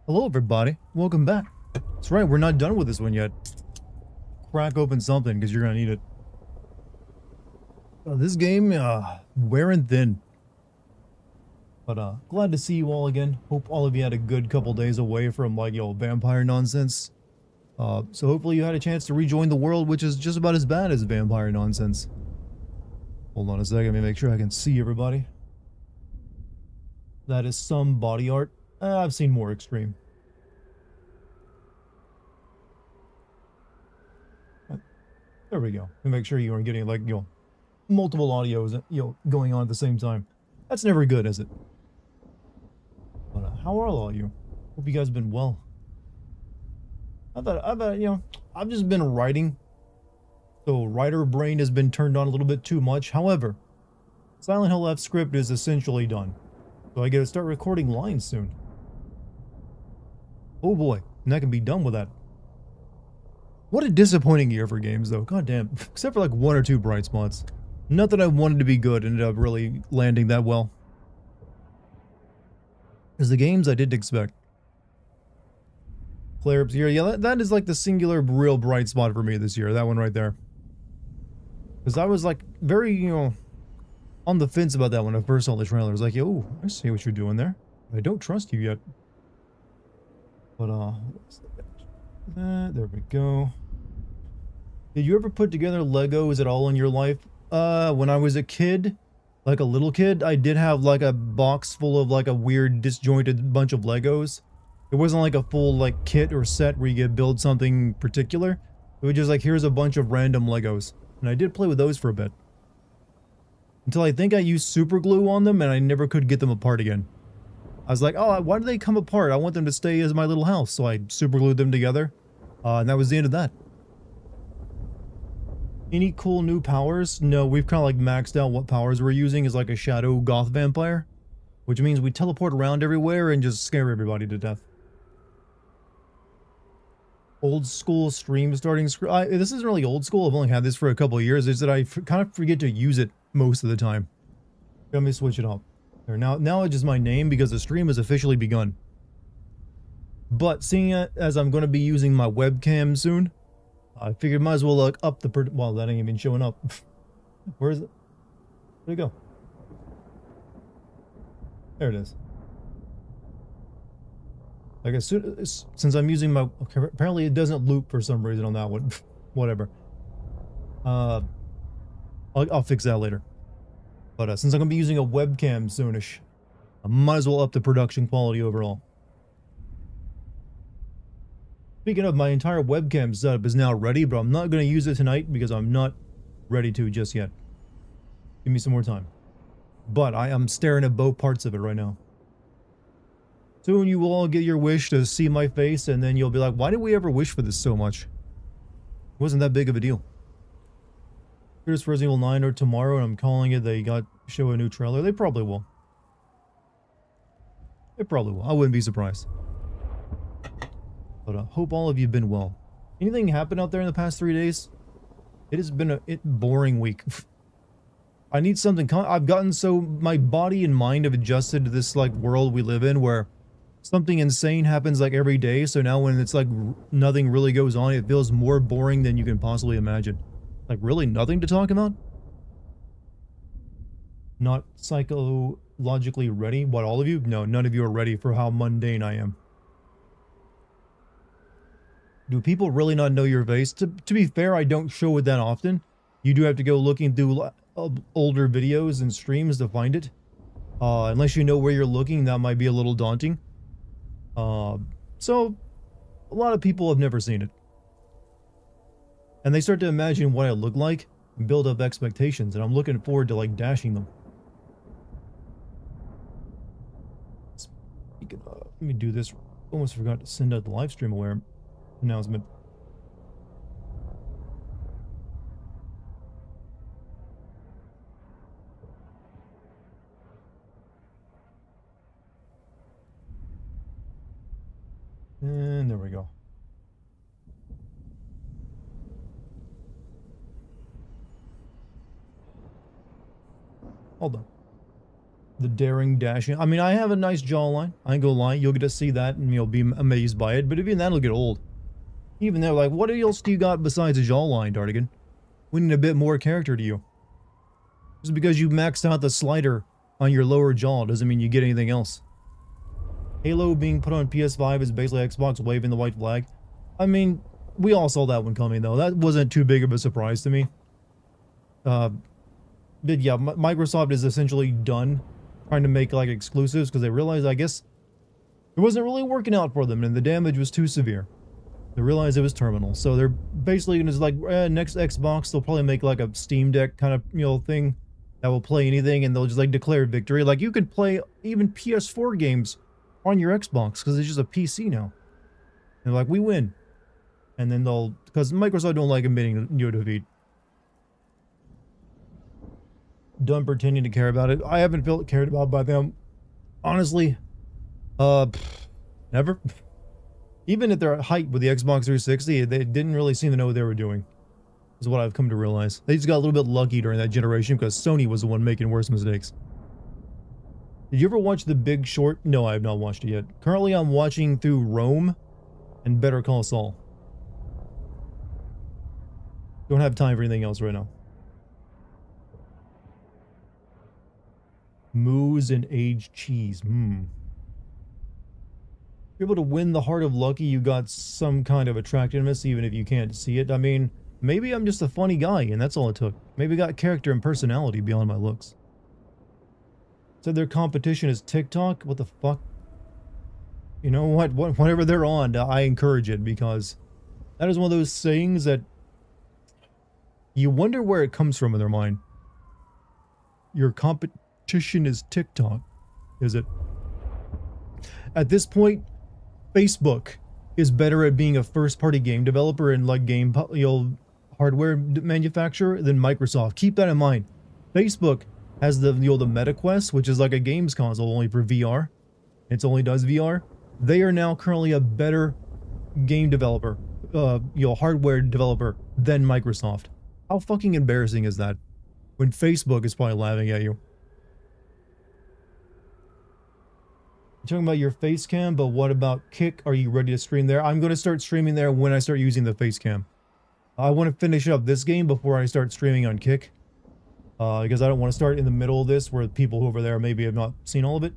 Hello everybody, welcome back. That's right, we're not done with this one yet. Crack open something, because you're gonna need it. This game, wearing thin. But, glad to see you all again. Hope all of you had a good couple days away from, like, vampire nonsense. So hopefully you had a chance to rejoin the world, which is just about as bad as vampire nonsense. Hold on a second, let me make sure I can see everybody. That is some body art. I've seen more extreme. There we go. And make sure you aren't getting, like, multiple audios, going on at the same time. That's never good, is it? But, how are all you? Hope you guys have been well. I've just been writing. So, writer brain has been turned on a little bit too much. However, Silent Hill F script is essentially done. So I gotta start recording lines soon. Oh boy, and I can be done with that. What a disappointing year for games, though. God damn. Except for like one or two bright spots. Not that I wanted to be good ended up really landing that well. As the games I didn't expect. Flare-ups here. Yeah, that is like the singular real bright spot for me this year. That one right there. Because I was like very, on the fence about that when I first saw the trailer. I was like, yo, I see what you're doing there. I don't trust you yet. But, there we go. Did you ever put together Legos at all in your life? When I was a kid, like a little kid, I did have like a box full of like a weird disjointed bunch of Legos. It wasn't like a full like kit or set where you could build something particular. It was just like, here's a bunch of random Legos. And I did play with those for a bit. Until I think I used super glue on them and I never could get them apart again. I was like, oh, why do they come apart? I want them to stay as my little house. So I super glued them together. And that was the end of that. Any cool new powers? No, we've kind of like maxed out what powers we're using as like a shadow goth vampire. Which means we teleport around everywhere and just scare everybody to death. Old school stream starting screen. This isn't really old school. I've only had this for a couple of years. It's that I kind of forget to use it most of the time. Let me switch it up. Now it's just my name because the stream has officially begun. But seeing it as I'm going to be using my webcam soon, I figured might as well look up the well, that ain't even showing up. Where is it? Where'd it go? There it is. Like as soon since I'm using my okay, apparently it doesn't loop for some reason on that one. Whatever. I'll fix that later. But since I'm gonna be using a webcam soonish, I might as well up the production quality overall. Speaking of, my entire webcam setup is now ready, but I'm not going to use it tonight because I'm not ready to just yet. Give me some more time. But I am staring at both parts of it right now. Soon you will all get your wish to see my face, and then you'll be like, why did we ever wish for this so much? It wasn't that big of a deal. Here's for Resident Evil 9 or tomorrow, and I'm calling it they show a new trailer. They probably will. They probably will. I wouldn't be surprised. But I hope all of you have been well. Anything happen out there in the past 3 days? It has been a boring week. I need something. I've gotten so my body and mind have adjusted to this like world we live in where something insane happens like every day. So now when it's like nothing really goes on, it feels more boring than you can possibly imagine. Like really nothing to talk about? Not psychologically ready? What, all of you? No, none of you are ready for how mundane I am. Do people really not know your face? To be fair, I don't show it that often. You do have to go looking through older videos and streams to find it. Unless you know where you're looking, that might be a little daunting. So, a lot of people have never seen it. And they start to imagine what I look like and build up expectations, and I'm looking forward to like dashing them. Speaking of, let me do this. Almost forgot to send out the live stream announcement. And there we go. Hold on. The daring dashing. I mean, I have a nice jawline. I ain't gonna lie. You'll get to see that and you'll be amazed by it. But even that'll get old. Even though, like, what else do you got besides a jawline, Dartigan? We need a bit more character to you. Just because you maxed out the slider on your lower jaw doesn't mean you get anything else. Halo being put on PS5 is basically Xbox waving the white flag. I mean, we all saw that one coming, though. That wasn't too big of a surprise to me. But yeah, Microsoft is essentially done trying to make, like, exclusives because they realized, I guess, it wasn't really working out for them and the damage was too severe. They realized it was terminal. So they're basically just like, next Xbox, they'll probably make, like, a Steam Deck kind of, you know, thing that will play anything and they'll just, like, declare victory. Like, you could play even PS4 games on your Xbox because it's just a PC now. And like, we win. And then they'll, because Microsoft don't like admitting defeat. Done pretending to care about it. I haven't felt cared about by them. Honestly. Never. Even at their height with the Xbox 360, they didn't really seem to know what they were doing. Is what I've come to realize. They just got a little bit lucky during that generation because Sony was the one making worse mistakes. Did you ever watch The Big Short? No, I have not watched it yet. Currently, I'm watching through Rome and Better Call Saul. Don't have time for anything else right now. Moose and aged cheese. You're able to win the heart of Lucky, you got some kind of attractiveness even if you can't see it. I mean, maybe I'm just a funny guy and that's all it took. Maybe I got character and personality beyond my looks. Said their competition is TikTok? What the fuck? You know what? Whatever they're on, I encourage it because that is one of those sayings that you wonder where it comes from in their mind. Your competition is TikTok, is it? At this point, Facebook is better at being a first-party game developer and like game hardware manufacturer than Microsoft. Keep that in mind. Facebook has the the MetaQuest, which is like a games console only for VR. It only does VR. They are now currently a better game developer, hardware developer than Microsoft. How fucking embarrassing is that? When Facebook is probably laughing at you. You're talking about your face cam, but what about Kick? Are you ready to stream there? I'm going to start streaming there when I start using the face cam. I want to finish up this game before I start streaming on Kick. Because I don't want to start in the middle of this where people over there maybe have not seen all of it.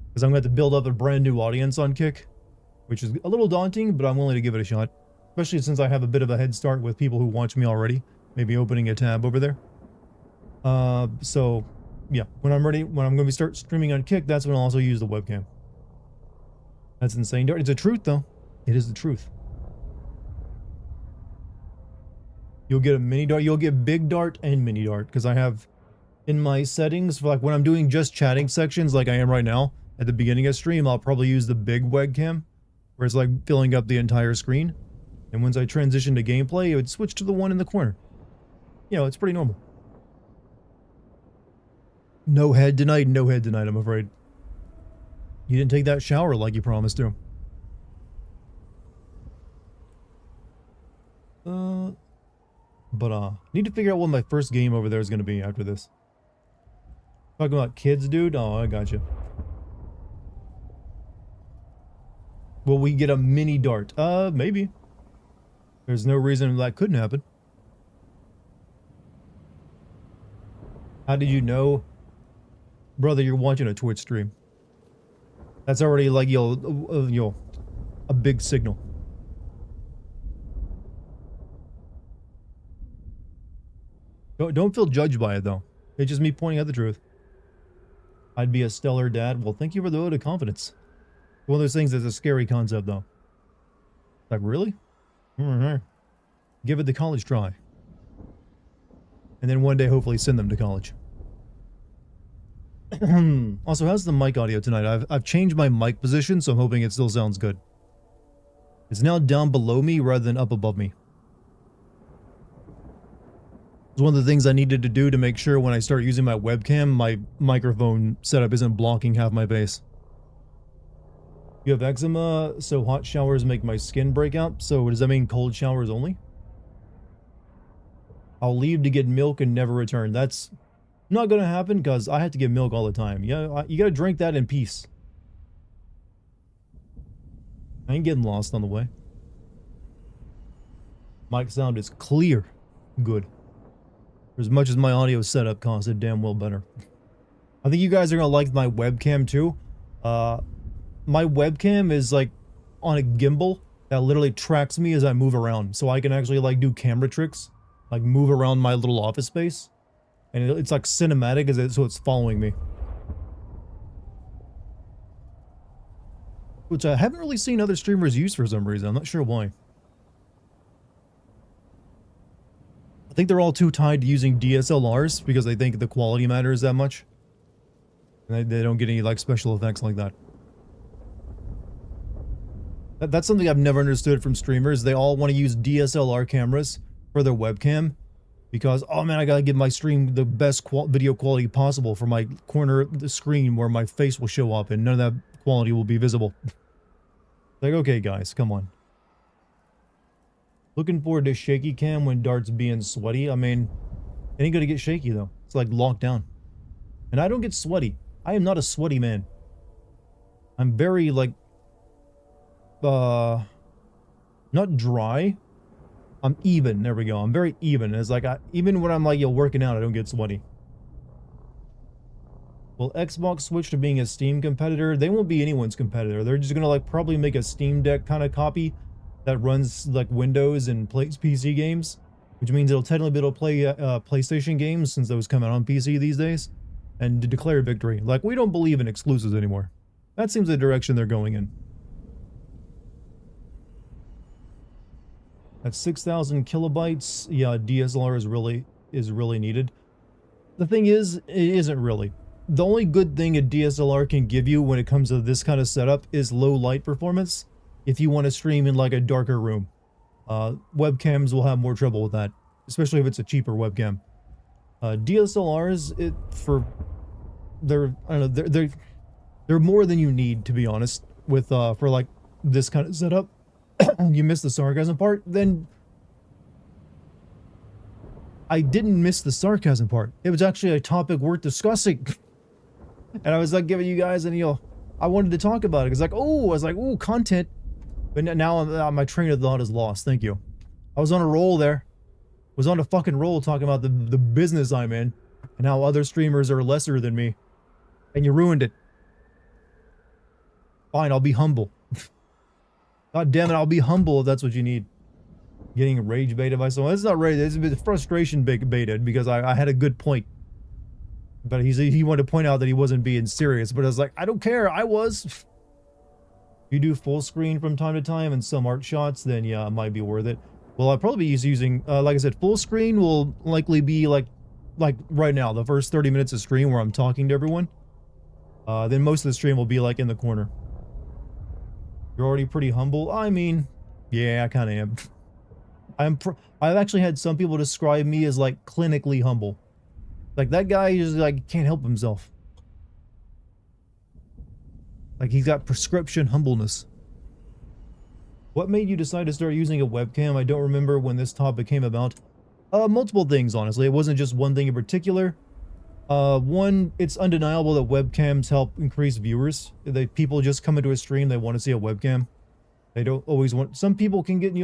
Because I'm going to have to build up a brand new audience on Kick. Which is a little daunting, but I'm willing to give it a shot. Especially since I have a bit of a head start with people who watch me already. Maybe opening a tab over there. So, yeah. When I'm ready, when I'm going to start streaming on Kick, that's when I'll also use the webcam. That's insane. It's the truth, though. It is the truth. You'll get a mini dart. You'll get big dart and mini dart. Because I have in my settings, for like when I'm doing just chatting sections like I am right now, at the beginning of stream, I'll probably use the big webcam. Where it's like filling up the entire screen. And once I transition to gameplay, it would switch to the one in the corner. You know, it's pretty normal. No head tonight, no head tonight, I'm afraid. You didn't take that shower like you promised to. Need to figure out what my first game over there is going to be after this. Talking about kids, dude? Oh, I got you. Will we get a mini dart? Maybe. There's no reason that couldn't happen. How did you know? Brother, you're watching a Twitch stream. That's already like, a big signal. Don't feel judged by it, though. It's just me pointing out the truth. I'd be a stellar dad. Well, thank you for the vote of confidence. One of those things that's a scary concept, though. Like, really? Give it the college try. And then one day, hopefully, send them to college. Also, how's the mic audio tonight? I've changed my mic position, so I'm hoping it still sounds good. It's now down below me rather than up above me. It's one of the things I needed to do to make sure when I start using my webcam, my microphone setup isn't blocking half my face. You have eczema, so hot showers make my skin break out. So does that mean cold showers only? I'll leave to get milk and never return. That's Not gonna happen because I have to get milk all the time. Yeah, you gotta drink that in peace. I ain't getting lost on the way. Mic sound is clear. Good. For as much as my audio setup costs it damn well better. I think you guys are gonna like my webcam too. My webcam is like on a gimbal that literally tracks me as I move around. So I can actually like do camera tricks. Like move around my little office space. And it's like cinematic as so it's following me. Which I haven't really seen other streamers use for some reason. I'm not sure why. I think they're all too tied to using DSLRs because they think the quality matters that much. And they don't get any like special effects like that. That's something I've never understood from streamers. They all want to use DSLR cameras for their webcam. Because, oh man, I gotta give my stream the best video quality possible for my corner of the screen where my face will show up and none of that quality will be visible. Like, okay guys, come on. Looking forward to shaky cam when Dart's being sweaty. I mean, it ain't gonna get shaky though. It's like locked down. And I don't get sweaty. I am not a sweaty man. I'm very like, not dry. I'm even. There we go. I'm very even. It's like, even when I'm like, working out, I don't get sweaty. Will Xbox switch to being a Steam competitor? They won't be anyone's competitor. They're just gonna like probably make a Steam Deck kind of copy that runs like Windows and plays PC games, which means it'll technically be able to play PlayStation games since those come out on PC these days, and to declare victory. Like, we don't believe in exclusives anymore. That seems the direction they're going in. At 6,000 kilobytes, yeah, DSLR is really needed. The thing is, it isn't really. The only good thing a DSLR can give you when it comes to this kind of setup is low light performance. If you want to stream in like a darker room, webcams will have more trouble with that, especially if it's a cheaper webcam. DSLRs, they're more than you need, to be honest. With for like this kind of setup. You missed the sarcasm part, then I didn't miss the sarcasm part. It was actually a topic worth discussing. And I was like giving you guys, and I wanted to talk about it. It's like, oh, I was like, oh, content. But now my train of thought is lost. Thank you. I was on a roll there. Was on a fucking roll talking about the business I'm in and how other streamers are lesser than me. And you ruined it. Fine, I'll be humble. God damn it, I'll be humble if that's what you need. Getting rage baited by someone. It's not rage, it's a bit frustration baited because I had a good point. But he wanted to point out that he wasn't being serious. But I was like, I don't care, I was. You do full screen from time to time and some art shots, then yeah, it might be worth it. Well, I'll probably be using, like I said, full screen will likely be like right now, the first 30 minutes of stream where I'm talking to everyone. Then most of the stream will be like in the corner. You're already pretty humble. I mean, yeah, I kind of am. I've actually had some people describe me as like clinically humble. Like that guy is like can't help himself. Like he's got prescription humbleness. What made you decide to start using a webcam? I don't remember when this topic came about. Multiple things, honestly. It wasn't just one thing in particular. One, it's undeniable that webcams help increase viewers. People just come into a stream, they want to see a webcam. They don't always want... Some people can get,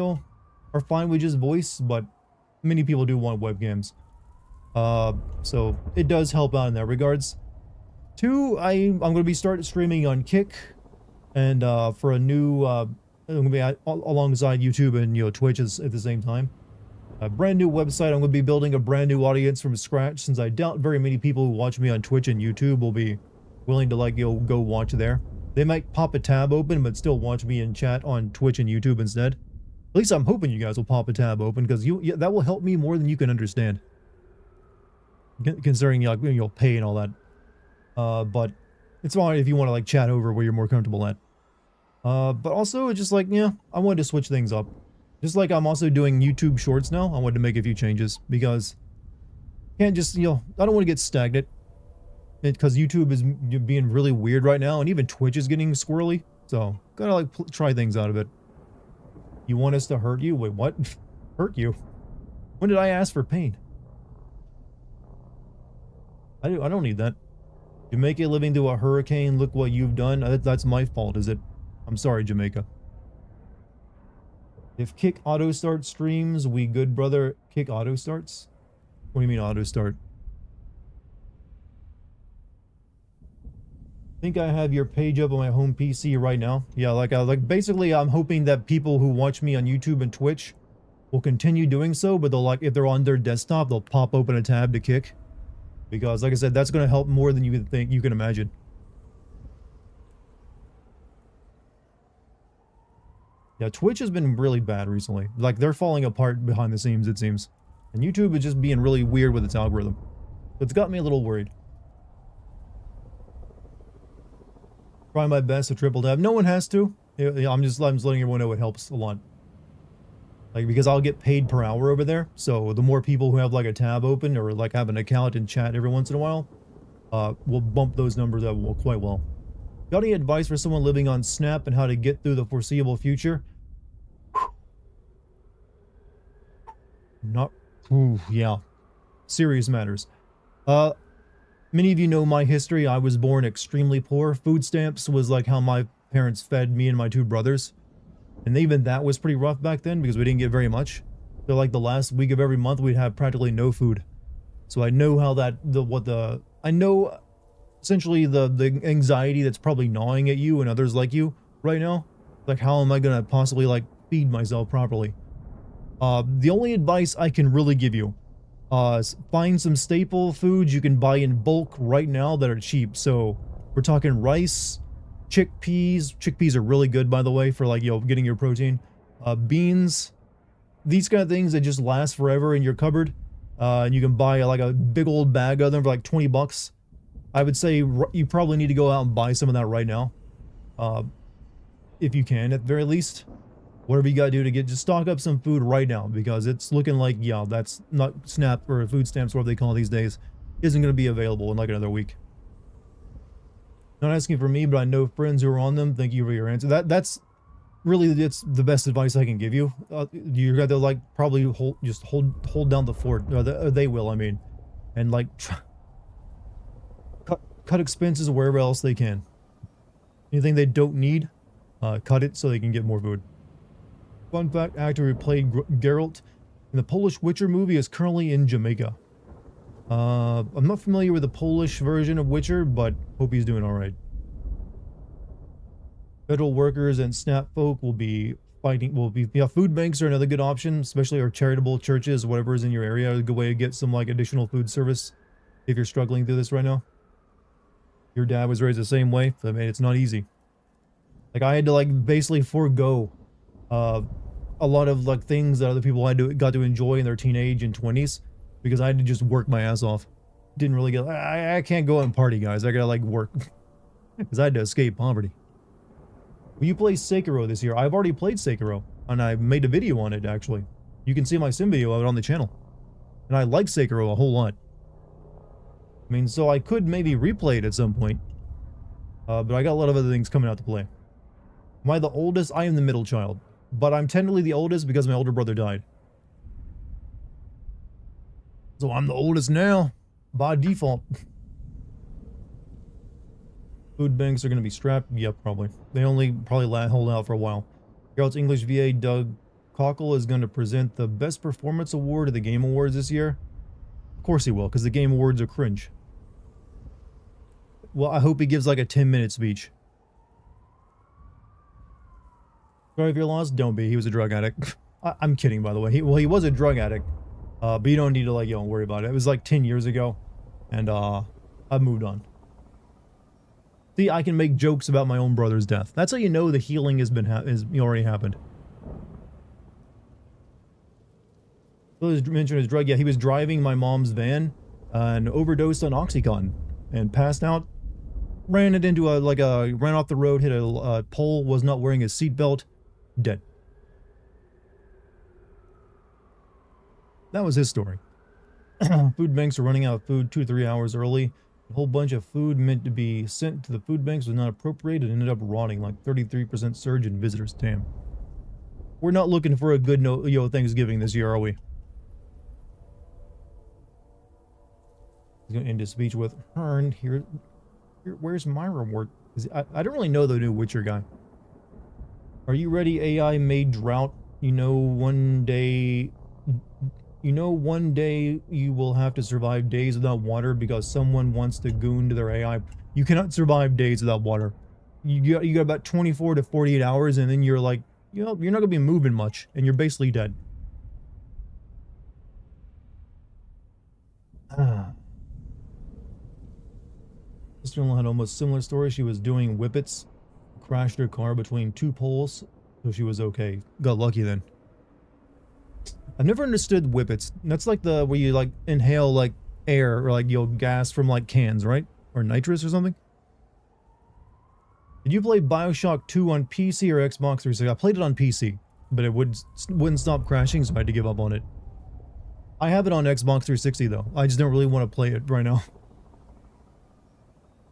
are fine with just voice, but many people do want webcams. So it does help out in that regards. Two, I'm going to be starting streaming on Kick, and for a new, I'm going to be alongside YouTube and Twitch at the same time. A brand new website. I'm going to be building a brand new audience from scratch, since I doubt very many people who watch me on Twitch and YouTube will be willing to go watch there. They might pop a tab open, but still watch me in chat on Twitch and YouTube instead. At least I'm hoping you guys will pop a tab open, because that will help me more than you can understand. Considering you'll pay and all that. But it's fine if you want to chat over where you're more comfortable at. But also it's just I wanted to switch things up. Just like I'm also doing YouTube Shorts now, I wanted to make a few changes because can't just, I don't want to get stagnant. Because YouTube is being really weird right now, and even Twitch is getting squirrely. So, gotta try things out a bit. You want us to hurt you? Wait, what? Hurt you? When did I ask for pain? I don't need that. Jamaica living through a hurricane, look what you've done. That's my fault, is it? I'm sorry, Jamaica. If Kick auto start streams, we good, brother. Kick auto starts? What do you mean auto start? Think I have your page up on my home PC right now. Yeah, like basically I'm hoping that people who watch me on YouTube and Twitch will continue doing so, but they'll like if they're on their desktop, they'll pop open a tab to Kick. Because like I said, that's going to help more than you can imagine. Yeah, Twitch has been really bad recently. Like, they're falling apart behind the scenes, it seems. And YouTube is just being really weird with its algorithm. It's got me a little worried. Try my best to triple tab. No one has to. I'm just letting everyone know it helps a lot. Like, because I'll get paid per hour over there. So, the more people who have, like, a tab open or, like, have an account and chat every once in a while, will bump those numbers up quite well. Got any advice for someone living on Snap and how to get through the foreseeable future? Not... Ooh, yeah. Serious matters. Many of you know my history. I was born extremely poor. Food stamps was like how my parents fed me and my two brothers. And even that was pretty rough back then because we didn't get very much. So like the last week of every month we'd have practically no food. So I know how I know essentially the anxiety that's probably gnawing at you and others like you right now. Like, how am I gonna possibly like feed myself properly? The only advice I can really give you, find some staple foods you can buy in bulk right now that are cheap. So we're talking rice, chickpeas. Chickpeas are really good, by the way, for like, you know, getting your protein. Beans, these kind of things that just last forever in your cupboard. And you can buy like a big old bag of them for like 20 bucks. I would say you probably need to go out and buy some of that right now. If you can, at the very least. Whatever you gotta do to just stock up some food right now, because it's looking like, yeah, that's not SNAP or food stamps, whatever they call it these days, isn't gonna be available in like another week. Not asking for me, but I know friends who are on them. Thank you for your answer. That's really, it's the best advice I can give you. You're gonna like probably hold down the fort. They will, I mean, and like cut expenses wherever else they can. Anything they don't need, cut it so they can get more food. Fun fact: actor who played Geralt in the Polish Witcher movie is currently in Jamaica. I'm not familiar with the Polish version of Witcher, but hope he's doing alright. Federal workers and SNAP folk will be fighting, yeah, food banks are another good option, especially our charitable churches, whatever is in your area, a good way to get some like additional food service if you're struggling through this right now. Your dad was raised the same way. I mean, it's not easy. Like, I had to like basically forego a lot of like things that other people got to enjoy in their teenage and 20s because I had to just work my ass off. Didn't really get, I can't go out and party, guys. I gotta like work because I had to escape poverty. Will you play Sekiro this year? I've already played Sekiro and I made a video on it actually. You can see my sim video out on the channel. And I like Sekiro a whole lot. I mean, so I could maybe replay it at some point. But I got a lot of other things coming out to play. Am I the oldest? I am the middle child. But I'm technically the oldest because my older brother died. So I'm the oldest now, by default. Food banks are going to be strapped? Yep, probably. They only probably hold out for a while. Geralt's English VA Doug Cockle is going to present the Best Performance Award at the Game Awards this year. Of course he will, because the Game Awards are cringe. Well, I hope he gives like a 10-minute speech. Sorry if you're lost. Don't be. He was a drug addict. I'm kidding, by the way. He was a drug addict. But you don't need to, like, you know, worry about it. It was like 10 years ago. And, I've moved on. See, I can make jokes about my own brother's death. That's how you know the healing has already happened. So he mentioned his drug. Yeah, he was driving my mom's van and overdosed on Oxycontin and passed out. Ran off the road, hit a pole, was not wearing his seatbelt, dead. That was his story. Food banks are running out of food 2 or 3 hours early. A whole bunch of food meant to be sent to the food banks was not appropriated and ended up rotting, like 33% surge in visitors. Damn. We're not looking for a good Thanksgiving this year, are we? He's gonna end his speech with, "Earned here. Where's my reward?" I don't really know the new Witcher guy. Are you ready? AI made drought. You know, one day you will have to survive days without water because someone wants to goon to their AI. You cannot survive days without water. You got about 24 to 48 hours, and then you're like, you know, you're not gonna be moving much, and you're basically dead. Sister-in-law had almost similar story. She was doing whippets, crashed her car between two poles, so she was okay. Got lucky then. I've never understood whippets. That's like the where you like inhale like air or like gas from like cans, right? Or nitrous or something. Did you play BioShock 2 on PC or Xbox 360? I played it on PC, but it wouldn't stop crashing, so I had to give up on it. I have it on Xbox 360 though. I just don't really want to play it right now.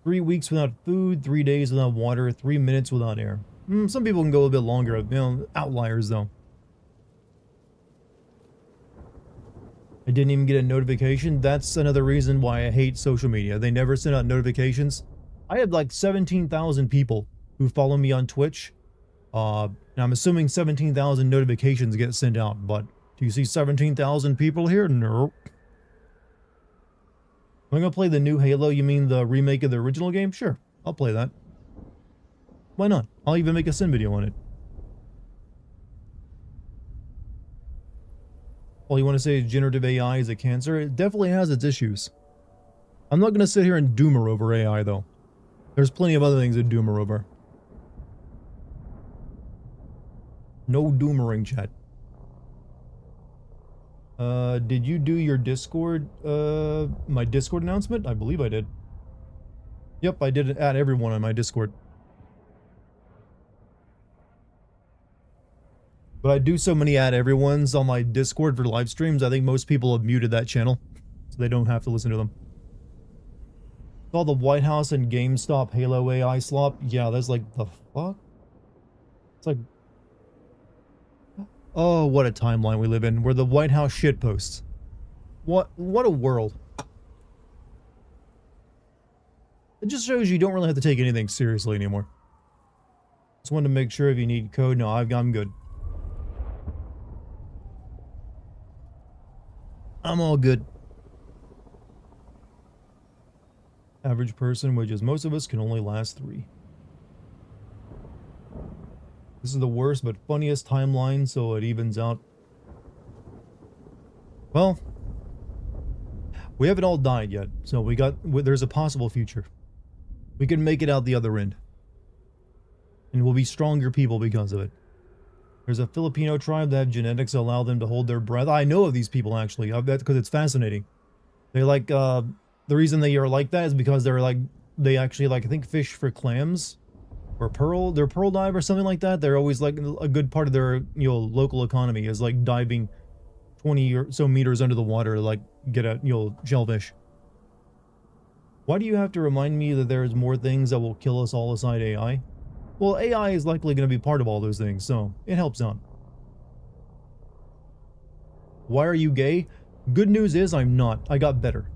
3 weeks without food, 3 days without water, 3 minutes without air. Some people can go a bit longer, you know, outliers though. I didn't even get a notification. That's another reason why I hate social media. They never send out notifications. I have like 17,000 people who follow me on Twitch. And I'm assuming 17,000 notifications get sent out, but do you see 17,000 people here? No. I'm gonna play the new Halo. You mean the remake of the original game? Sure, I'll play that. Why not? I'll even make a sim video on it. All you want to say is generative AI is a cancer? It definitely has its issues. I'm not gonna sit here and doomer over AI though. There's plenty of other things to doomer over. No doomering, chat. Did you do your Discord, my Discord announcement? I believe I did. Yep, I did add everyone on my Discord. But I do so many add everyone's on my Discord for live streams, I think most people have muted that channel, so they don't have to listen to them. All the White House and GameStop Halo AI slop. Yeah, that's like, the fuck? It's like, oh, what a timeline we live in, where the White House shitposts. What a world. It just shows you don't really have to take anything seriously anymore. Just wanted to make sure if you need code. No, I'm good. I'm all good. Average person, which is most of us, can only last 3. This is the worst but funniest timeline, so it evens out. Well, we haven't all died yet, so there's a possible future. We can make it out the other end. And we'll be stronger people because of it. There's a Filipino tribe that have genetics that allow them to hold their breath. I know of these people actually, because it's fascinating. They like, the reason they are like that is because they actually like, I think, fish for clams. Or they're pearl dive or something like that. They're always like, a good part of their, local economy is like diving 20 or so meters under the water to like get a, shellfish. Why do you have to remind me that there's more things that will kill us all aside AI? Well, AI is likely going to be part of all those things, so it helps out. Why are you gay? Good news is I'm not. I got better.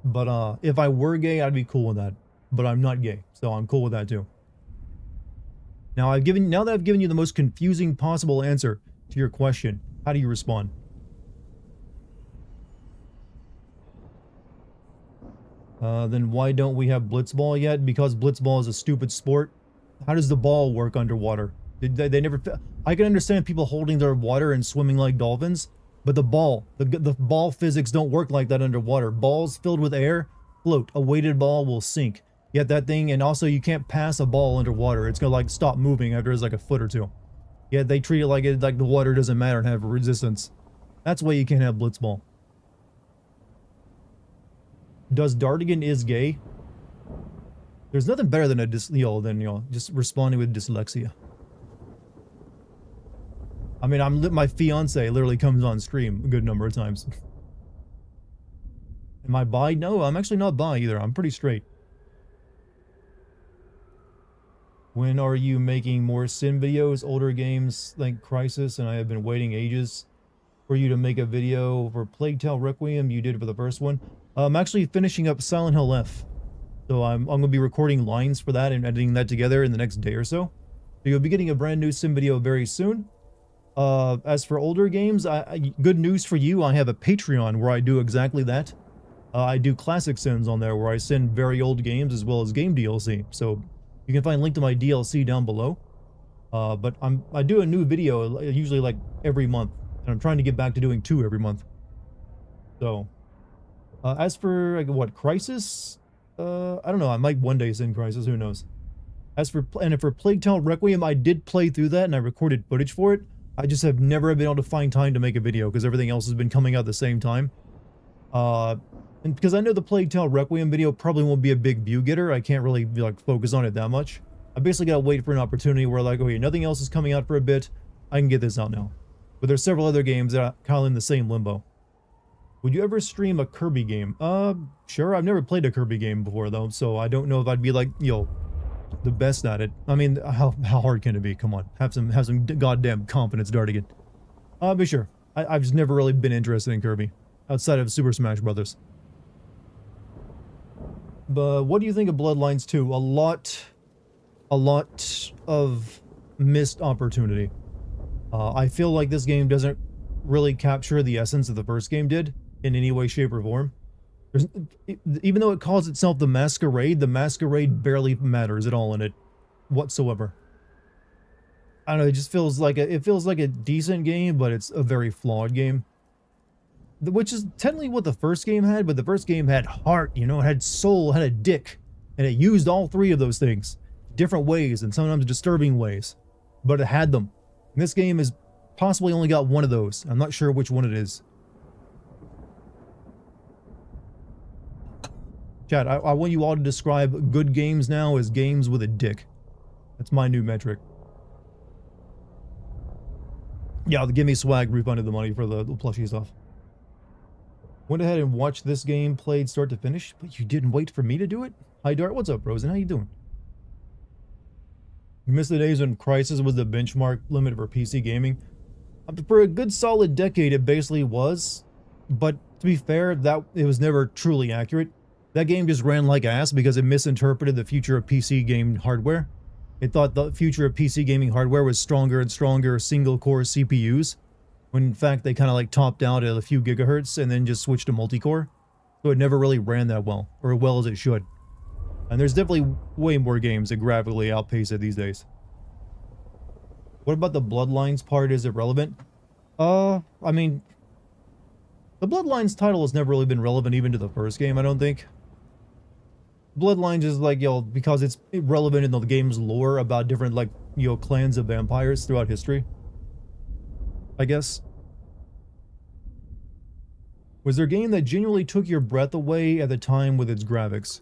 But if I were gay, I'd be cool with that. But I'm not gay, so I'm cool with that too. Now that I've given you the most confusing possible answer to your question, how do you respond? Then why don't we have blitzball yet? Because blitzball is a stupid sport. How does the ball work underwater? They never. I can understand people holding their water and swimming like dolphins, but the ball physics don't work like that underwater. Balls filled with air float. A weighted ball will sink. Yet that thing, and also you can't pass a ball underwater. It's gonna like stop moving after it's like a foot or two. Yet they treat it like the water doesn't matter and have resistance. That's why you can't have blitzball. Does Dartigan is gay? There's nothing better than just responding with dyslexia. I mean, my fiance literally comes on stream a good number of times. Am I bi? No, I'm actually not bi either. I'm pretty straight. When are you making more sim videos? Older games like Crisis, and I have been waiting ages. for you to make a video for Plague Tale Requiem. You did for the first one. I'm actually finishing up Silent Hill F. So I'm going to be recording lines for that and editing that together in the next day or so. So you'll be getting a brand new sim video very soon. As for older games, good news for you, I have a Patreon where I do exactly that. I do classic sims on there where I send very old games as well as game DLC. So you can find a link to my DLC down below. But I do a new video usually like every month. And I'm trying to get back to doing 2 every month. So, as for, like, what, Crisis? I don't know, I might one day send Crisis, who knows. As for, and for Plague Tale Requiem, I did play through that and I recorded footage for it. I just have never been able to find time to make a video because everything else has been coming out at the same time. And because I know the Plague Tale Requiem video probably won't be a big view getter, I can't really, like, focus on it that much. I basically gotta wait for an opportunity where, like, okay, nothing else is coming out for a bit, I can get this out now. But there's several other games that are kind of in the same limbo. Would you ever stream a Kirby game? Sure. I've never played a Kirby game before, though, so I don't know if I'd be, like, you know, the best at it. I mean, how hard can it be? Come on. Have some goddamn confidence, Dartigan. But sure. I've just never really been interested in Kirby, outside of Super Smash Brothers. But what do you think of Bloodlines 2? A lot of missed opportunity. I feel like this game doesn't really capture the essence of the first game did in any way, shape, or form. Even though it calls itself the Masquerade barely matters at all in it whatsoever. I don't know, it just feels like it feels like a decent game, but it's a very flawed game. Which is technically what the first game had, but the first game had heart, you know, it had soul, it had a dick, and it used all 3 of those things. Different ways, and sometimes disturbing ways. But it had them. And this game has possibly only got 1 of those. I'm not sure which one it is. Chat, I want you all to describe good games now as games with a dick. That's my new metric. Yeah, give me swag, refunded the money for the plushie stuff. Went ahead and watched this game, played start to finish, but you didn't wait for me to do it? Hi Dart, what's up, Rosen? How you doing? You missed the days when Crysis was the benchmark limit for PC gaming. For a good solid decade, it basically was. But to be fair, it was never truly accurate. That game just ran like ass because it misinterpreted the future of PC game hardware. It thought the future of PC gaming hardware was stronger and stronger single-core CPUs, when in fact they kind of like topped out at a few gigahertz and then just switched to multi-core. So it never really ran that well, or as well as it should. And there's definitely way more games that graphically outpace it these days. What about the Bloodlines part? Is it relevant? I mean, the Bloodlines title has never really been relevant even to the first game, I don't think. Bloodlines is like, you know, because it's relevant in the game's lore about different, like, you know, clans of vampires throughout history, I guess. Was there a game that genuinely took your breath away at the time with its graphics?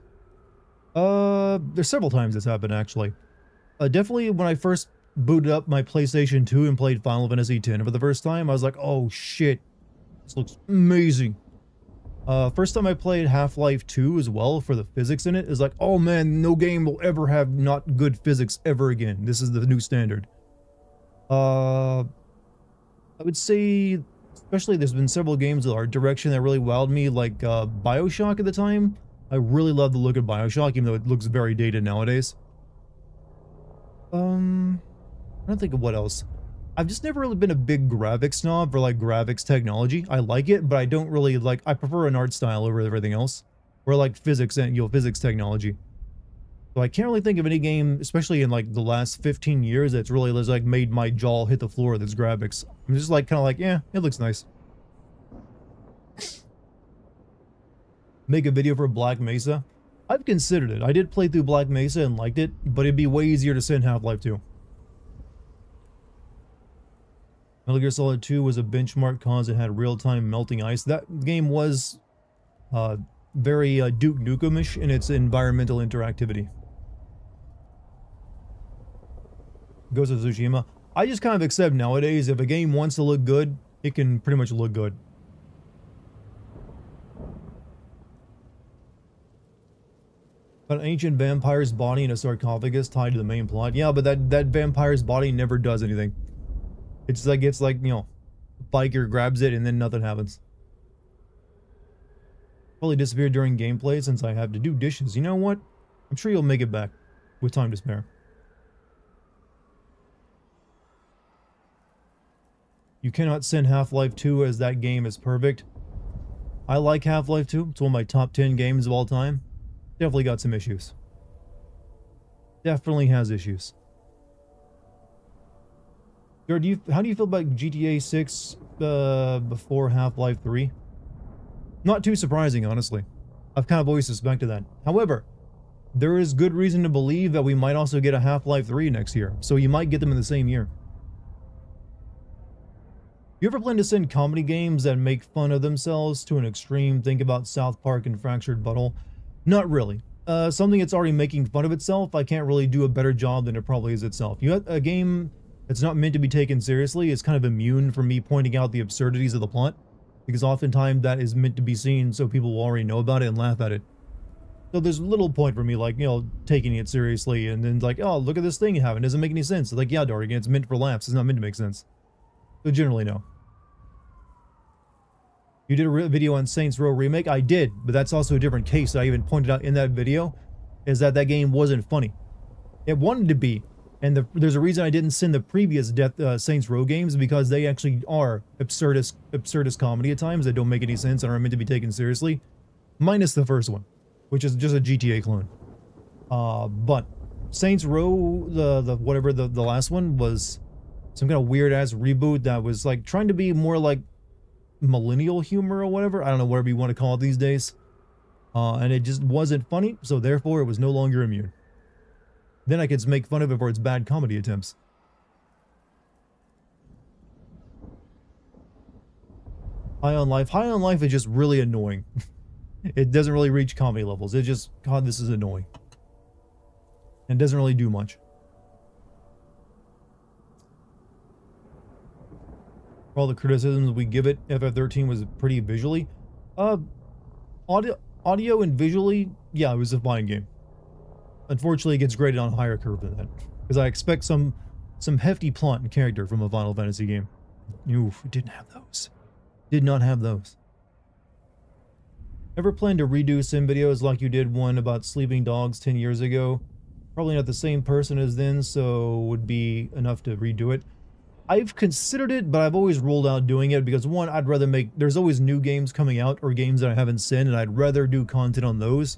There's several times this happened, actually. Definitely when I first booted up my PlayStation 2 and played Final Fantasy X for the first time, I was like, oh shit, this looks amazing. First time I played Half-Life 2 as well for the physics in it, is like, oh man, no game will ever have not good physics ever again. This is the new standard. I would say, especially there's been several games with art direction that really wowed me, like BioShock at the time. I really love the look of BioShock, even though it looks very dated nowadays. I don't think of what else. I've just never really been a big graphics snob for, like, graphics technology. I like it, but I don't really, like, I prefer an art style over everything else. Or, like, physics and, you know, physics technology. So I can't really think of any game, especially in, like, the last 15 years, that's really, like, made my jaw hit the floor with its graphics. I'm just, like, kind of like, yeah, it looks nice. Make a video for Black Mesa? I've considered it. I did play through Black Mesa and liked it, but it'd be way easier to send Half-Life 2. Metal Gear Solid 2 was a benchmark cause it had real-time melting ice. That game was very Duke Nukem-ish in its environmental interactivity. Ghost of Tsushima. I just kind of accept nowadays, if a game wants to look good, it can pretty much look good. An ancient vampire's body in a sarcophagus tied to the main plot. Yeah, but that vampire's body never does anything. It's like, you know, biker grabs it and then nothing happens. Probably disappeared during gameplay since I have to do dishes. You know what? I'm sure you'll make it back with time to spare. You cannot send Half-Life 2 as that game is perfect. I like Half-Life 2. It's one of my top 10 games of all time. Definitely got some issues. Definitely has issues. Jared, how do you feel about GTA 6 before Half-Life 3? Not too surprising, honestly. I've kind of always suspected that. However, there is good reason to believe that we might also get a Half-Life 3 next year, so you might get them in the same year. You ever plan to send comedy games that make fun of themselves to an extreme? Think about South Park and Fractured Butthole. Not really. Something that's already making fun of itself, I can't really do a better job than it probably is itself. You have a game that's not meant to be taken seriously is kind of immune from me pointing out the absurdities of the plot, because oftentimes that is meant to be seen so people will already know about it and laugh at it. So there's little point for me, like, you know, taking it seriously and then like, oh, look at this thing you have, it doesn't make any sense. It's like, yeah, Dartigan, it's meant for laughs, it's not meant to make sense. So generally, no. You did a video on Saints Row Remake? I did, but that's also a different case that I even pointed out in that video, is that that game wasn't funny. It wanted to be, and there's a reason I didn't send the previous Saints Row games, because they actually are absurdist comedy at times that don't make any sense and are meant to be taken seriously, minus the first one, which is just a GTA clone. But Saints Row, the last one was some kind of weird ass reboot that was like trying to be more like millennial humor or whatever. I don't know, whatever you want to call it these days. And it just wasn't funny, so therefore it was no longer immune. Then I could make fun of it for its bad comedy attempts. High on Life. High on Life is just really annoying. It doesn't really reach comedy levels. It just, God, this is annoying. And doesn't really do much. For all the criticisms we give it, FF13 was pretty visually. Audio and visually, yeah, it was a fine game. Unfortunately, it gets graded on a higher curve than that, because I expect some hefty plot and character from a Final Fantasy game. Oof, it didn't have those. Did not have those. Ever plan to redo sim videos like you did one about sleeping dogs 10 years ago? Probably not the same person as then, so would be enough to redo it. I've considered it, but I've always ruled out doing it because, one, I'd rather there's always new games coming out or games that I haven't seen, and I'd rather do content on those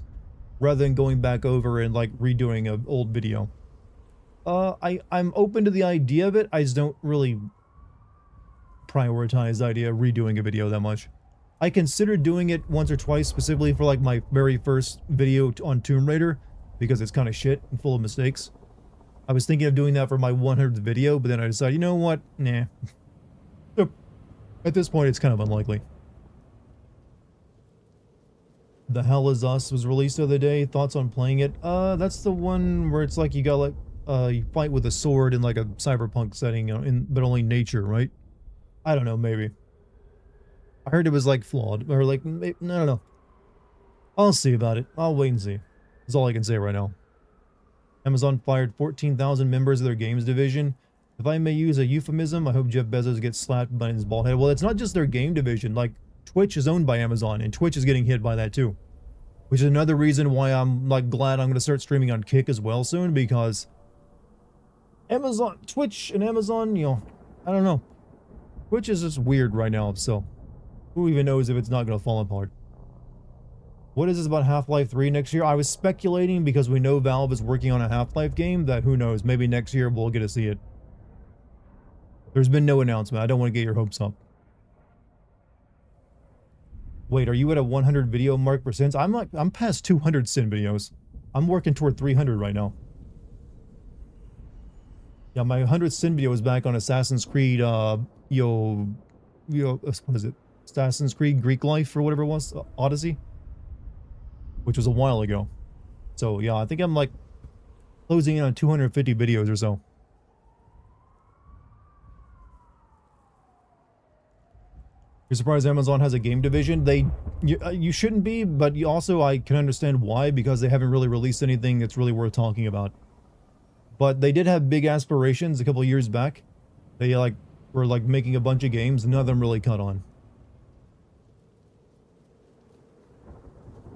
rather than going back over and like redoing an old video. I'm open to the idea of it. I just don't really prioritize the idea of redoing a video that much. I considered doing it once or twice, specifically for like my very first video on Tomb Raider, because it's kind of shit and full of mistakes. I was thinking of doing that for my 100th video, but then I decided, you know what? Nah. So, at this point, it's kind of unlikely. The Hell Is Us was released the other day. Thoughts on playing it? That's the one where it's like you got like, you fight with a sword in like a cyberpunk setting, you know, but only nature, right? I don't know, maybe. I heard it was like flawed, or like, maybe, I don't know. I'll see about it. I'll wait and see. That's all I can say right now. Amazon fired 14,000 members of their games division. If I may use a euphemism, I hope Jeff Bezos gets slapped by his bald head. Well, it's not just their game division. Like, Twitch is owned by Amazon, and Twitch is getting hit by that too. Which is another reason why I'm like glad I'm going to start streaming on Kick as well soon, because Amazon, Twitch and Amazon, you know, I don't know. Twitch is just weird right now, so who even knows if it's not going to fall apart. What is this about Half-Life 3 next year? I was speculating because we know Valve is working on a Half-Life game that, who knows, maybe next year we'll get to see it. There's been no announcement. I don't want to get your hopes up. Wait, are you at a 100 video mark for sins? I'm past 200 sin videos. I'm working toward 300 right now. Yeah, my 100th sin video is back on Assassin's Creed, what is it? Assassin's Creed Greek Life or whatever it was, Odyssey. Which was a while ago. So yeah, I think I'm like closing in on 250 videos or so. You're surprised Amazon has a game division? You shouldn't be, but you also, I can understand why, because they haven't really released anything that's really worth talking about. But they did have big aspirations a couple years back. They like for like making a bunch of games. None of them really caught on.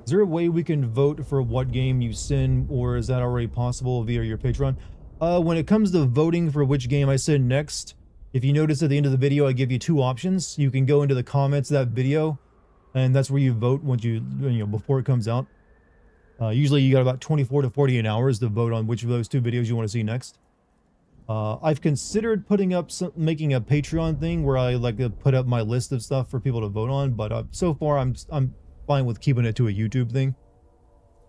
Is there a way we can vote for what game you send, or is that already possible via your Patreon? When it comes to voting for which game I send next, if you notice at the end of the video, I give you two options. You can go into the comments of that video, and that's where you vote once before it comes out. Usually you got about 24 to 48 hours to vote on which of those two videos you want to see next. I've considered making a Patreon thing where I like to put up my list of stuff for people to vote on, but so far I'm fine with keeping it to a YouTube thing.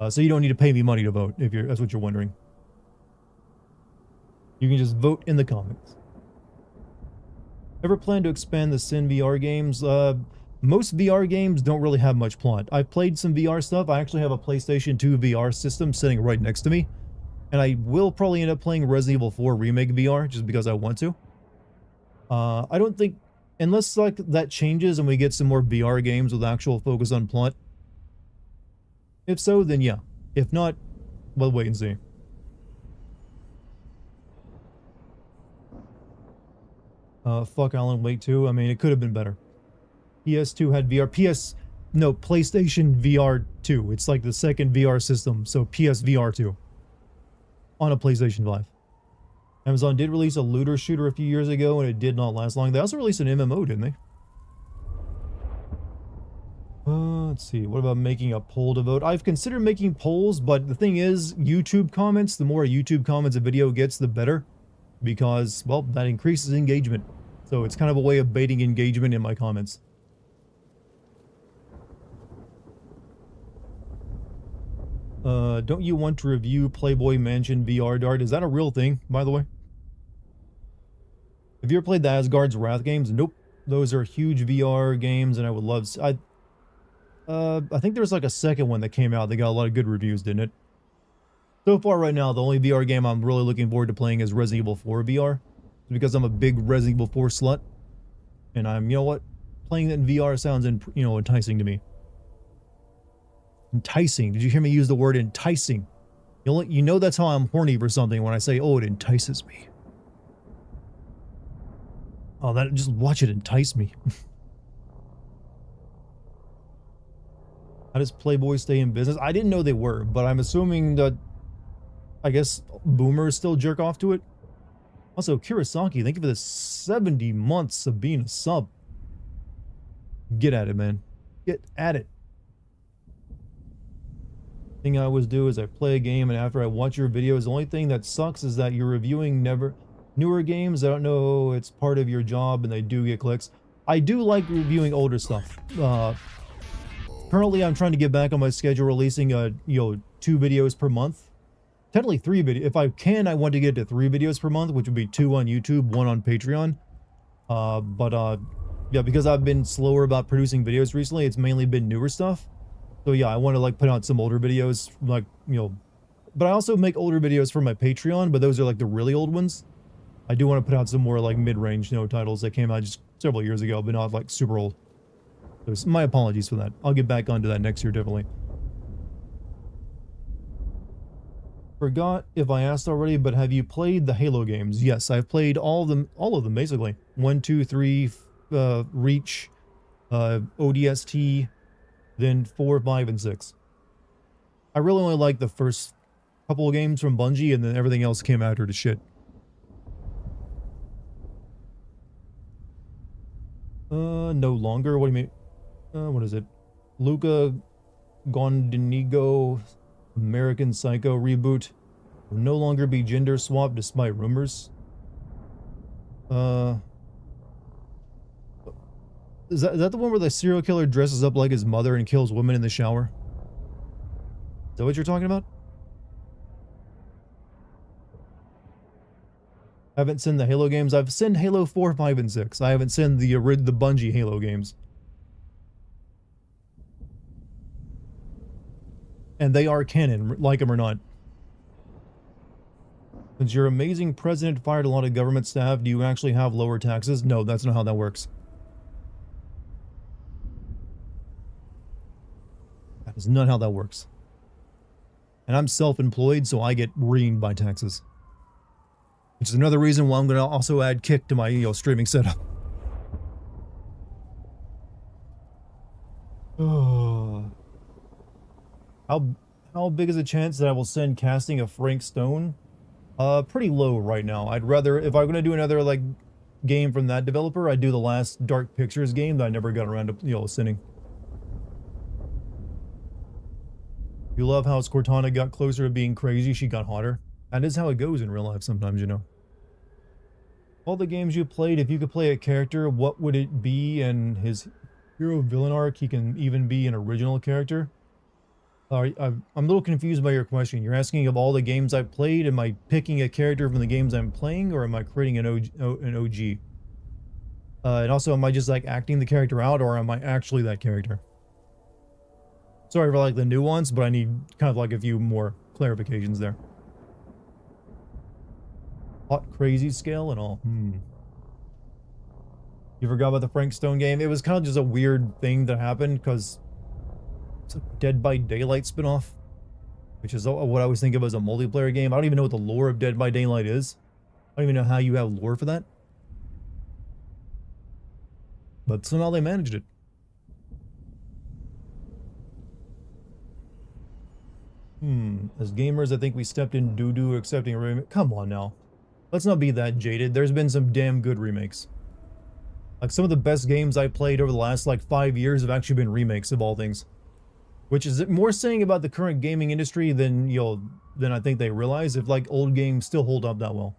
So you don't need to pay me money to vote if that's what you're wondering. You can just vote in the comments. Ever plan to expand the Sin VR games? Most VR games don't really have much plot. I've played some VR stuff. I actually have a PlayStation 2 VR system sitting right next to me. And I will probably end up playing Resident Evil 4 Remake VR just because I want to. I don't think, unless like that changes and we get some more VR games with actual focus on plot. If so, then yeah. If not, we'll wait and see. Fuck Alan Wake 2. I mean, it could have been better. PS2 had VR. No, PlayStation VR 2. It's like the second VR system, so PSVR 2. On a PlayStation 5. Amazon did release a looter shooter a few years ago, and it did not last long. They also released an MMO, didn't they? Let's see. What about making a poll to vote? I've considered making polls, but the thing is, YouTube comments, the more YouTube comments a video gets, the better. Because, well, that increases engagement. So it's kind of a way of baiting engagement in my comments. Don't you want to review Playboy Mansion VR, Dart? Is that a real thing, by the way? Have you ever played the Asgard's Wrath games? Nope. Those are huge VR games, and I would love to... I think there's like a second one that came out that got a lot of good reviews, didn't it? So far right now, the only VR game I'm really looking forward to playing is Resident Evil 4 VR. Because I'm a big Resident Evil 4 slut. And I'm, you know what? Playing that in VR sounds, enticing to me. Enticing. Did you hear me use the word enticing? You know that's how I'm horny for something when I say, oh, it entices me. Oh, just watch it entice me. How does Playboy stay in business? I didn't know they were, but I'm assuming that, I guess, boomers still jerk off to it. Also, Kurosaki, thank you for the 70 months of being a sub. Get at it, man. Get at it. Thing I always do is I play a game, and after I watch your videos, the only thing that sucks is that you're reviewing newer games. I don't know, it's part of your job, and they do get clicks. I do like reviewing older stuff. Currently, I'm trying to get back on my schedule, releasing 2 videos per month. Technically 3 videos. If I can, I want to get to 3 videos per month, which would be 2 on YouTube, 1 on Patreon. Yeah, because I've been slower about producing videos recently, it's mainly been newer stuff. So yeah, I want to like put out some older videos, like, but I also make older videos for my Patreon, but those are like the really old ones. I do want to put out some more like mid-range, titles that came out just several years ago, but not like super old. So my apologies for that. I'll get back onto that next year, definitely. Forgot if I asked already, but have you played the Halo games? Yes, I've played all of them basically. 1, 2, 3, Reach, ODST, then 4, 5, and 6. I really only like the first couple of games from Bungie, and then everything else came after to shit. No longer? What do you mean? What is it? Luca Gondinigo American Psycho reboot will no longer be gender swapped despite rumors. Is that the one where the serial killer dresses up like his mother and kills women in the shower? Is that what you're talking about? I haven't seen the Halo games. I've seen Halo 4, 5, and 6. I haven't seen the Bungie Halo games. And they are canon, like them or not. Since your amazing president fired a lot of government staff, do you actually have lower taxes? No, that's not how that works. That is not how that works. And I'm self-employed, so I get reamed by taxes. Which is another reason why I'm going to also add Kick to my, streaming setup. Oh. How big is the chance that I will send casting of Frank Stone? Pretty low right now. I'd rather, if I'm going to do another, like, game from that developer, I'd do the last Dark Pictures game that I never got around to, sending. You love how as Cortana got closer to being crazy, she got hotter. That is how it goes in real life sometimes, you know. All the games you played, if you could play a character, what would it be? And his hero villain arc, he can even be an original character. I'm a little confused by your question. You're asking of all the games I've played, am I picking a character from the games I'm playing, or am I creating an OG? And also, am I just like acting the character out, or am I actually that character? Sorry for like the nuance, but I need kind of like a few more clarifications there. Hot crazy scale and all. You forgot about the Frank Stone game? It was kind of just a weird thing that happened because it's a Dead by Daylight spinoff, which is what I was thinking of as a multiplayer game. I don't even know what the lore of Dead by Daylight is. I don't even know how you have lore for that. But somehow they managed it. As gamers, I think we stepped in doo-doo accepting a remake. Come on now. Let's not be that jaded. There's been some damn good remakes. Like, some of the best games I played over the last, like, 5 years have actually been remakes of all things. Which is more saying about the current gaming industry than, than I think they realize, if, like, old games still hold up that well.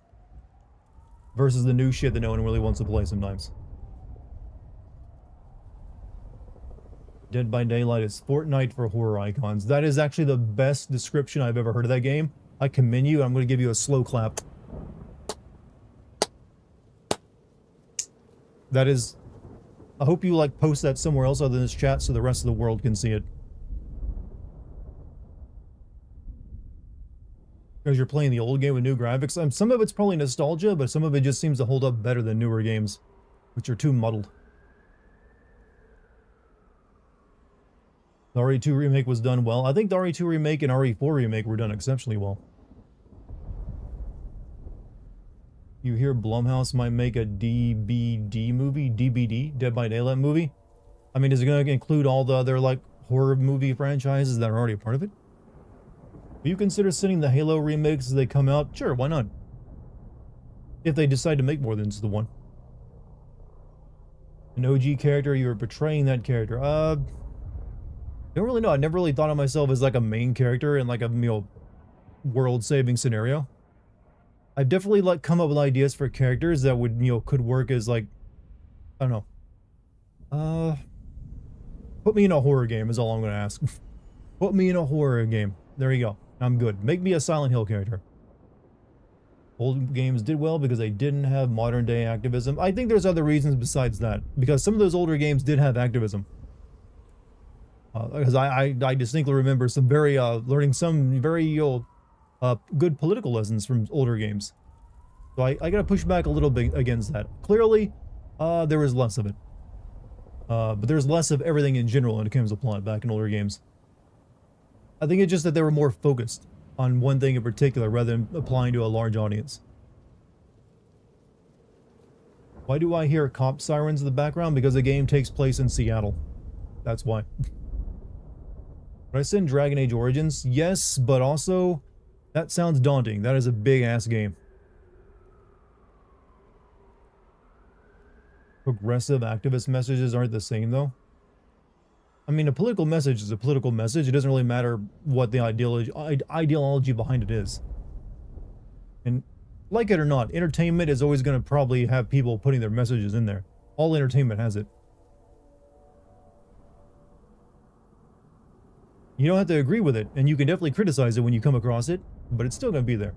Versus the new shit that no one really wants to play sometimes. Dead by Daylight is Fortnite for horror icons. That is actually the best description I've ever heard of that game. I commend you, and I'm going to give you a slow clap. That is... I hope you, like, post that somewhere else other than this chat so the rest of the world can see it. Because you're playing the old game with new graphics. Some of it's probably nostalgia, but some of it just seems to hold up better than newer games, which are too muddled. The RE2 remake was done well. I think the RE2 remake and RE4 remake were done exceptionally well. You hear Blumhouse might make a DBD movie? DBD? Dead by Daylight movie? I mean, is it going to include all the other, like, horror movie franchises that are already a part of it? Do you consider sending the Halo remakes as they come out? Sure, why not? If they decide to make more than just the one. An OG character, you're portraying that character. I don't really know. I never really thought of myself as like a main character in like a, world-saving scenario. I've definitely like come up with ideas for characters that would, could work as like, I don't know. Put me in a horror game is all I'm going to ask. Put me in a horror game. There you go. I'm good. Make me a Silent Hill character. Old games did well because they didn't have modern day activism. I think there's other reasons besides that. Because some of those older games did have activism. Because I distinctly remember some very, learning some very, good political lessons from older games. So I gotta push back a little bit against that. Clearly, there was less of it. But there's less of everything in general when it comes to plot back in older games. I think it's just that they were more focused on one thing in particular rather than applying to a large audience. Why do I hear cop sirens in the background? Because the game takes place in Seattle. That's why. Would I send Dragon Age Origins? Yes, but also, that sounds daunting. That is a big-ass game. Progressive activist messages aren't the same, though. I mean, a political message is a political message. It doesn't really matter what the ideology behind it is. And, like it or not, entertainment is always going to probably have people putting their messages in there. All entertainment has it. You don't have to agree with it, and you can definitely criticize it when you come across it, but it's still going to be there.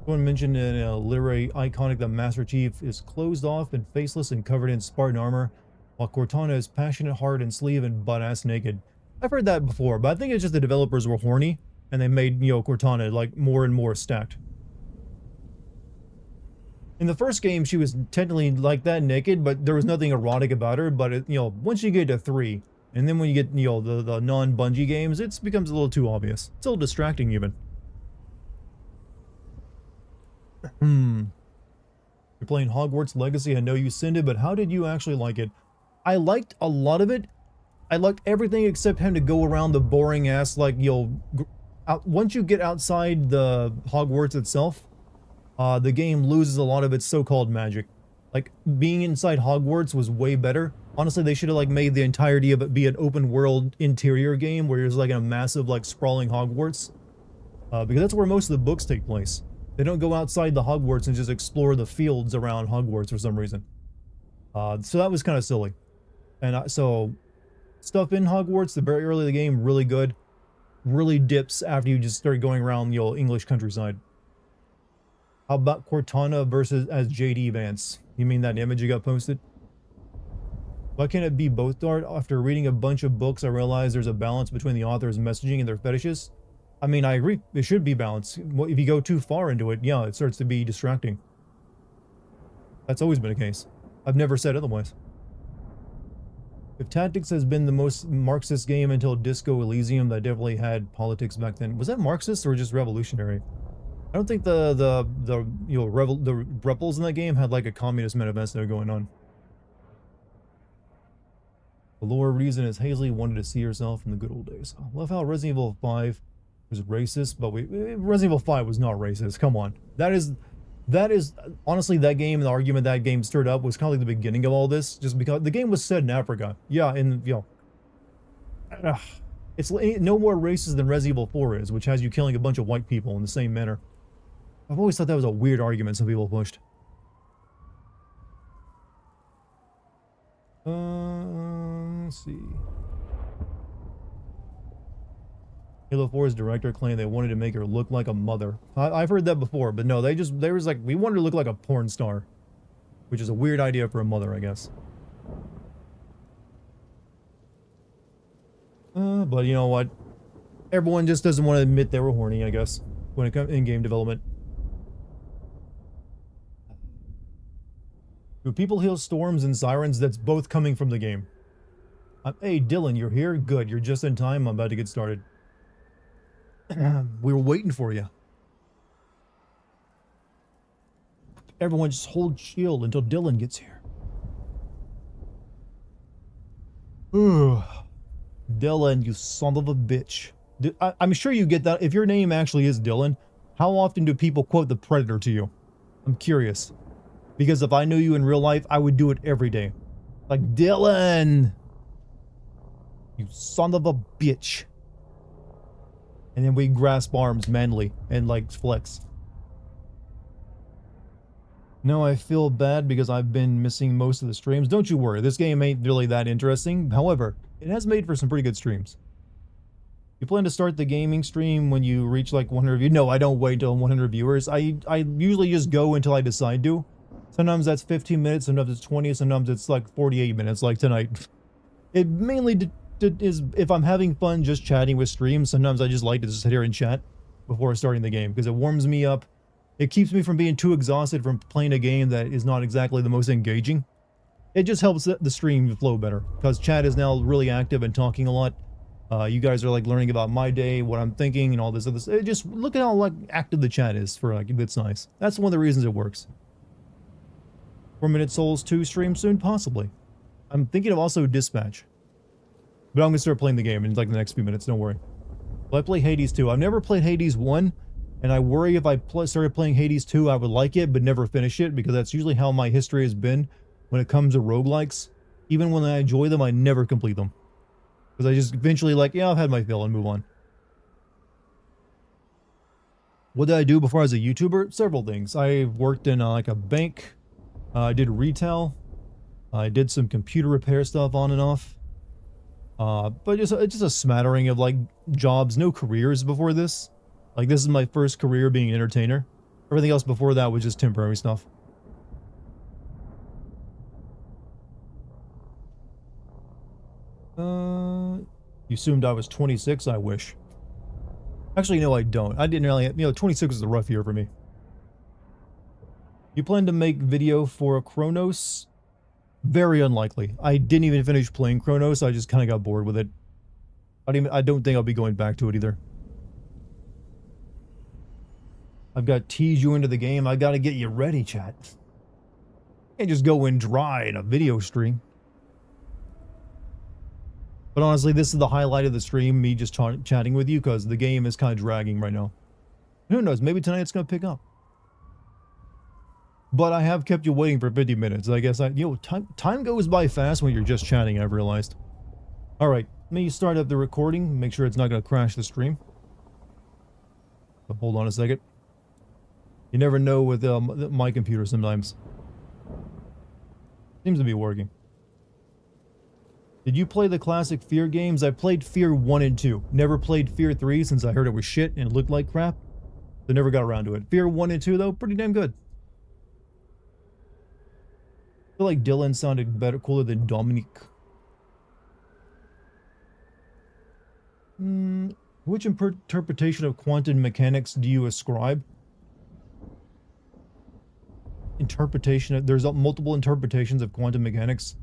Someone mentioned in a literary iconic that Master Chief is closed off and faceless and covered in Spartan armor, while Cortana is passionate, heart and sleeve and butt-ass naked. I've heard that before, but I think it's just the developers were horny, and they made, Cortana, like, more and more stacked. In the first game, she was technically like that naked, but there was nothing erotic about her, but, once you get to 3, And then when you get, you know, the non-Bungie games, it becomes a little too obvious. It's a little distracting even. You're playing Hogwarts Legacy. I know you sent it, but how did you actually like it? I liked a lot of it. I liked everything except having to go around the boring ass, like, you know, once you get outside the Hogwarts itself, the game loses a lot of its so-called magic. Like, being inside Hogwarts was way better. Honestly, they should have, like, made the entirety of it be an open world interior game where there's like a massive, like, sprawling Hogwarts. Because that's where most of the books take place. They don't go outside the Hogwarts and just explore the fields around Hogwarts for some reason. So that was kind of silly. And so, stuff in Hogwarts, the very early of the game, really good. Really dips after you just start going around the old English countryside. How about Cortana versus as JD Vance? You mean that image you got posted? Why can't it be both, Dart? After reading a bunch of books, I realized there's a balance between the author's messaging and their fetishes. I mean, I agree. It should be balanced. If you go too far into it, yeah, it starts to be distracting. That's always been the case. I've never said otherwise. If Tactics has been the most Marxist game until Disco Elysium, that definitely had politics back then. Was that Marxist or just revolutionary? I don't think the rebels in that game had like a communist manifesto going on. The lower reason is Hazley wanted to see herself in the good old days. I love how Resident Evil 5 was racist, but Resident Evil 5 was not racist. Come on. That is honestly, that game and the argument that game stirred up was kind of like the beginning of all this, just because the game was set in Africa. Yeah, and you know, it's no more racist than Resident Evil 4 is, which has you killing a bunch of white people in the same manner. I've always thought that was a weird argument some people pushed. Let's see. Halo 4's director claimed they wanted to make her look like a mother. I've heard that before, but no, they was like, we wanted her to look like a porn star. Which is a weird idea for a mother, I guess. But you know what? Everyone just doesn't want to admit they were horny, I guess, when it comes in game development. Do people heal storms and sirens? That's both coming from the game. Hey, Dylan, you're here? Good, you're just in time. I'm about to get started. We were waiting for you. Everyone just hold chill until Dylan gets here. Ooh. Dylan, you son of a bitch. I'm sure you get that. If your name actually is Dylan, how often do people quote The Predator to you? I'm curious. Because if I knew you in real life, I would do it every day. Like, Dylan! You son of a bitch. And then we grasp arms manly and like flex. No, I feel bad because I've been missing most of the streams. Don't you worry, this game ain't really that interesting. However, it has made for some pretty good streams. You plan to start the gaming stream when you reach like 100 views? No, I don't wait until 100 viewers. I usually just go until I decide to. Sometimes that's 15 minutes, sometimes it's 20, sometimes it's like 48 minutes, like tonight. It mainly is if I'm having fun just chatting with streams. Sometimes I just like to just sit here and chat before starting the game because it warms me up. It keeps me from being too exhausted from playing a game that is not exactly the most engaging. It just helps the stream flow better because chat is now really active and talking a lot. You guys are like learning about my day, what I'm thinking, and all this other stuff. Just look at how like active the chat is for like, it's nice. That's one of the reasons it works. 4-Minute Souls 2 stream soon? Possibly. I'm thinking of also Dispatch. But I'm going to start playing the game in like the next few minutes, don't worry. Will I play Hades 2? I've never played Hades 1, and I worry if I started playing Hades 2, I would like it, but never finish it, because that's usually how my history has been when it comes to roguelikes. Even when I enjoy them, I never complete them. Because I just eventually like, yeah, I've had my fill and move on. What did I do before I was a YouTuber? Several things. I worked in like a bank. I did retail. I did some computer repair stuff on and off. But just a smattering of like jobs, no careers before this. Like this is my first career being an entertainer. Everything else before that was just temporary stuff. You assumed I was 26, I wish. Actually, no, I don't. I didn't really, 26 was a rough year for me. You plan to make video for Chronos? Very unlikely. I didn't even finish playing Chrono, so I just kind of got bored with it. I don't think I'll be going back to it either. I've got teased you into the game. I gotta get you ready, chat. Can't just go in dry in a video stream. But honestly, this is the highlight of the stream, me just chatting with you, because the game is kind of dragging right now. Who knows, maybe tonight it's going to pick up. But I have kept you waiting for 50 minutes. I guess, time goes by fast when you're just chatting, I've realized. Alright, let me start up the recording, make sure it's not going to crash the stream. So hold on a second. You never know with my computer sometimes. Seems to be working. Did you play the classic Fear games? I played Fear 1 and 2. Never played Fear 3 since I heard it was shit and it looked like crap. So never got around to it. Fear 1 and 2 though, pretty damn good. I feel like Dylan sounded better, cooler than Dominique. Which interpretation of quantum mechanics do you ascribe? There's multiple interpretations of quantum mechanics.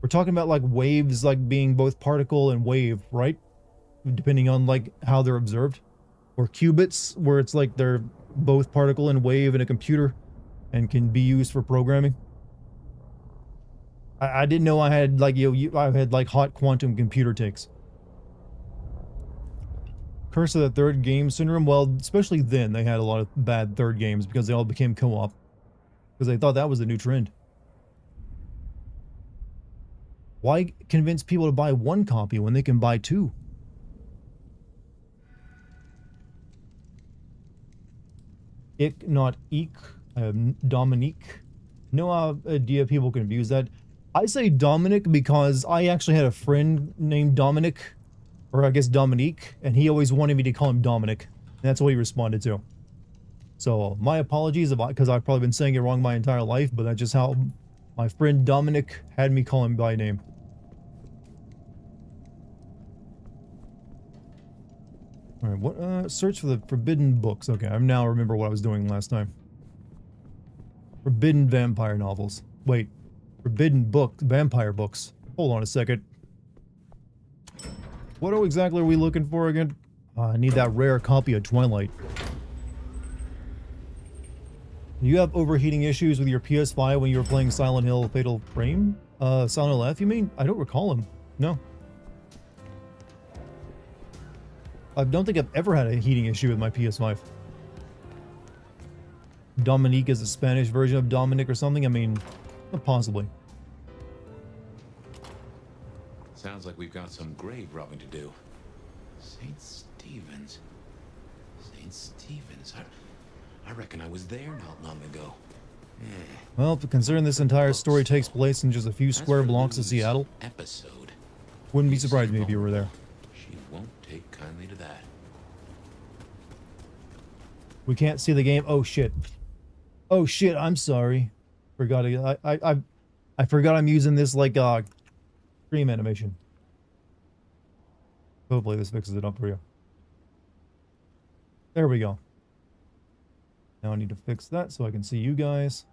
We're talking about like waves, like being both particle and wave, right? Depending on like how they're observed. Or qubits, where it's like they're both particle and wave in a computer and can be used for programming. I didn't know I had like, I had like hot quantum computer takes. Curse of the Third Game Syndrome, well, especially then they had a lot of bad third games because they all became co-op. Because they thought that was the new trend. Why convince people to buy one copy when they can buy two? Ik, not eek. Dominique. No idea people can abuse that. I say Dominic because I actually had a friend named Dominic, or I guess Dominique, and he always wanted me to call him Dominic. And that's what he responded to. So my apologies because I've probably been saying it wrong my entire life, but that's just how my friend Dominic had me call him by name. Alright, what, search for the forbidden books. Okay, I now remember what I was doing last time. Forbidden vampire novels. Wait, forbidden vampire books. Hold on a second. What exactly are we looking for again? I need that rare copy of Twilight. Do you have overheating issues with your PS5 when you were playing Silent Hill Fatal Frame? Silent Hill F, you mean? I don't recall him. No. I don't think I've ever had a heating issue with my PS5. Dominique is a Spanish version of Dominic or something? I mean, possibly. Sounds like we've got some grave robbing to do. St. Stephen's. St. Stephen's. I reckon I was there not long ago. Well, considering this entire story takes place in just a few square blocks of Seattle, wouldn't be surprised me if you were there. She won't take kindly to that. We can't see the game. Oh shit. Oh shit, I'm sorry. Forgot I forgot I'm using this like stream animation. Hopefully this fixes it up for you. There we go. Now I need to fix that so I can see you guys.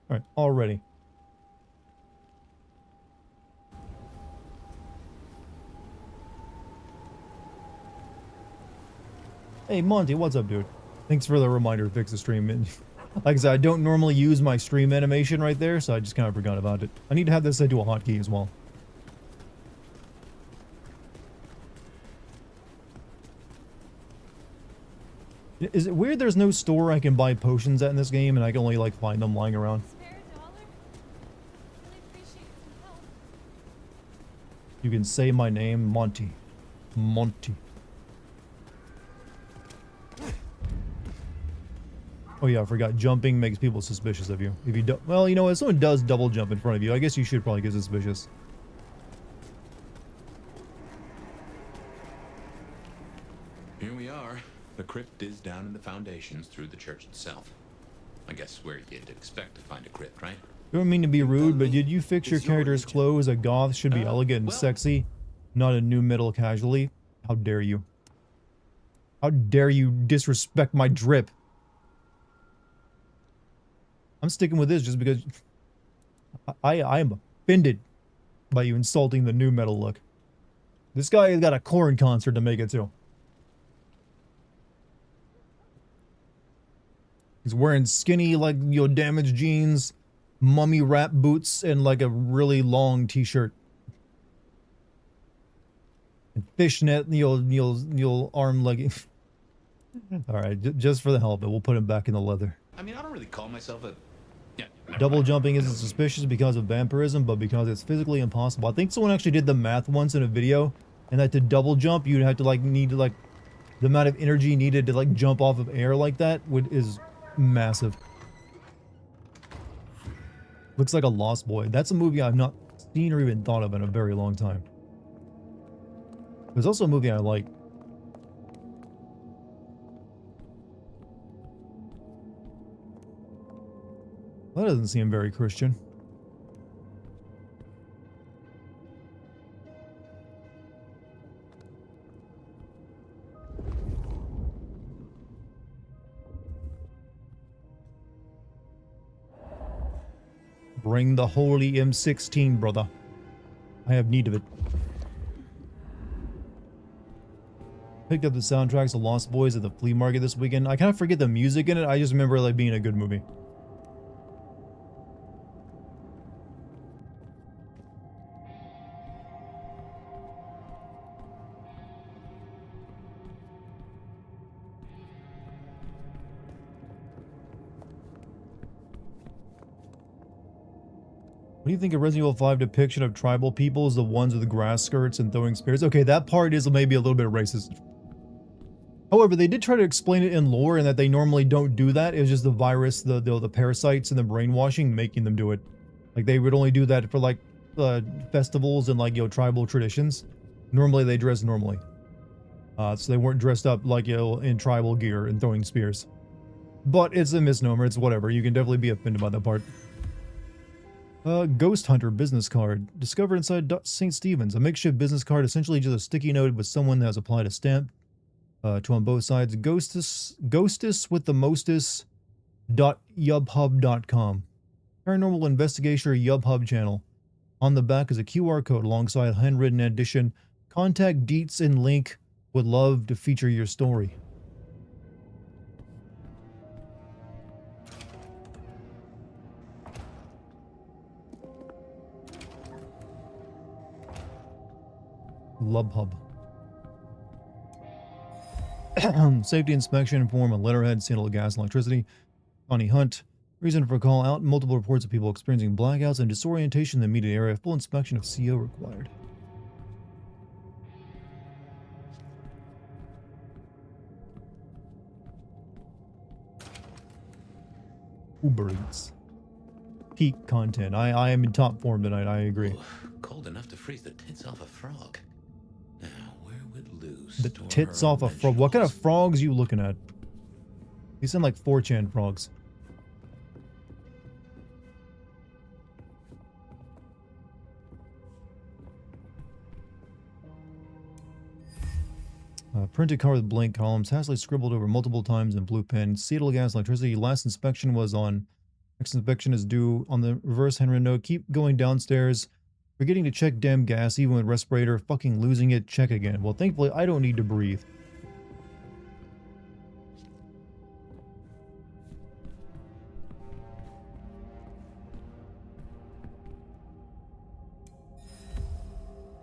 Alright, all ready. Hey Monty, what's up, dude? Thanks for the reminder to fix the stream. Like I said, I don't normally use my stream animation right there, so I just kind of forgot about it. I need to have this set to a hotkey as well. Is it weird there's no store I can buy potions at in this game and I can only like find them lying around? You can say my name, Monty. Monty. Oh yeah, I forgot. Jumping makes people suspicious of you. If you don't, well, you know, if someone does double jump in front of you, I guess you should probably get suspicious. Here we are. The crypt is down in the foundations through the church itself. I guess where you'd expect to find a crypt, right? Don't mean to be rude, but did you fix your character's clothes? A goth should be elegant and sexy, not a new metal casually. How dare you? How dare you disrespect my drip? I'm sticking with this just because I am offended by you insulting the new metal look. This guy has got a Korn concert to make it to. He's wearing skinny, like, you know, damaged jeans, mummy wrap boots, and like a really long t-shirt. And fishnet, you'll arm leggings. Alright, just for the hell of it, we'll put him back in the leather. I mean, I don't really call myself a... Yeah, Double jumping isn't suspicious because of vampirism, but because it's physically impossible. I think someone actually did the math once in a video, and that to double jump, you'd have to like the amount of energy needed to like jump off of air like that is massive. Looks like a Lost Boy. That's a movie I've not seen or even thought of in a very long time. There's also a movie I like. That doesn't seem very Christian. Bring the holy M16, brother. I have need of it. Picked up the soundtracks of Lost Boys at the flea market this weekend. I kind of forget the music in it. I just remember it like being a good movie. What do you think of Resident Evil 5 depiction of tribal peoples, the ones with the grass skirts and throwing spears? Okay, that part is maybe a little bit racist. However, they did try to explain it in lore and that they normally don't do that. It was just the virus, the parasites and the brainwashing making them do it. Like they would only do that for like festivals and like, you know, tribal traditions. Normally they dress normally. So they weren't dressed up like, you know, in tribal gear and throwing spears. But it's a misnomer, it's whatever. You can definitely be offended by that part. Ghost Hunter business card. Discovered inside St. Stephen's. A makeshift business card, essentially just a sticky note with someone that has applied a stamp to on both sides. Ghostus with the mostus.yubhub.com. Paranormal Investigator Yubhub channel. On the back is a QR code alongside handwritten addition. Contact deets and link. Would love to feature your story. Lubhub. Safety inspection form, a letterhead, seal of gas and electricity. Connie Hunt. Reason for call out, multiple reports of people experiencing blackouts and disorientation in the immediate area. Full inspection of CO required. Uber Eats. Peak content. I am in top form tonight, I agree. Ooh, cold enough to freeze the tits off a frog. Now, where would Lou The store tits her off a frog. What kind of frogs you looking at? These sound like 4chan frogs. Printed card with blank columns, hastily scribbled over multiple times in blue pen. Cetyl gas, electricity. Last inspection was on. Next inspection is due on the reverse handwritten note. Keep going downstairs. Forgetting to check damn gas, even with respirator. Fucking losing it. Check again. Well, thankfully, I don't need to breathe.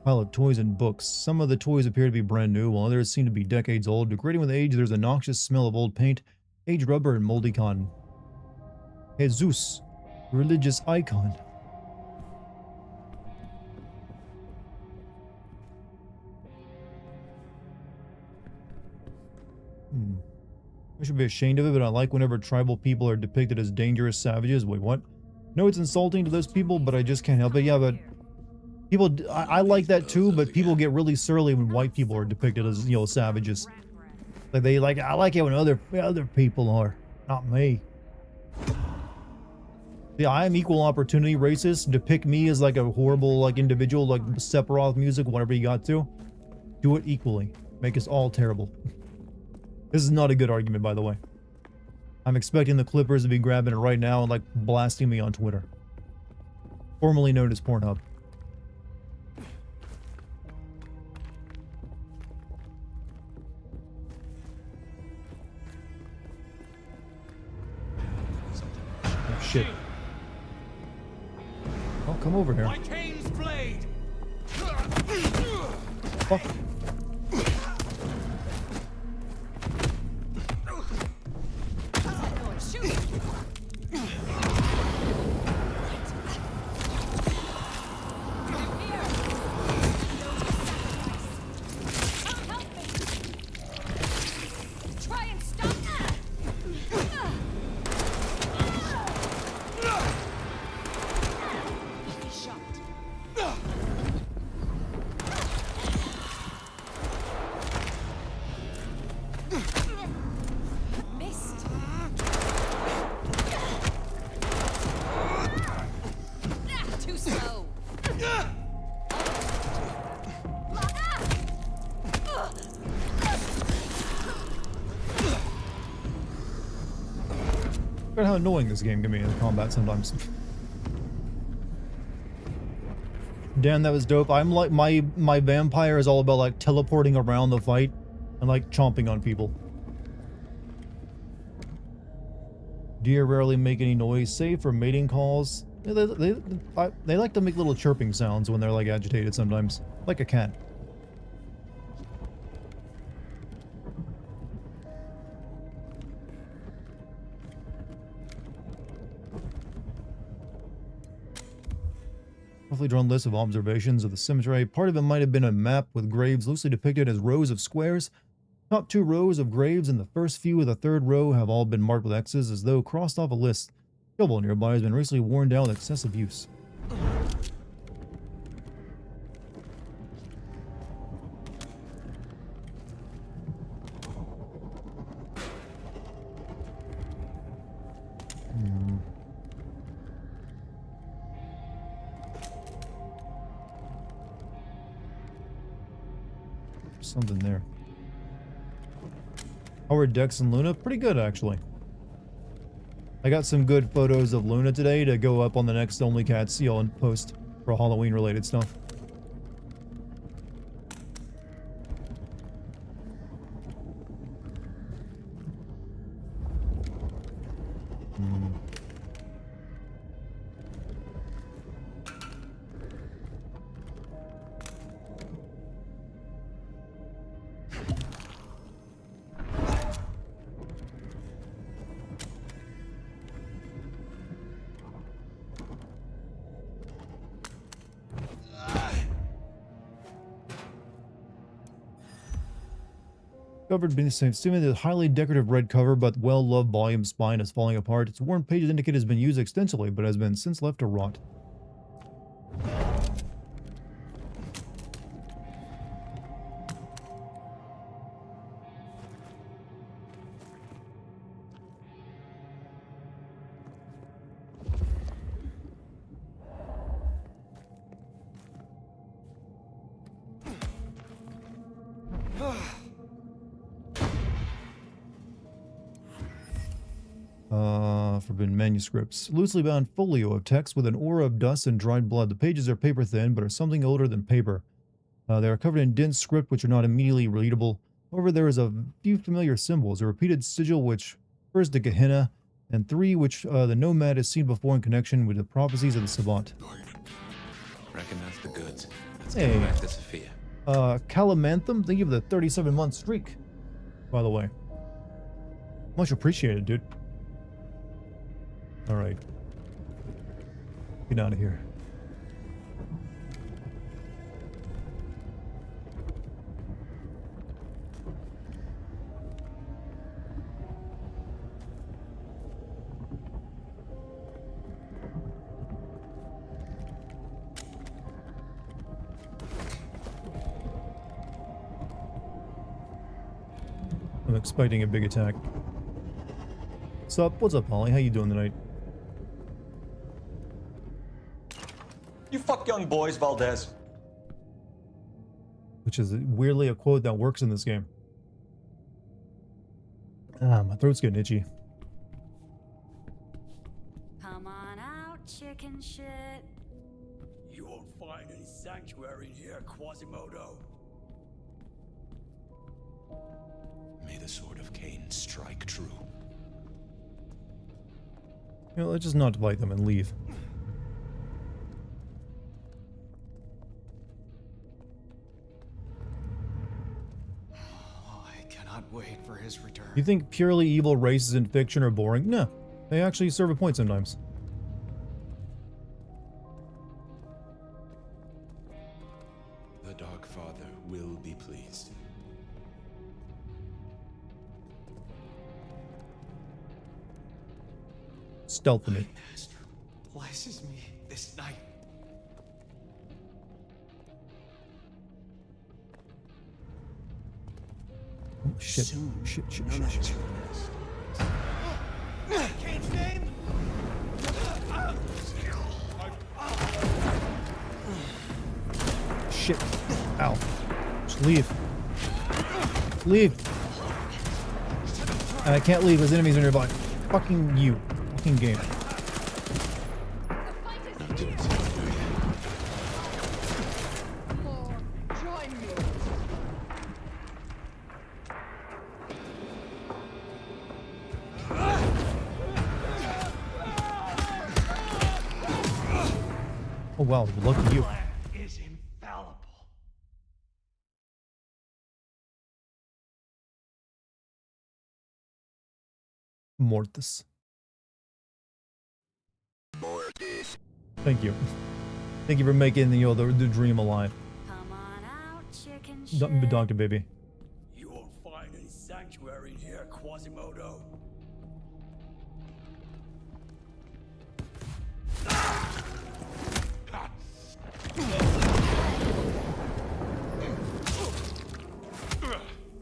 Pile of toys and books. Some of the toys appear to be brand new, while others seem to be decades old. Degrading with age, there's a noxious smell of old paint, aged rubber, and moldy cotton. Jesus, religious icon. I should be ashamed of it, but I like whenever tribal people are depicted as dangerous savages. Wait, what? No, it's insulting to those people, but I just can't help it. Yeah, but people, I like that too, but people get really surly when white people are depicted as, you know, savages. Like they like, I like it when other people are, not me. Yeah, I am equal opportunity racist. Depict me as like a horrible like individual, like Sephiroth music, whatever you got to. Do it equally. Make us all terrible. This is not a good argument, by the way. I'm expecting the Clippers to be grabbing it right now and like blasting me on Twitter. Formerly known as Pornhub. Oh shit. Oh, come over here. My Cain's blade. Fuck. Try and stop that. Shot. Missed. Too slow. Look at how annoying this game can be in combat sometimes. Damn, that was dope. I'm like, my vampire is all about like teleporting around the fight and like chomping on people. Deer rarely make any noise, save for mating calls. They like to make little chirping sounds when they're like agitated sometimes, like a cat. Roughly drawn list of observations of the cemetery. Part of it might have been a map with graves loosely depicted as rows of squares. Top 2 rows of graves and the first few of the 3rd row have all been marked with X's as though crossed off a list. Shovel nearby has been recently worn down with excessive use. Something there. How are Dex and Luna? Pretty good, actually. I got some good photos of Luna today to go up on the next Only Cat Seal and post for Halloween related stuff. Covered beneath the same statement, the highly decorative red cover but well-loved volume spine is falling apart. Its worn pages indicate it has been used extensively but has been since left to rot. Forbidden manuscripts. Loosely bound folio of text with an aura of dust and dried blood. The pages are paper thin, but are something older than paper. They are covered in dense script which are not immediately readable. However, there is a few familiar symbols. A repeated sigil which refers to Gehenna, and 3 which the Nomad has seen before in connection with the prophecies of the Savant. Reckon that's the goods. Let's Hey. get back to Sophia. Calamanthum, thank you for the 37-month streak, by the way. Much appreciated, dude. Alright. Get out of here. I'm expecting a big attack. Sup? What's up, Holly? How you doing tonight? You fuck young boys, Valdez. Which is weirdly a quote that works in this game. Ah, my throat's getting itchy. Come on out, chicken shit. You won't find any sanctuary in here, Quasimodo. May the sword of Cain strike true. You know, let's just not fight them and leave. Oh, I cannot wait for his return. You think purely evil races in fiction are boring? No. They actually serve a point sometimes. The Dark Father will be pleased. Stealthily. Master blesses me this night. Oh, shit. Soon, Shit, shit, none shit, of shit. us will rest. Kane's name? Shit. Ow. Just leave. Leave. I can't leave. There's enemies nearby. Fucking you. Fucking game. Not doing so good. More. Join me. Oh wow, lucky you. Plan is infallible. Mortis. Thank you. Thank you for making the dream alive. Come on out, chicken shit. Doctor Baby. You won't find any sanctuary in here, Quasimodo.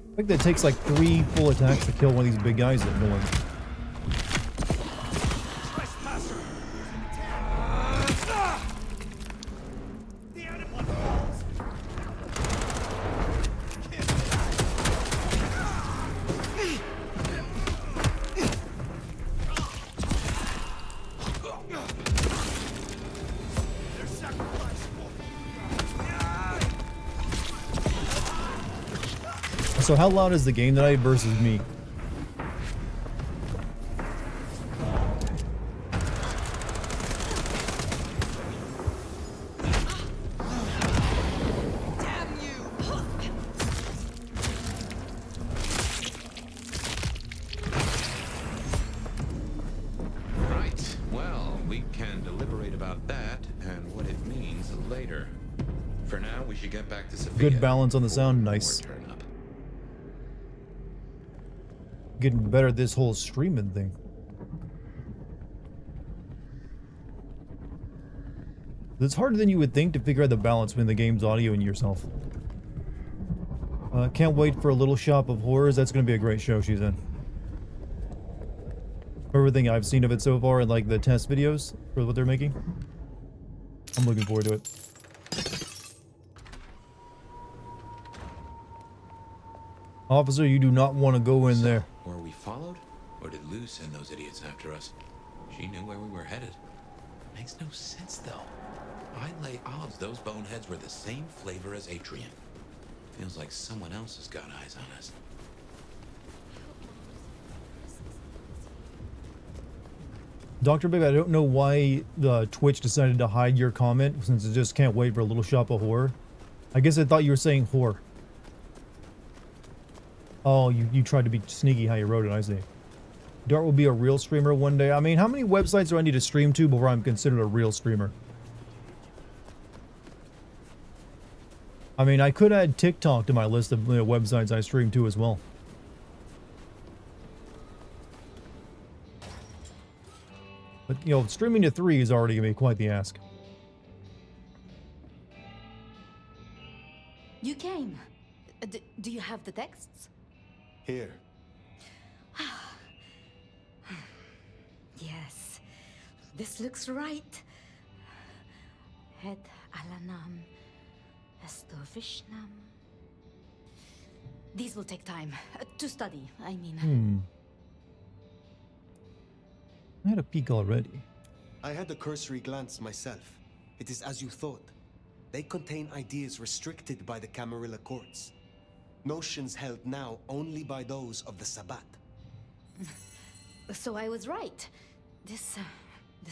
I think that takes like 3 full attacks to kill one of these big guys that no one. Trespasser! The animal falls! Their sacrifice So how loud is the game tonight versus me? Damn you. Right. Well, we can deliberate about that and what it means later. For now, we should get back to Sophia. Good balance on the before sound, more nice. turn up. Getting better at this whole streaming thing. It's harder than you would think to figure out the balance between the game's audio and yourself. Can't wait for a Little Shop of Horrors. That's going to be a great show she's in. Everything I've seen of it so far and like the test videos for what they're making. I'm looking forward to it. Officer, you do not want to go in there. Were we followed? Or did Lou send those idiots after us? She knew where we were headed. Makes no sense, though. I'd lay odds those boneheads were the same flavor as Atrium. Feels like someone else has got eyes on us. Dr. Big, I don't know why the Twitch decided to hide your comment since it just can't wait for a Little Shop of Horror. I guess I thought you were saying whore. Oh, you tried to be sneaky how you wrote it, I see. Dart will be a real streamer one day. I mean, how many websites do I need to stream to before I'm considered a real streamer? I mean, I could add TikTok to my list of websites I stream to as well. But, you know, streaming to 3 is already going to be quite the ask. You came. Do you have the texts? Here. Yes. This looks right. Het alanam estovishnam. These will take time to study, I mean. I had a peek already. I had a cursory glance myself. It is as you thought. They contain ideas restricted by the Camarilla courts. Notions held now only by those of the Sabbat. So I was right. This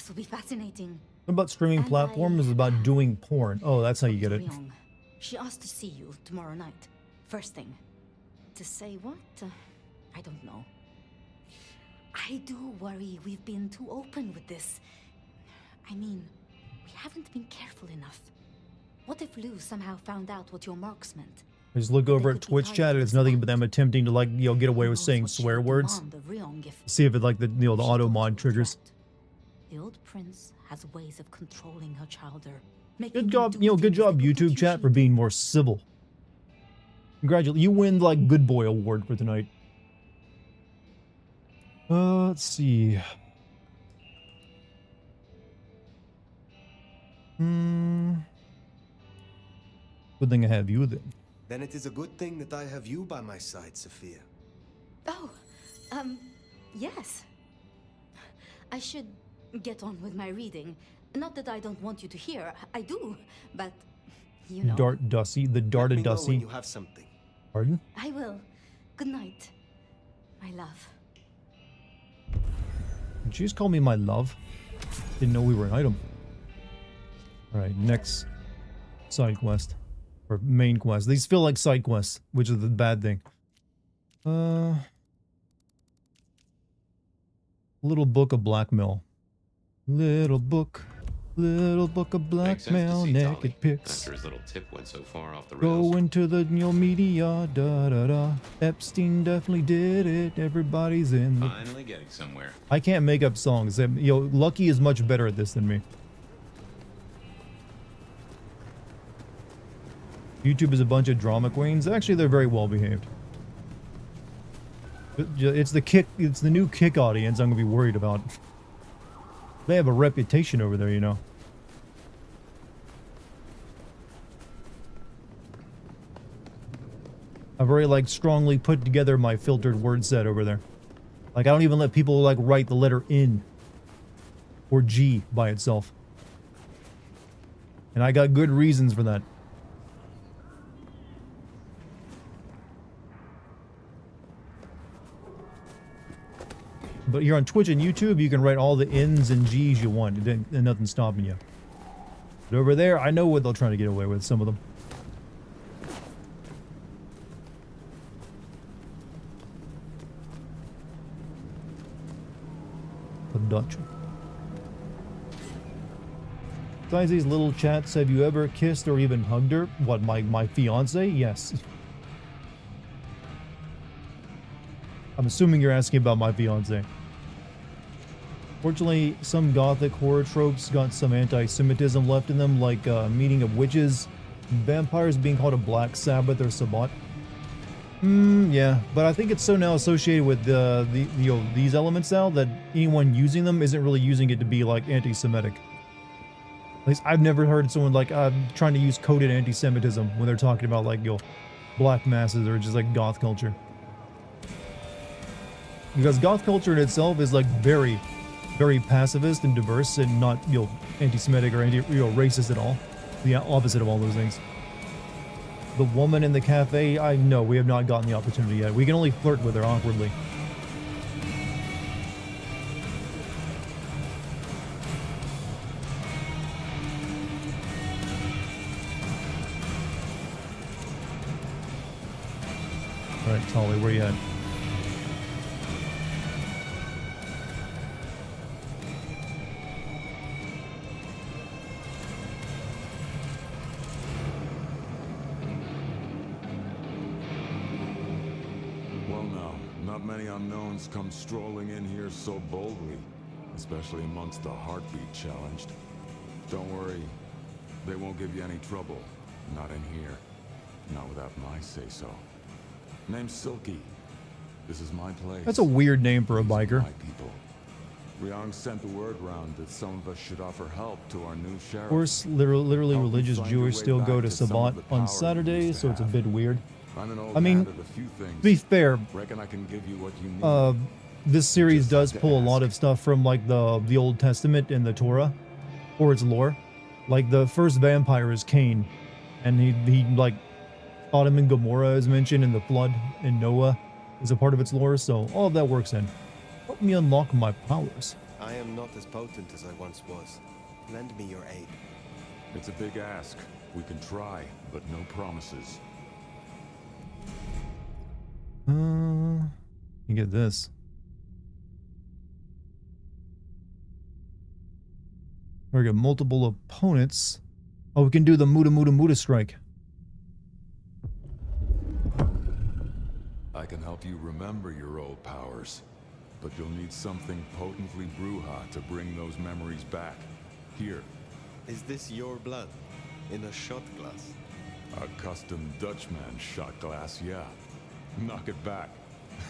will be fascinating. What about streaming And platforms? It's about doing porn. Oh, that's how you get it. Ryong. She asked to see you tomorrow night. First thing. To say what? I don't know. I do worry we've been too open with this. I mean, we haven't been careful enough. What if Lou somehow found out what your marks meant? I just look over at Twitch chat and it's nothing but them attempting to, like, you know, get away with Who knows saying what she swear would words. demand of Ryong if See if it, like, the, you know, the she auto thought mod it was triggers. right. The old prince has ways of controlling her childer. Good job, you know, good job, YouTube chat, for being more civil. Congratulations, you win, like, Good Boy Award for tonight. Let's see. Good thing I have you then. Then it is a good thing that I have you by my side, Sophia. Oh, yes. I should get on with my reading. Not that I don't want you to hear. I do, but you know. Dart Dussy, the Dart Let of me know when Dussy. you have something. Pardon? I will. Good night, my love. Did you just call me my love? Didn't know we were an item. Alright, next side quest. Or main quest. These feel like side quests, which is the bad thing. Little book of blackmail. Little book of blackmail, naked pics. After his little tip went so far off the rails. Go into the media, da da da. Epstein definitely did it. Everybody's in. Finally getting somewhere. I can't make up songs. You know, Lucky is much better at this than me. YouTube is a bunch of drama queens. Actually, they're very well behaved. It's the new Kick audience I'm gonna be worried about. They have a reputation over there, you know. I've very, like, strongly put together my filtered word set over there. Like, I don't even let people, like, write the letter N or G by itself. And I got good reasons for that. But here on Twitch and YouTube, you can write all the N's and G's you want, and nothing's stopping you. But over there, I know what they're trying to get away with, some of them. Abduction. Besides these little chats, have you ever kissed or even hugged her? What, my fiance? Yes. I'm assuming you're asking about my fiance. Fortunately, some gothic horror tropes got some anti-Semitism left in them, like meeting of witches, vampires being called a Black Sabbath or Sabbat. Yeah, but I think it's so now associated with these elements now that anyone using them isn't really using it to be like anti-Semitic. At least I've never heard someone like trying to use coded anti-Semitism when they're talking about like black masses or just like goth culture. Because goth culture in itself is like very pacifist and diverse and not, anti-Semitic or racist at all. The opposite of all those things. The woman in the cafe, I know we have not gotten the opportunity yet. We can only flirt with her awkwardly. Alright, Tolly, where you at? Come strolling in here so boldly, especially amongst the heartbeat challenged. Don't worry, they won't give you any trouble. Not in here. Not without my say-so. Name's Silky. This is my place. That's a weird name for a biker. My people. Ryong sent the word round that some of us should offer help to our new sheriff. Of course, literally religious Jewish still go to Sabbat on Saturdays, so it's a bit weird. I mean, to be fair, Reckon I can give you what you need. this series does pull a lot of stuff from like the Old Testament and the Torah, or its lore. Like the first vampire is Cain, and he like Sodom and Gomorrah is mentioned in the flood, and Noah is a part of its lore. So all of that works in. Help me unlock my powers. I am not as potent as I once was. Lend me your aid. It's a big ask. We can try, but no promises. You get this. We got multiple opponents. Oh, we can do the Muda strike. I can help you remember your old powers, but you'll need something potently Bruja to bring those memories back. Here. Is this your blood? In a shot glass? A custom Dutchman shot glass, yeah. Knock it back.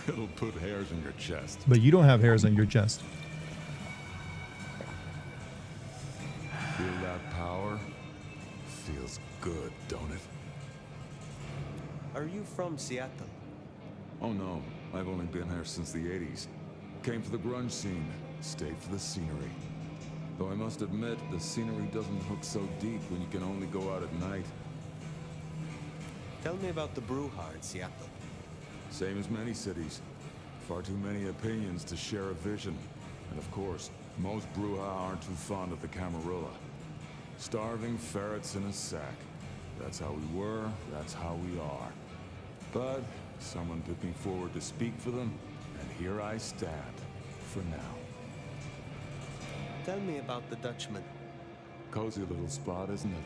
It'll put hairs in your chest. But you don't have hairs on your chest. Feel that power? Feels good, don't it? Are you from Seattle? Oh no, I've only been here since the 80s. Came for the grunge scene, stayed for the scenery. Though I must admit, the scenery doesn't hook so deep when you can only go out at night. Tell me about the Bruja in Seattle. Same as many cities. Far too many opinions to share a vision. And of course, most Bruja aren't too fond of the Camarilla. Starving ferrets in a sack. That's how we were, that's how we are. But someone put me forward to speak for them, and here I stand, for now. Tell me about the Dutchman. Cozy little spot, isn't it?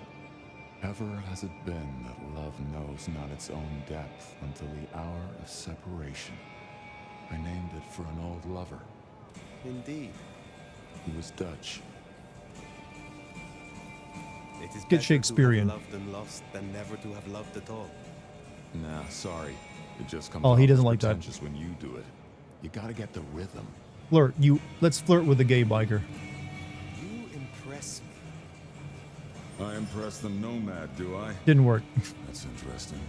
Ever has it been that love knows not its own depth until the hour of separation. I named it for an old lover. Indeed. He was Dutch. It is Get better Shakespearean. to have loved and lost than never to have loved at all. Nah, sorry. It just comes Oh, he off doesn't as like that. pretentious when you do it. You gotta get the rhythm. Flirt. Let's flirt with the gay biker. You impress me. I impress the nomad, do I? Didn't work. That's interesting.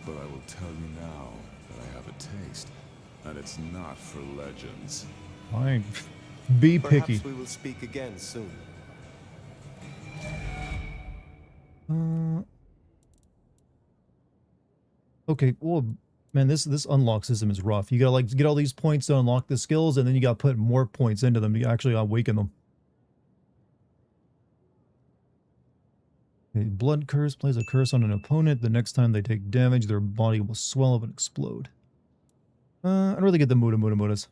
But I will tell you now that I have a taste, and it's not for legends. Fine. Be picky. Perhaps we will speak again soon. Okay, well, man, this unlock system is rough. You gotta like get all these points to unlock the skills, and then you gotta put more points into them to actually awaken them. Okay, blood curse plays a curse on an opponent. The next time they take damage, their body will swell up and explode. I'd rather get the Mudas.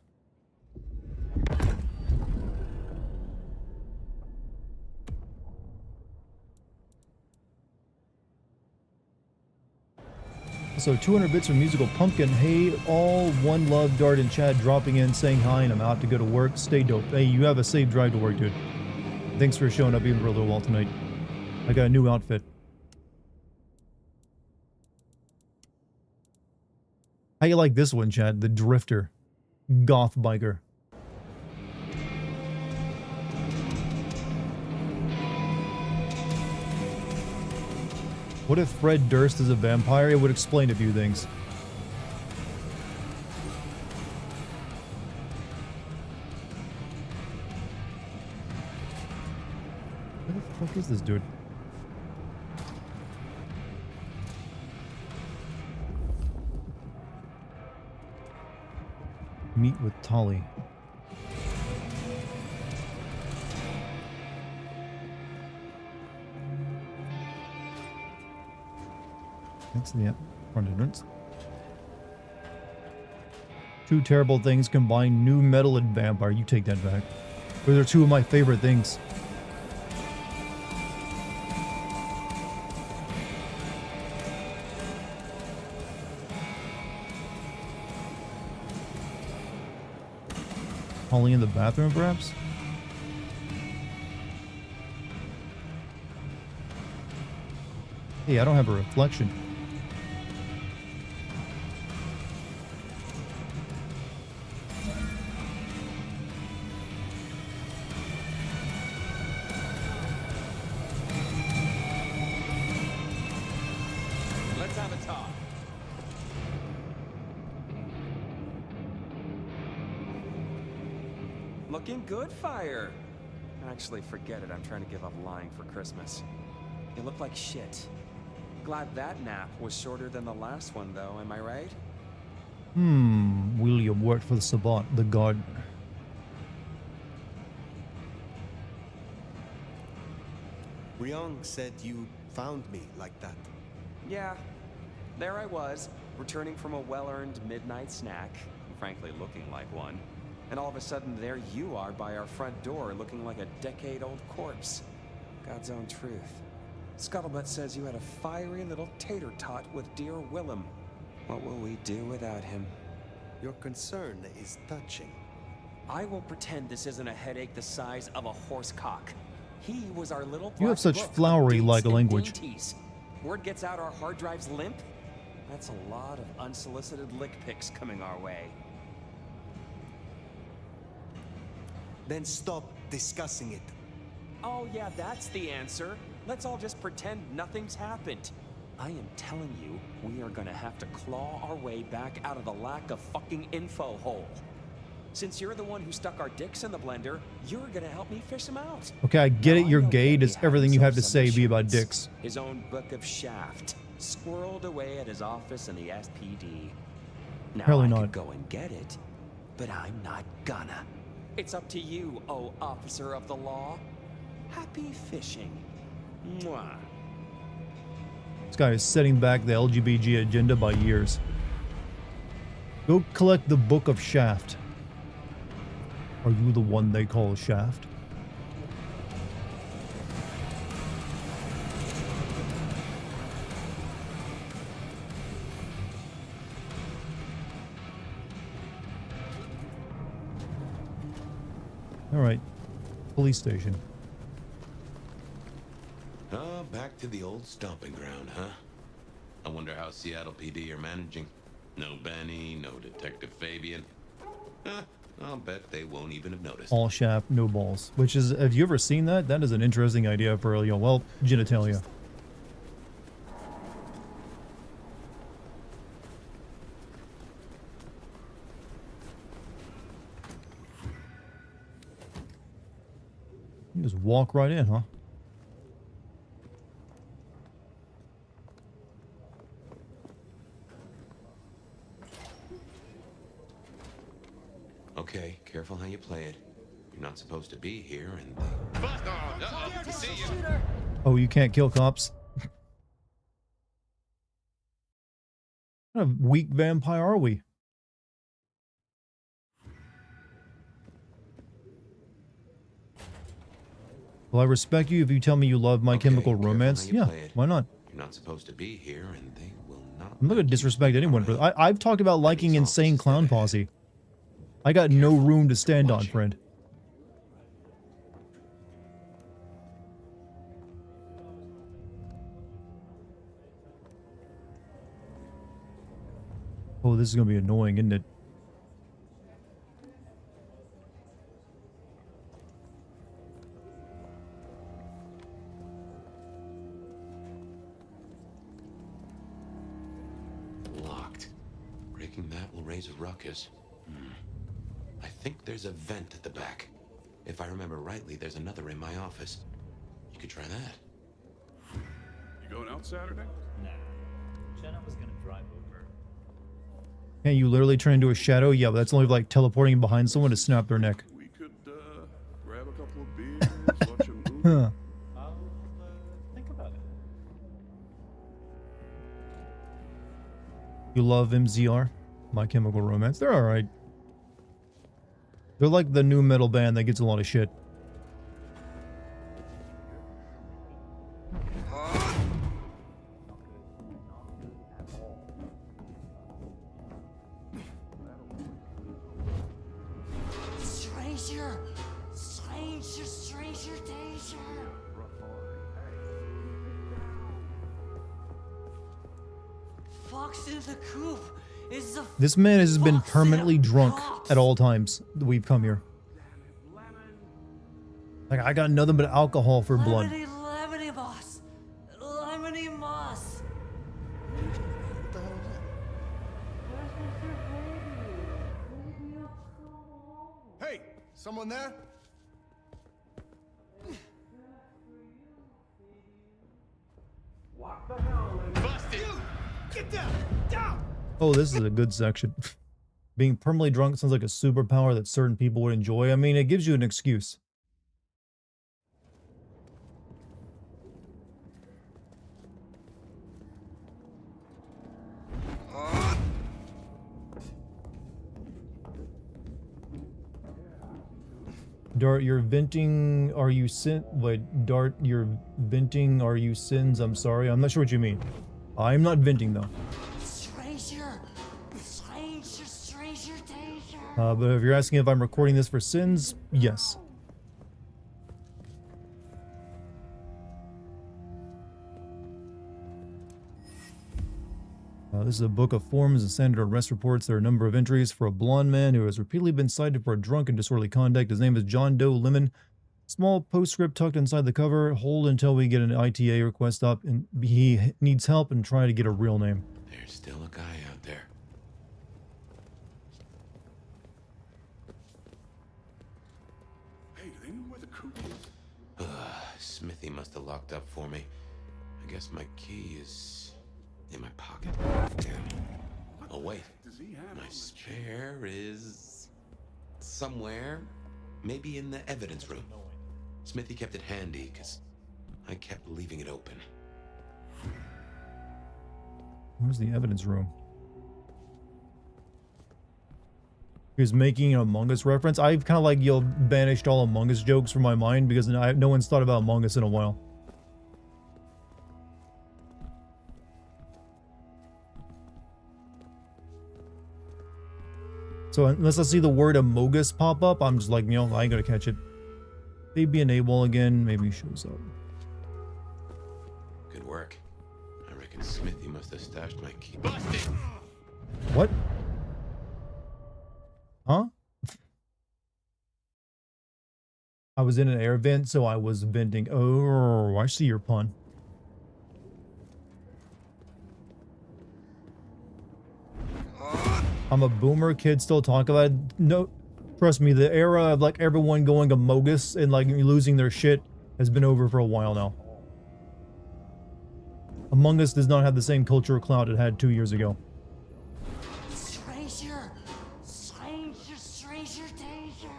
So 200 bits from Musical Pumpkin. Hey, all one love, Dart and Chad dropping in, saying hi, and I'm out to go to work. Stay dope. Hey, you have a safe drive to work, dude. Thanks for showing up even for a little while tonight. I got a new outfit. How you like this one, Chad? The Drifter. Goth biker. What if Fred Durst is a vampire? It would explain a few things. Where the fuck is this dude? Meet with Tali. That's the front entrance. Two terrible things combined: new metal and vampire. You take that back. Those are two of my favorite things. Holly in the bathroom, perhaps? Hey, I don't have a reflection. Let's have a talk. looking good, Fire. Actually, forget it. I'm trying to give up lying for Christmas. You look like shit. Glad that nap was shorter than the last one, though. Am I right? William worked for the Sabbat, the god. Ryong said you found me like that. Yeah. There I was, returning from a well-earned midnight snack, frankly looking like one. And all of a sudden, there you are by our front door, looking like a decade-old corpse. God's own truth. Scuttlebutt says you had a fiery little tater-tot with dear Willem. What will we do without him? Your concern is touching. I will pretend this isn't a headache the size of a horse cock. He was our little You have black such book of flowery-like dates and language. dainties. Word gets out our hard drives limp. That's a lot of unsolicited lick pics coming our way. Then stop discussing it. Oh yeah, that's the answer. Let's all just pretend nothing's happened. I am telling you, we are gonna have to claw our way back out of the lack of fucking info hole. Since you're the one who stuck our dicks in the blender, you're gonna help me fish them out. Okay, I get it, Now, you're I know gay. Eddie Does had everything you have to himself say some be about assurance. dicks? His own book of Shaft, squirreled away at his office in the SPD. Now Apparently I not. could go and get it, but I'm not gonna. It's up to you, oh officer of the law. Happy fishing. Mwah. This guy is setting back the LGBT agenda by years. Go collect the Book of Shaft. Are you the one they call Shaft? All right, police station. Oh, back to the old stomping ground, huh? I wonder how Seattle PD are managing. No Benny, no Detective Fabian. Huh, I'll bet they won't even have noticed. All shaft, no balls. Which is, have you ever seen that? That is an interesting idea for, you know, well, genitalia. You just walk right in, huh? Okay, careful how you play it. You're not supposed to be here, and they... See you. Oh, you can't kill cops? What kind of weak vampire are we? Well, I respect you if you tell me you love My Chemical Romance. Yeah, why not? You're not supposed to be here, and they will not... I'm not gonna disrespect anyone, but I've talked about liking Insane Clown Posse. I got no room to stand on, friend. Oh, this is gonna be annoying, isn't it? Locked. Breaking that will raise a ruckus. I think there's a vent at the back. If I remember rightly, there's another in my office. You could try that. You going out Saturday? Nah. Jenna was gonna drive over. Can't you literally turn into a shadow? Yeah, but that's only like teleporting behind someone to snap their neck. We could grab a couple of beers, watch a movie. Huh. I'll think about it. You love MZR? My Chemical Romance? They're alright. They're like the new metal band that gets a lot of shit. Stranger! Stranger, stranger danger! Fox in the coop is the This man has been fox in permanently a drunk box. at all times that we've come here. Like, I got nothing but alcohol for blood. Lemony, lemony moss. Lemony moss. Hey, someone there? Oh, this is a good section. Being permanently drunk sounds like a superpower that certain people would enjoy. I mean, it gives you an excuse. Dart, you're venting, are you sin? Wait, Dart, you're venting, are you sins? I'm sorry. I'm not sure what you mean. I'm not venting, though. Stranger! Stranger, stranger danger! But if you're asking if I'm recording this for sins, yes. This is a book of forms and standard arrest reports. There are a number of entries for a blonde man who has repeatedly been cited for a drunk and disorderly conduct. His name is John Doe Lemon. Small postscript tucked inside the cover. Hold until we get an ITA request up, and he needs help and try to get a real name. There's still a guy out there. Hey, do they know where the coop is? Smithy must have locked up for me. I guess my key is in my pocket. Damn. Oh, wait. Does he have My on the spare is somewhere. Maybe in the evidence room. Smithy kept it handy because I kept leaving it open. Where's the evidence room? He was making an Among Us reference. I've kind of like, banished all Among Us jokes from my mind because no one's thought about Among Us in a while. So unless I see the word Amogus pop up, I'm just like, I ain't gonna catch it. Maybe an AWOL again, maybe he shows up. Good work. I reckon Smithy must have stashed my key. Busted! What? Huh? I was in an air vent, so I was venting. Oh, I see your pun. I'm a boomer. Kids still talk about it. No, trust me, the era of like everyone going Amogus and like losing their shit has been over for a while now. Among Us does not have the same cultural clout it had 2 years ago. Stranger! Stranger, stranger danger!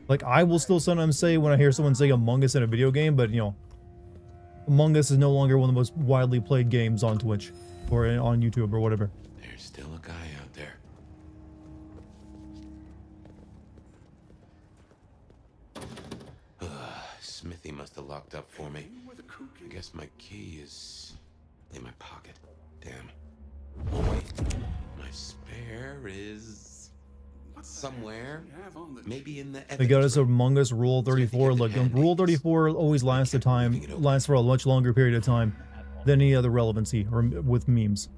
Like, I will still sometimes say when I hear someone say Among Us in a video game, but Among Us is no longer one of the most widely played games on Twitch or on YouTube or whatever. There's still a guy out there. Smithy must have locked up for me. I guess my key is in my pocket. Damn. Oh, wait. My spare is somewhere. Maybe in the They got us Among Us Rule 34. Look, Rule 34 always lasts for a much longer period of time than any other relevancy or with memes.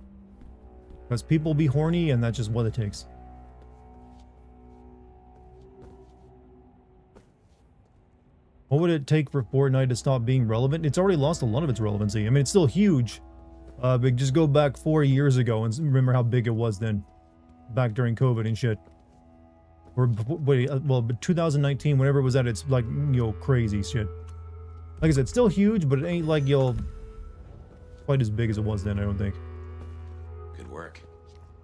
Because people be horny, and that's just what it takes. What would it take for Fortnite to stop being relevant? It's already lost a lot of its relevancy. I mean, it's still huge. But just go back 4 years ago and remember how big it was then. Back during COVID and shit. Or, wait, well, but 2019, whenever it was at its, like, crazy shit. Like I said, still huge, but it ain't like, quite as big as it was then, I don't think. Good work.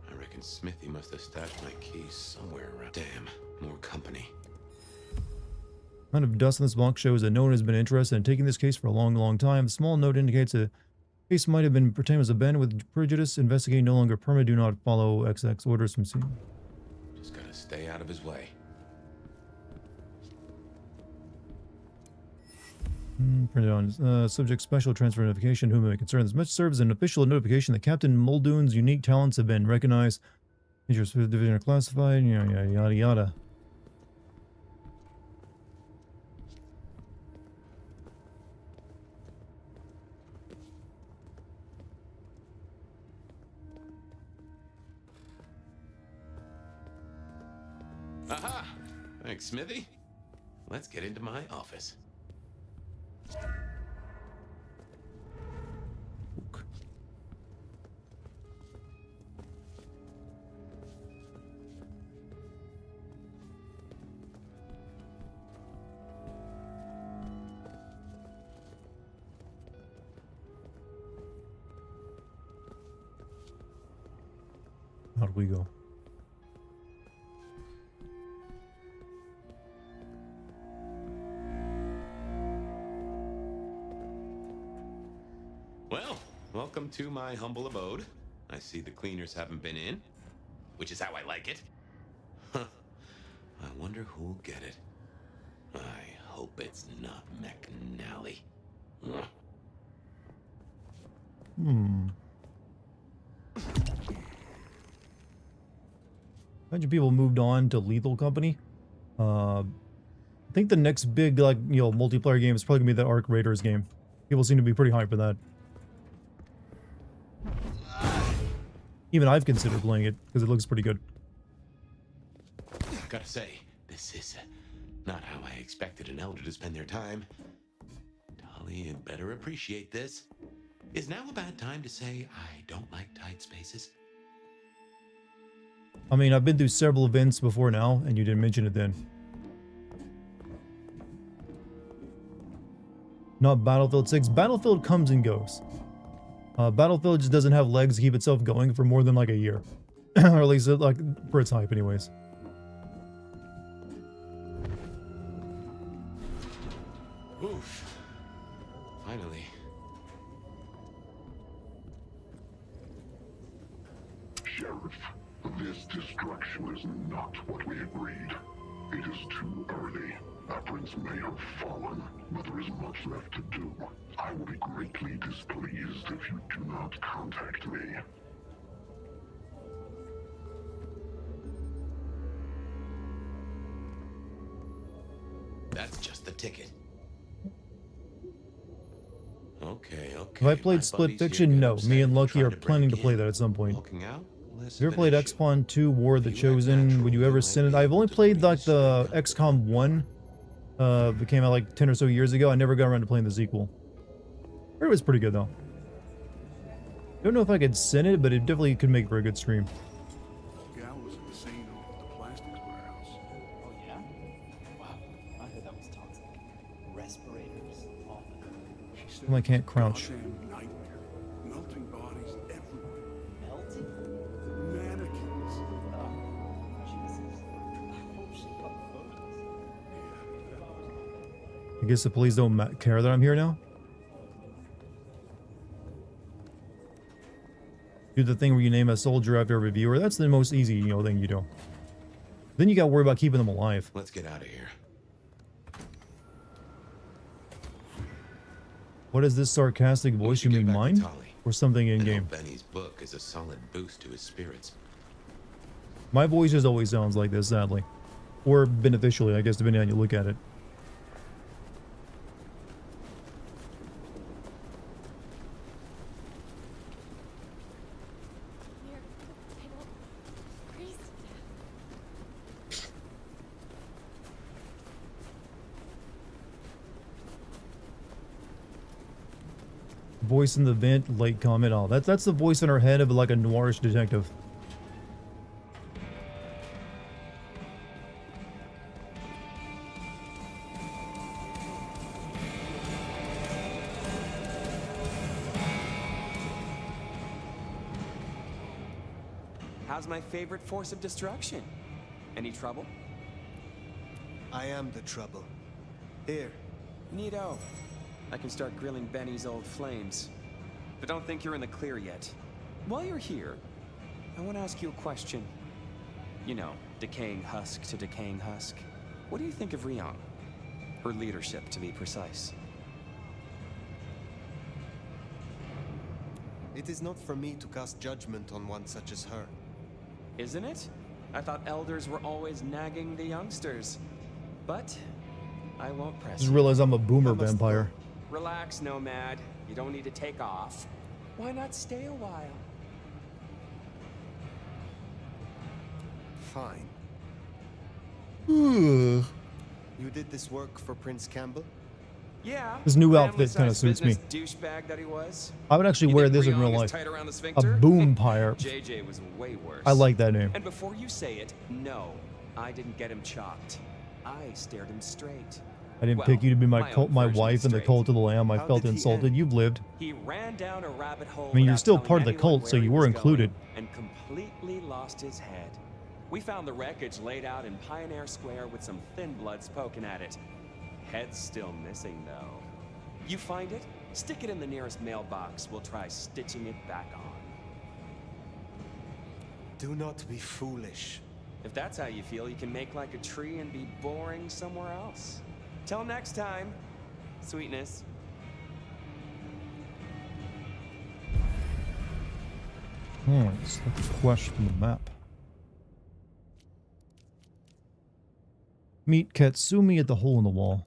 I reckon Smithy must have stashed my keys somewhere around. Damn, more company. The amount of dust in this block shows that no one has been interested in taking this case for a long, long time. The small note indicates a case might have been pertained as abandoned with prejudice. Investigating no longer permitted. Do not follow XX orders from scene. Just gotta stay out of his way. Printed on subject special transfer notification. Whom it may concern. This much serves as an official notification that Captain Muldoon's unique talents have been recognized. Interests for the division are classified. Yada yada yada. Aha! Thanks, Smithy. Let's get into my office. Out we go. Well, welcome to my humble abode. I see the cleaners haven't been in, which is how I like it. Huh. I wonder who'll get it. I hope it's not McNally. Ugh. Imagine people moved on to Lethal Company. I think the next big, like, you know, multiplayer game is probably gonna be the Ark Raiders game. People seem to be pretty hyped for that. Even I've considered playing it because it looks pretty good. Gotta say, this is not how I expected an elder to spend their time. Dolly, you'd better appreciate this. Is now a bad time to say I don't like tight spaces? I mean, I've been through several events before now, and you didn't mention it then. Not Battlefield 6. Battlefield comes and goes. Battlefield just doesn't have legs to keep itself going for more than like a year. Or at least like for its hype anyways. Oof. Finally. Sheriff, this destruction is not what we agreed. It is too early. Our prince may have fallen, but there is much left to do. I will be greatly displeased if you do not contact me. That's just the ticket. Okay. Have I played Split Fiction? No. Me and Lucky are planning to play that at some point. Have you ever played XCOM 2 War of the Chosen? Would you ever send it? I've only played like the XCOM 1. It came out like 10 or so years ago. I never got around to playing the sequel. It was pretty good though. Don't know if I could send it, but it definitely could make for a good stream. Gal was at the scene of the plastics warehouse. Oh yeah? Wow, I heard that was toxic. Respirators, all of it. She said Well, I can't crouch. goddamn nightmare. Melting bodies everywhere. Melting? Mannequins. Oh, Jesus. I hope she got photos. I guess the police don't care that I'm here now. Do the thing where you name a soldier after a reviewer. That's the most easy, you know, thing you do. Then you got to worry about keeping them alive. Let's get out of here. What is this sarcastic voice? You mean mine? Or something in game? Benny's book is a solid boost to his spirits. My voice just always sounds like this, sadly. Or beneficially, I guess, depending on how you look at it. Voice in the vent, late comment. Oh, that's the voice in our head of like a noirish detective. How's my favorite force of destruction? Any trouble? I am the trouble. Here. Neato. I can start grilling Benny's old flames. But don't think you're in the clear yet. While you're here, I want to ask you a question. You know, decaying husk to decaying husk. What do you think of Rion? Her leadership, to be precise. It is not for me to cast judgment on one such as her. Isn't it? I thought elders were always nagging the youngsters. But I won't press Just you. realize I'm a boomer vampire. Relax, Nomad. You don't need to take off. Why not stay a while? Fine. Ugh. You did this work for Prince Campbell? Yeah. This new outfit kind of suits me. Douchebag that he was. I would actually wear this in real life. A boompire. JJ was way worse. I like that name. And before you say it, no, I didn't get him chopped. I stared him straight. I didn't pick you to be my wife in the cult of the lamb. I felt insulted. You've lived. He ran down a rabbit hole. I mean, you're without still telling part of the anyone cult, so where he you were was included. going, and completely lost lost his head. We found the wreckage laid out in Pioneer Square with some thin bloods poking at it. Head's still missing, though. You find it, stick it in the nearest mailbox. We'll try stitching it back on. Do not be foolish. If that's how you feel, you can make like a tree and be boring somewhere else. Till next time, sweetness. Alright, let's look at the quest from the map. Meet Katsumi at the hole in the wall.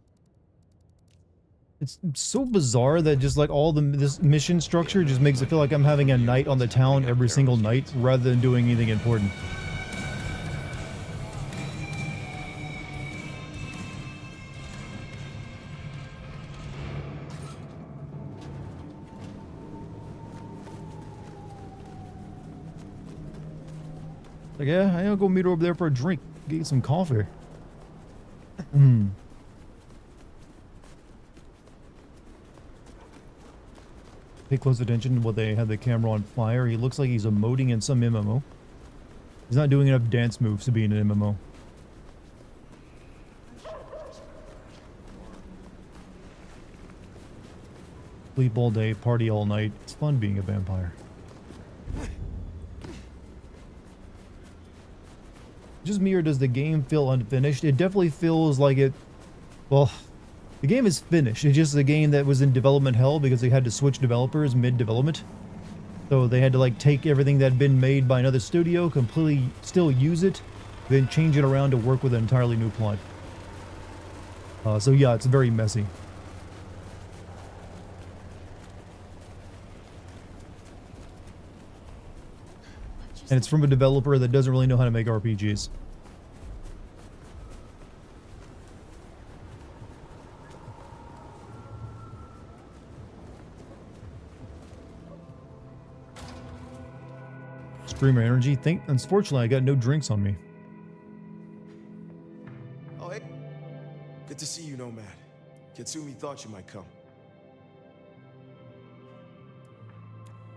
It's so bizarre that just like all this mission structure just makes it feel like I'm having a night on the town every single night rather than doing anything important. Like, yeah, I'll go meet her over there for a drink, get some coffee. Pay close attention to what they had the camera on fire. He looks like he's emoting in some MMO. He's not doing enough dance moves to be in an MMO. Sleep all day, party all night. It's fun being a vampire. Just me, or does the game feel unfinished? It definitely feels like it... Well, the game is finished. It's just a game that was in development hell because they had to switch developers mid-development. So they had to like take everything that had been made by another studio, completely still use it, then change it around to work with an entirely new plot. So yeah, it's very messy. And it's from a developer that doesn't really know how to make RPGs. Streamer energy. Unfortunately, I got no drinks on me. Oh, hey. Good to see you, Nomad. Katsumi thought you might come.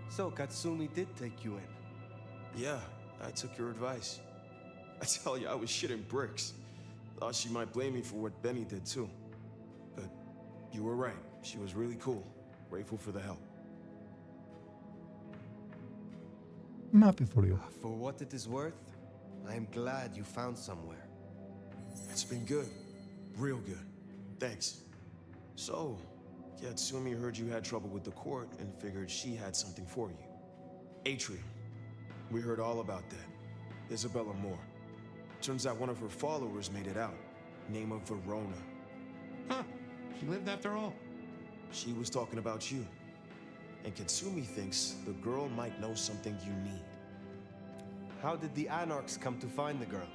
So, Katsumi did take you in. Yeah, I took your advice. I tell you, I was shitting bricks. Thought she might blame me for what Benny did too. But you were right. She was really cool. Grateful for the help. I'm happy for you. For what it is worth, I am glad you found somewhere. It's been good. Real good. Thanks. So, Katsumi heard you had trouble with the court and figured she had something for you. Atrium. We heard all about that. Isabella Moore. Turns out one of her followers made it out. Name of Verona. Huh. She lived after all. She was talking about you. And Katsumi thinks the girl might know something you need. How did the Anarchs come to find the girl?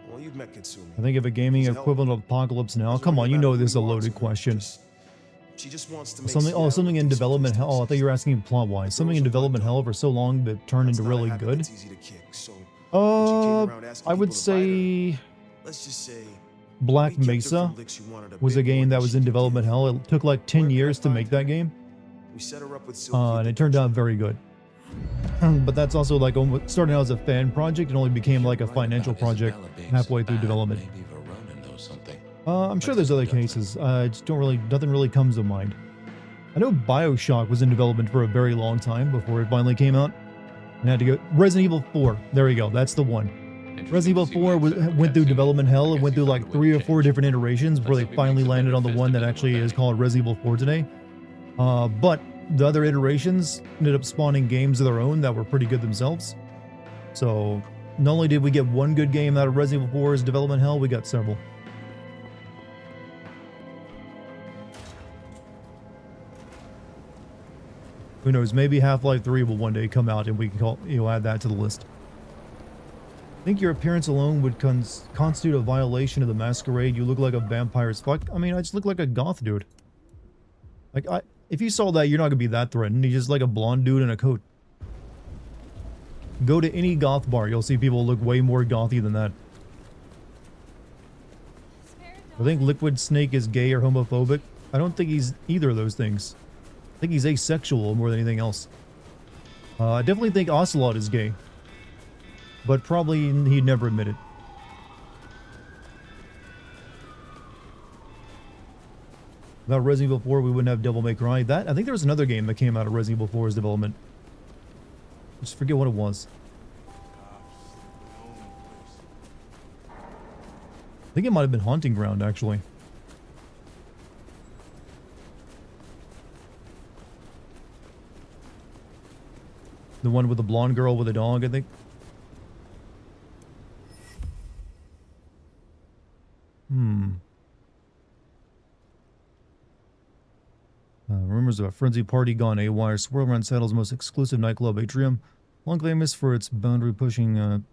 Well, you've met Katsumi. I think of a gaming equivalent of Apocalypse Now. Come on, you know this is a loaded question. She just wants to make something in development hell. Oh, I thought you were asking plot-wise. Something in development hell for so long that turned into really good. I would say let's just say Black Mesa was a game that was in development hell. It took like 10 years to make that game. We set her up with and it turned out very good. But that's also like starting out as a fan project and only became like a financial project halfway through development. I'm sure there's other cases. Just nothing really comes to mind. I know BioShock was in development for a very long time before it finally came out. And had to go Resident Evil 4. There we go. That's the one. Resident Evil 4 went through development hell. It went through like 3 or 4 different iterations before they finally landed on the one that actually is called Resident Evil 4 today. But the other iterations ended up spawning games of their own that were pretty good themselves. So not only did we get one good game out of Resident Evil 4's development hell, we got several. Who knows, maybe Half-Life 3 will one day come out and we can add that to the list. I think your appearance alone would constitute a violation of the Masquerade. You look like a vampire as fuck. I mean, I just look like a goth dude. Like, if you saw that, you're not gonna be that threatened. He's just like a blonde dude in a coat. Go to any goth bar, you'll see people look way more gothy than that. I think Liquid Snake is gay or homophobic. I don't think he's either of those things. I think he's asexual more than anything else. I definitely think Ocelot is gay. But probably he'd never admit it. Without Resident Evil 4, we wouldn't have Devil May Cry. That, I think there was another game that came out of Resident Evil 4's development. I just forget what it was. I think it might have been Haunting Ground, actually. The one with the blonde girl with a dog, I think. Rumors of a frenzy party gone AWire. Swirl around Seattle's most exclusive nightclub, Atrium. Long famous for its boundary-pushing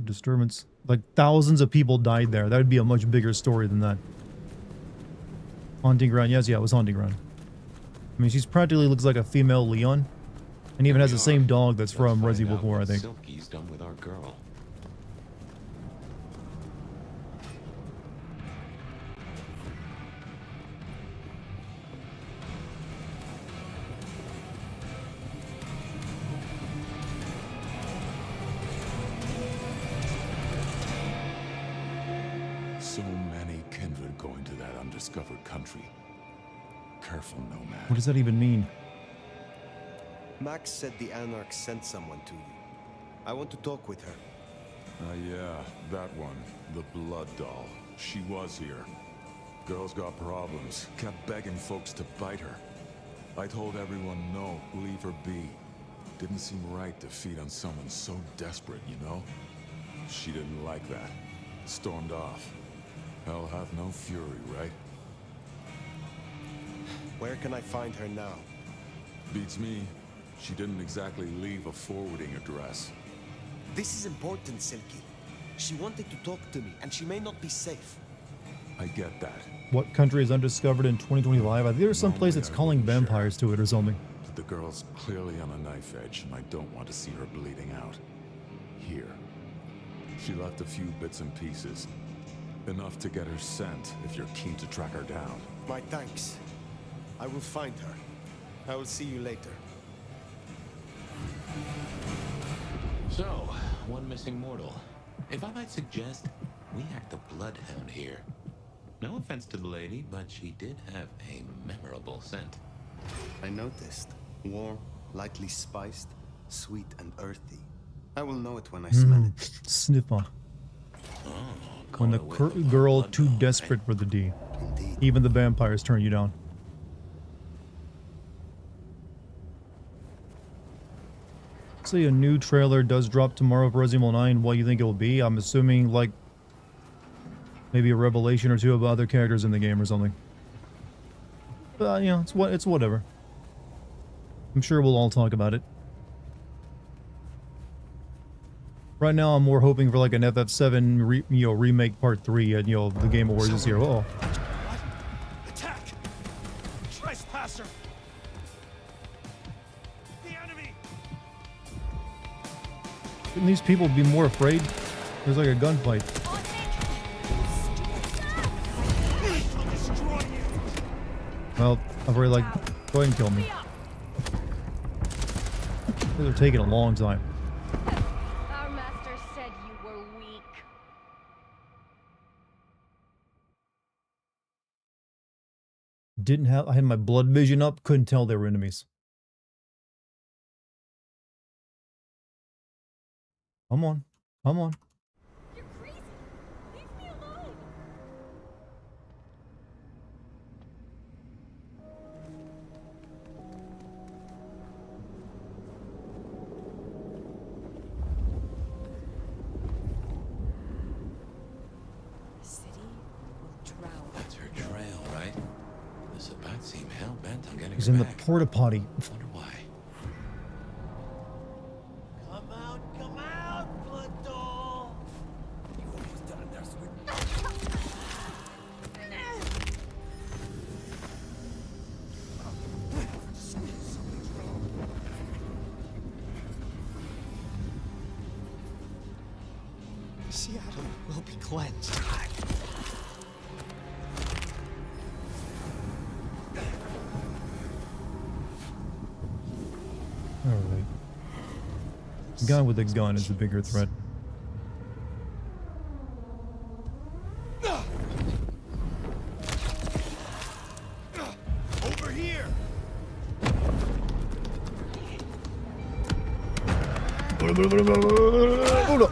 disturbance. Like, thousands of people died there. That would be a much bigger story than that. Haunting Ground. Yes, yeah, it was Haunting Ground. I mean, she's practically looks like a female Leon. And even has the same dog that's from Resident Evil 4, I think. Silky's done with our girl. So many kindred going to that undiscovered country. Careful, nomad. What does that even mean? Max said the Anarch sent someone to you. I want to talk with her. Yeah, that one. The blood doll. She was here. Girl's got problems. Kept begging folks to bite her. I told everyone no, leave her be. Didn't seem right to feed on someone so desperate, you know? She didn't like that. Stormed off. Hell hath no fury, right? Where can I find her now? Beats me. She didn't exactly leave a forwarding address. This is important, Silky. She wanted to talk to me, and she may not be safe. I get that. What country is undiscovered in 2025? I think there's some place that's calling vampires to it or something. The girl's clearly on a knife edge, and I don't want to see her bleeding out. Here. She left a few bits and pieces. Enough to get her sent, if you're keen to track her down. My thanks. I will find her. I will see you later. So, one missing mortal. If I might suggest, we act the bloodhound here. No offense to the lady, but she did have a memorable scent. I noticed. Warm, lightly spiced, sweet and earthy. I will know it when I smell it. Sniffer. When the girl too desperate for the D. Indeed. Even the vampires turn you down. Say a new trailer does drop tomorrow for Resident Evil 9. What do you think it will be? I'm assuming like maybe a revelation or two of other characters in the game or something. But you know, it's whatever. I'm sure we'll all talk about it. Right now, I'm more hoping for like an FF7 remake part 3 at the Game Awards this year. Oh, What? Attack! Trespasser! The enemy! Shouldn't these people be more afraid? There's like a gunfight. I'll destroy you! Well, I've already like, go ahead and kill me. These are taking a long time. Our master said you were weak. I had my blood vision up, couldn't tell they were enemies. Come on, come on. You're crazy. Leave me alone. The city will drown. That's her trail, right? The Sabbat seem hell-bent on getting He's her in the back. porta potty. Wonder why. Come out, blood doll! You almost done there, sweet. Seattle will be cleansed. Alright. The guy with the gun is the bigger threat. Oh, no.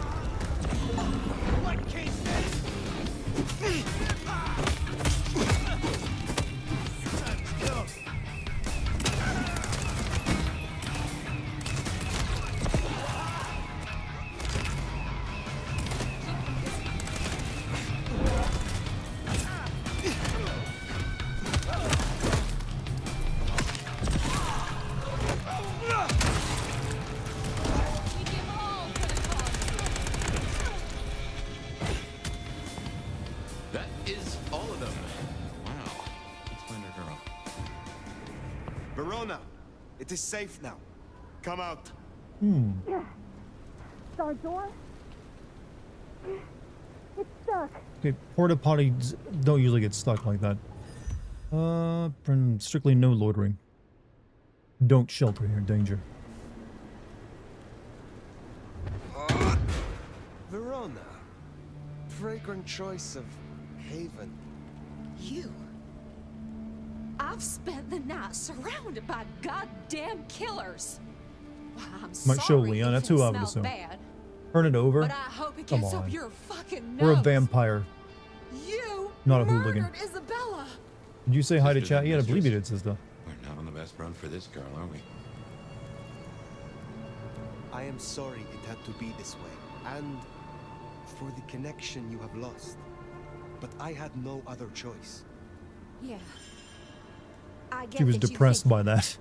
That is all of them. Wow. Let's find our girl. Verona, it is safe now. Come out. Our door? It's stuck. Okay, porta potties don't usually get stuck like that. Strictly no loitering. Don't shelter here, danger. Verona, fragrant choice of haven. You? I've spent the night surrounded by goddamn killers. Well, I'm Might show sorry Leon, if that's it who I would smells assume. bad, Turn it over. but I hope it Come gets up on. your fucking We're a nose. vampire. You Not a hooligan. murdered Isabella. Did you say hi to Sisters chat? and Yeah, I believe you sisters. did, sister. We're not on the best run for this girl, are we? I am sorry it had to be this way, and for the connection you have lost. But I had no other choice. Yeah. I get She was that you depressed think by that.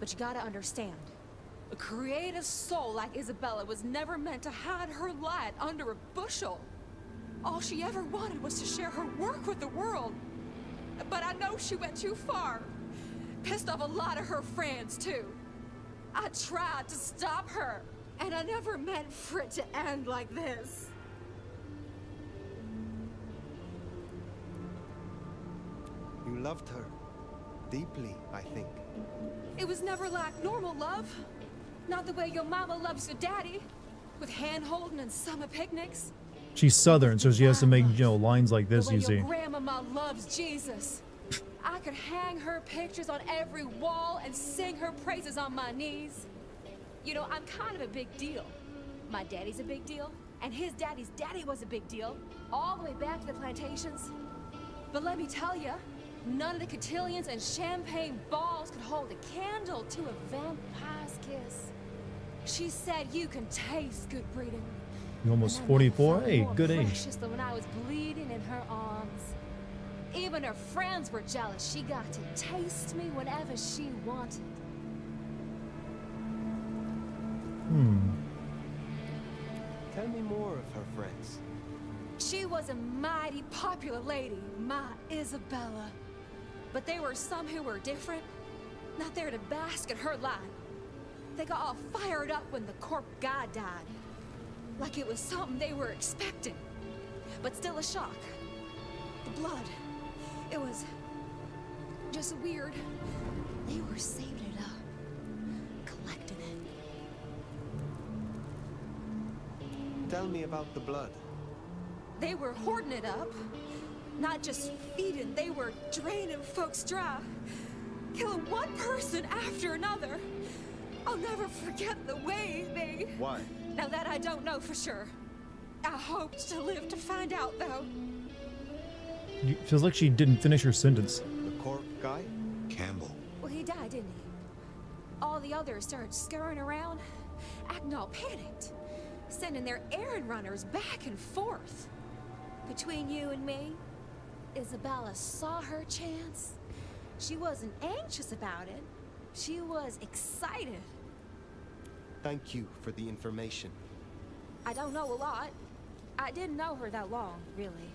But you gotta understand, a creative soul like Isabella was never meant to hide her light under a bushel. All she ever wanted was to share her work with the world. But I know she went too far. Pissed off a lot of her friends, too. I tried to stop her, and I never meant for it to end like this. You loved her deeply, I think. It was never like normal love. Not the way your mama loves your daddy, with hand-holding and summer picnics. She's southern, so she has to make, you know, lines like this, The way you see. your grandmama loves Jesus. I could hang her pictures on every wall and sing her praises on my knees. You know, I'm kind of a big deal. My daddy's a big deal, and his daddy's daddy was a big deal, all the way back to the plantations. But let me tell you, none of the cotillions and champagne balls could hold a candle to a vampire's kiss. She said you can taste good breeding. You're almost And I never 44. felt Hey, more good age. precious than when I was bleeding in her arms. Even her friends were jealous. She got to taste me whenever she wanted. Tell me more of her friends. She was a mighty popular lady, my Isabella. But there were some who were different, not there to bask in her light. They got all fired up when the corp guy died. Like it was something they were expecting. But still a shock. The blood. It was just weird. They were saving it up. Collecting it. Tell me about the blood. They were hoarding it up. Not just feeding, they were draining folks dry. Killing one person after another. I'll never forget the way they... Why? Now that I don't know for sure. I hoped to live to find out, though. Feels like she didn't finish her sentence. The corp guy? Campbell. Well, he died, didn't he? All the others started scurrying around, acting all panicked, sending their errand runners back and forth. Between you and me, Isabella saw her chance. She wasn't anxious about it. She was excited. Thank you for the information. I don't know a lot. I didn't know her that long, really.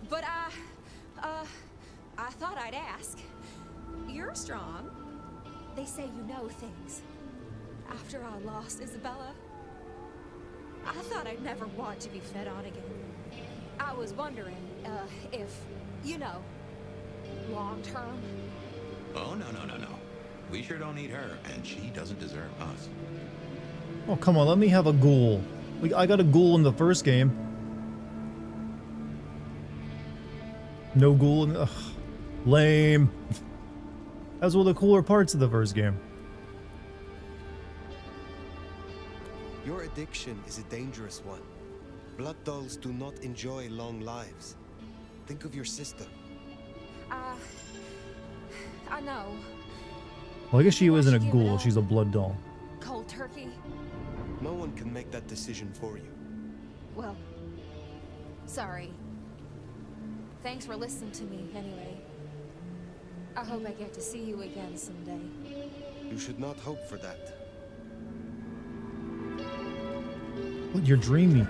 But I thought I'd ask. You're strong. They say you know things. After I lost Isabella, I thought I'd never want to be fed on again. I was wondering, if, you know, long term. Oh, no. We sure don't need her, and she doesn't deserve us. Oh, come on, let me have a ghoul. I got a ghoul in the first game. No ghoul in... Ugh, lame. That's one of the cooler parts of the first game. Your addiction is a dangerous one. Blood dolls do not enjoy long lives. Think of your sister. I know. Well, I guess she isn't a ghoul. She's a blood doll. Cold turkey. No one can make that decision for you. Well, sorry. Thanks for listening to me, anyway. I hope I get to see you again someday. You should not hope for that. What, you're dreaming.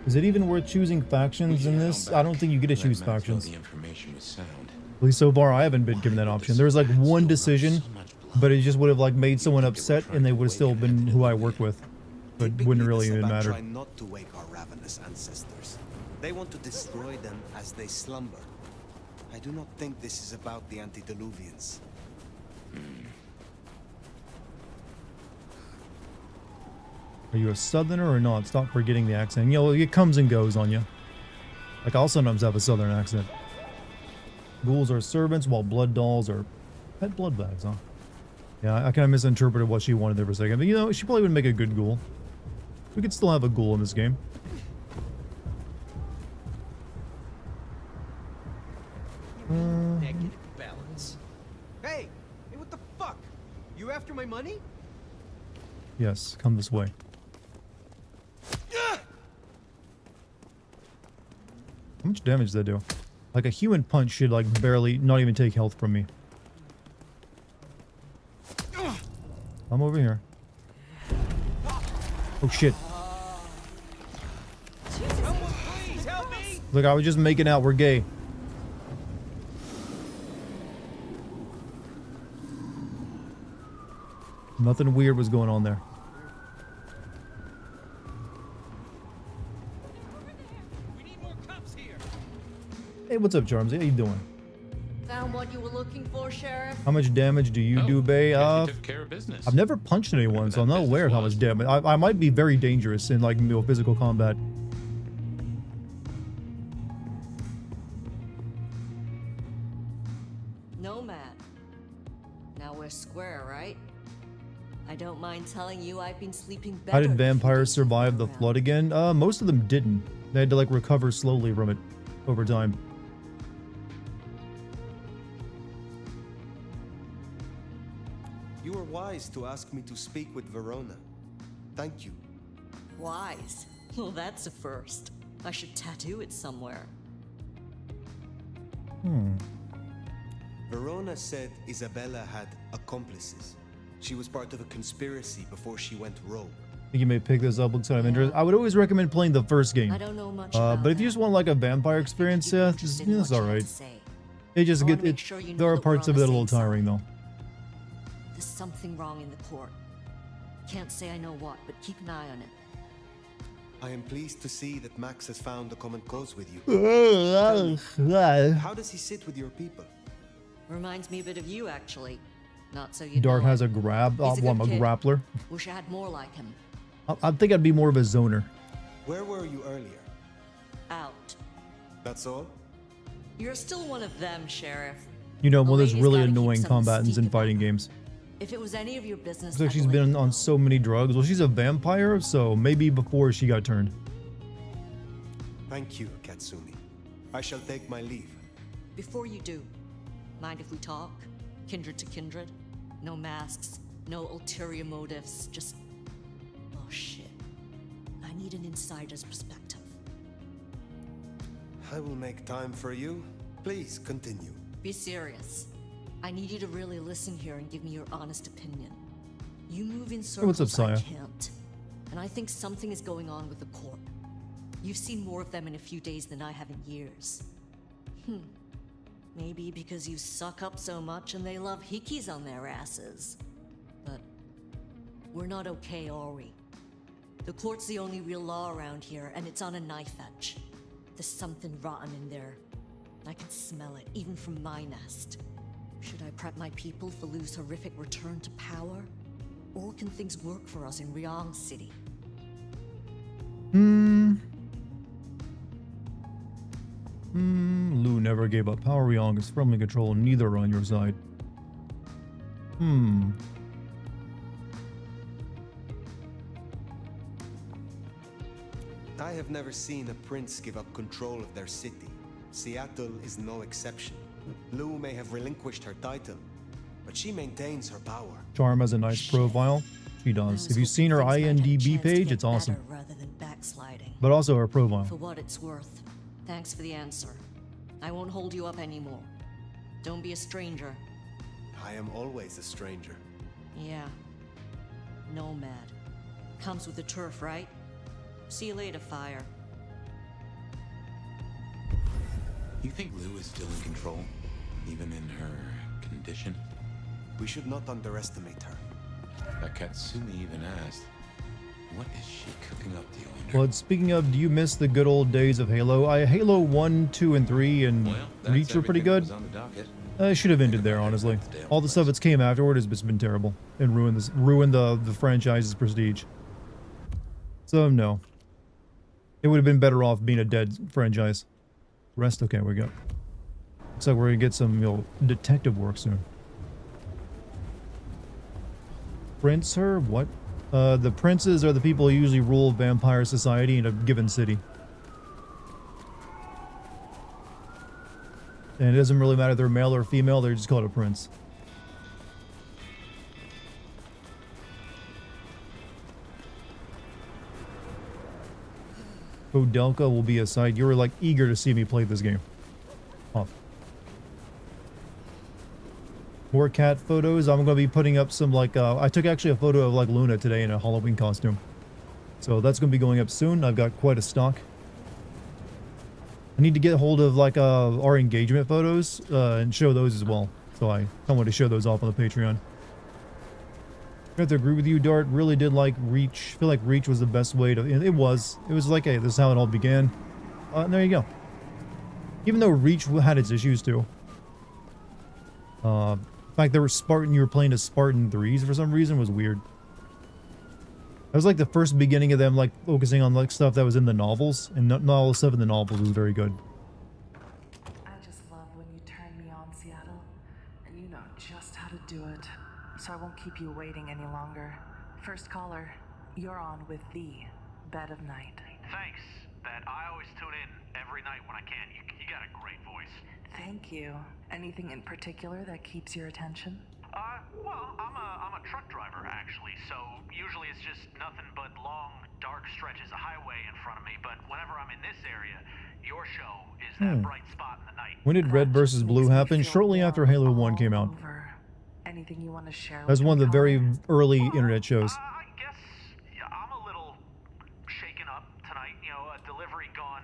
Is it even worth choosing factions in this? I don't think you get to choose factions. The information was sound. At least so far, I haven't been given that option. There was like one decision, but it just would have like made someone upset, and they would have still been who I work with. But wouldn't really even matter. Try not to wake our ravenous ancestors. They want to destroy them as they slumber. I do not think this is about the antediluvians. Are you a southerner or not? Stop forgetting the accent. You know, it comes and goes on you. Like, I'll sometimes have a southern accent. Ghouls are servants, while blood dolls are pet blood bags, huh? Yeah, I kind of misinterpreted what she wanted there for a second. But, you know, she probably would make a good ghoul. We could still have a ghoul in this game. Negative balance. Hey, what the fuck? You after my money? Yes, come this way. How much damage does that do? Like a human punch should like barely not even take health from me. I'm over here. Oh shit. Someone please help me! Look, I was just making out we're gay. Nothing weird was going on there. Hey, what's up, Charmsy? How you doing? Found what you were looking for, Sheriff? How much damage do you do, Bay? Took care of business. I've never punched anyone, so I'm not aware of how much damage. I might be very dangerous in like physical combat. Nomad. Now we're square, right? I don't mind telling you I've been sleeping better. How did vampires survive the flood again? Most of them didn't. They had to like recover slowly from it over time. You were wise to ask me to speak with Verona. Thank you. Wise? Well, that's a first. I should tattoo it somewhere. Verona said Isabella had accomplices. She was part of a conspiracy before she went rogue. I think you may pick this up. Looks kind of interesting. I would always recommend playing the first game. I don't know much but if you just want like a vampire experience, it's alright. It just there are parts of it a little tiring though. There's something wrong in the court. Can't say I know what, but keep an eye on it. I am pleased to see that Max has found a common cause with you. How does he sit with your people? Reminds me a bit of you, actually. Not so you Dart know has it. a grab. He's I'm a good kid. grappler. Wish I had more like him. I think I'd be more of a zoner. Where were you earlier? Out. That's all? You're still one of them, Sheriff. You know, one of those lady's really gotta keep annoying some combatants in mystique fighting games. If it was any of your business, Looks like I'd she's let been you on know. so many drugs. Well, she's a vampire, so maybe before she got turned. Thank you, Katsumi. I shall take my leave. Before you do, mind if we talk? Kindred to kindred? No masks, no ulterior motives, just... Oh shit. I need an insider's perspective. I will make time for you. Please continue. Be serious. I need you to really listen here and give me your honest opinion. You move in circles what's up, I Saya? can't. And I think something is going on with the court. You've seen more of them in a few days than I have in years. Maybe because you suck up so much and they love hikis on their asses. But we're not okay, are we? The court's the only real law around here, and it's on a knife edge. There's something rotten in there. I can smell it, even from my nest. Should I prep my people for Lu's horrific return to power? Or can things work for us in Ryong City? Lu never gave up. Power Ryong is firmly controlled, neither are on your side. I have never seen a prince give up control of their city. Seattle is no exception. Lou may have relinquished her title, but she maintains her power. Charm has a nice profile. She does. Have you seen her IMDb page? It's awesome. Rather than backsliding. But also her profile. For what it's worth, thanks for the answer. I won't hold you up anymore. Don't be a stranger. I am always a stranger. Yeah. Nomad. Comes with the turf, right? See you later, Fire. You think Lou is still in control? Even in her condition? We should not underestimate her. Katsumi even asked, what is she cooking up, do you wonder? Well, speaking of, do you miss the good old days of Halo? Halo 1, 2, and 3 and Reach were pretty good. I should have ended there, honestly. All the stuff that's came afterward has just been terrible and ruined the franchise's prestige. So, no. It would have been better off being a dead franchise. Rest, okay, we go. Looks like we're gonna get some, detective work soon. Prince her? What? The princes are the people who usually rule vampire society in a given city. And it doesn't really matter if they're male or female, they're just called a prince. Odelka will be aside. You were like eager to see me play this game. Off. More cat photos. I'm going to be putting up some like, I took actually a photo of like Luna today in a Halloween costume. So that's going to be going up soon. I've got quite a stock. I need to get a hold of like our engagement photos and show those as well. So I want to show those off on the Patreon. I have to agree with you, Dart. Really did like Reach. I feel like Reach was the best way to... It was like, hey, this is how it all began. And there you go. Even though Reach had its issues too. In fact, there were you were playing as Spartan 3s for some reason was weird. That was like the first beginning of them like focusing on like stuff that was in the novels. And not all the stuff in the novels was very good. I just love when you turn me on, Seattle. And you know just how to do it. So I won't keep you waiting any longer. First caller, you're on with the Bed of Night. Thanks, Bet. I always tune in every night when I can. You got a great voice. Thank you. Anything in particular that keeps your attention? Well, I'm a truck driver, actually, so usually it's just nothing but long, dark stretches of highway in front of me, but whenever I'm in this area, your show is that bright spot in the night. When did Red vs. Blue happen? Shortly after Halo 1 came out. Anything you want to share? That was one of the very early internet shows. I guess I'm a little shaken up tonight. You know, a delivery gone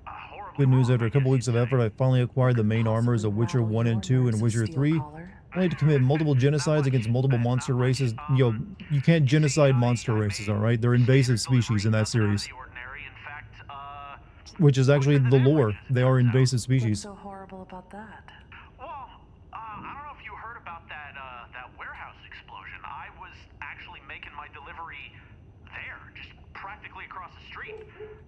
horribly. Good news, after a couple weeks of effort, I finally acquired the main armors of Witcher 1 and 2 and Witcher 3. I had to commit multiple genocides against multiple monster races. You can't genocide monster races, alright? They're invasive species in that series. Which is actually the lore. They are invasive species. What's so horrible about that? Well, I don't know if you heard about that warehouse explosion. I was actually making my delivery there, just practically across the street.